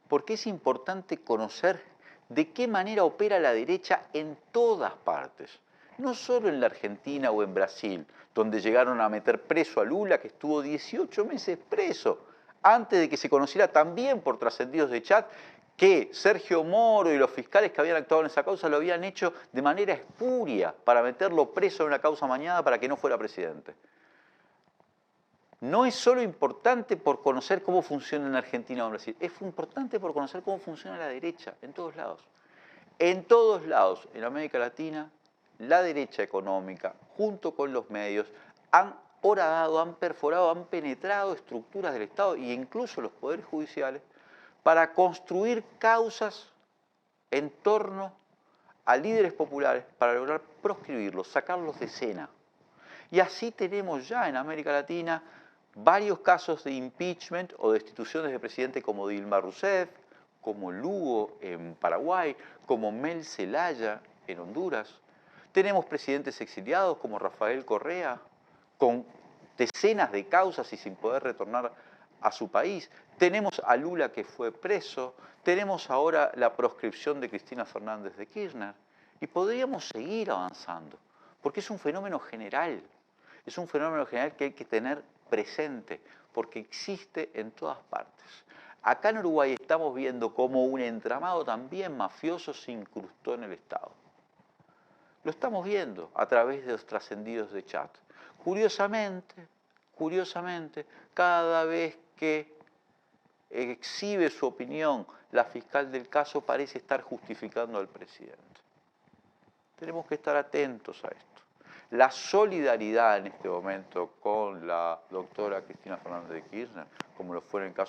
porque es importante conocer de qué manera opera la derecha en todas partes, no solo en la Argentina o en Brasil, donde llegaron a meter preso a Lula, que estuvo 18 meses preso, antes de que se conociera también por trascendidos de chat que Sergio Moro y los fiscales que habían actuado en esa causa lo habían hecho de manera espuria para meterlo preso en una causa amañada para que no fuera presidente. No es solo importante por conocer cómo funciona en Argentina o en Brasil, es importante por conocer cómo funciona la derecha en todos lados. En todos lados, en América Latina, la derecha económica, junto con los medios, han horadado, han perforado, han penetrado estructuras del Estado e incluso los poderes judiciales para construir causas en torno a líderes populares para lograr proscribirlos, sacarlos de escena. Y así tenemos ya en América Latina varios casos de impeachment o destituciones de presidente como Dilma Rousseff, como Lugo en Paraguay, como Mel Zelaya en Honduras. Tenemos presidentes exiliados como Rafael Correa, con decenas de causas y sin poder retornar a su país. Tenemos a Lula que fue preso, tenemos ahora la proscripción de Cristina Fernández de Kirchner y podríamos seguir avanzando, porque es un fenómeno general, que hay que tener presente, porque existe en todas partes. Acá en Uruguay estamos viendo cómo un entramado también mafioso se incrustó en el Estado. Lo estamos viendo a través de los trascendidos de chat. Curiosamente, cada vez que exhibe su opinión la fiscal del caso parece estar justificando al presidente. Tenemos que estar atentos a esto. La solidaridad en este momento con la doctora Cristina Fernández de Kirchner, como lo fue en el caso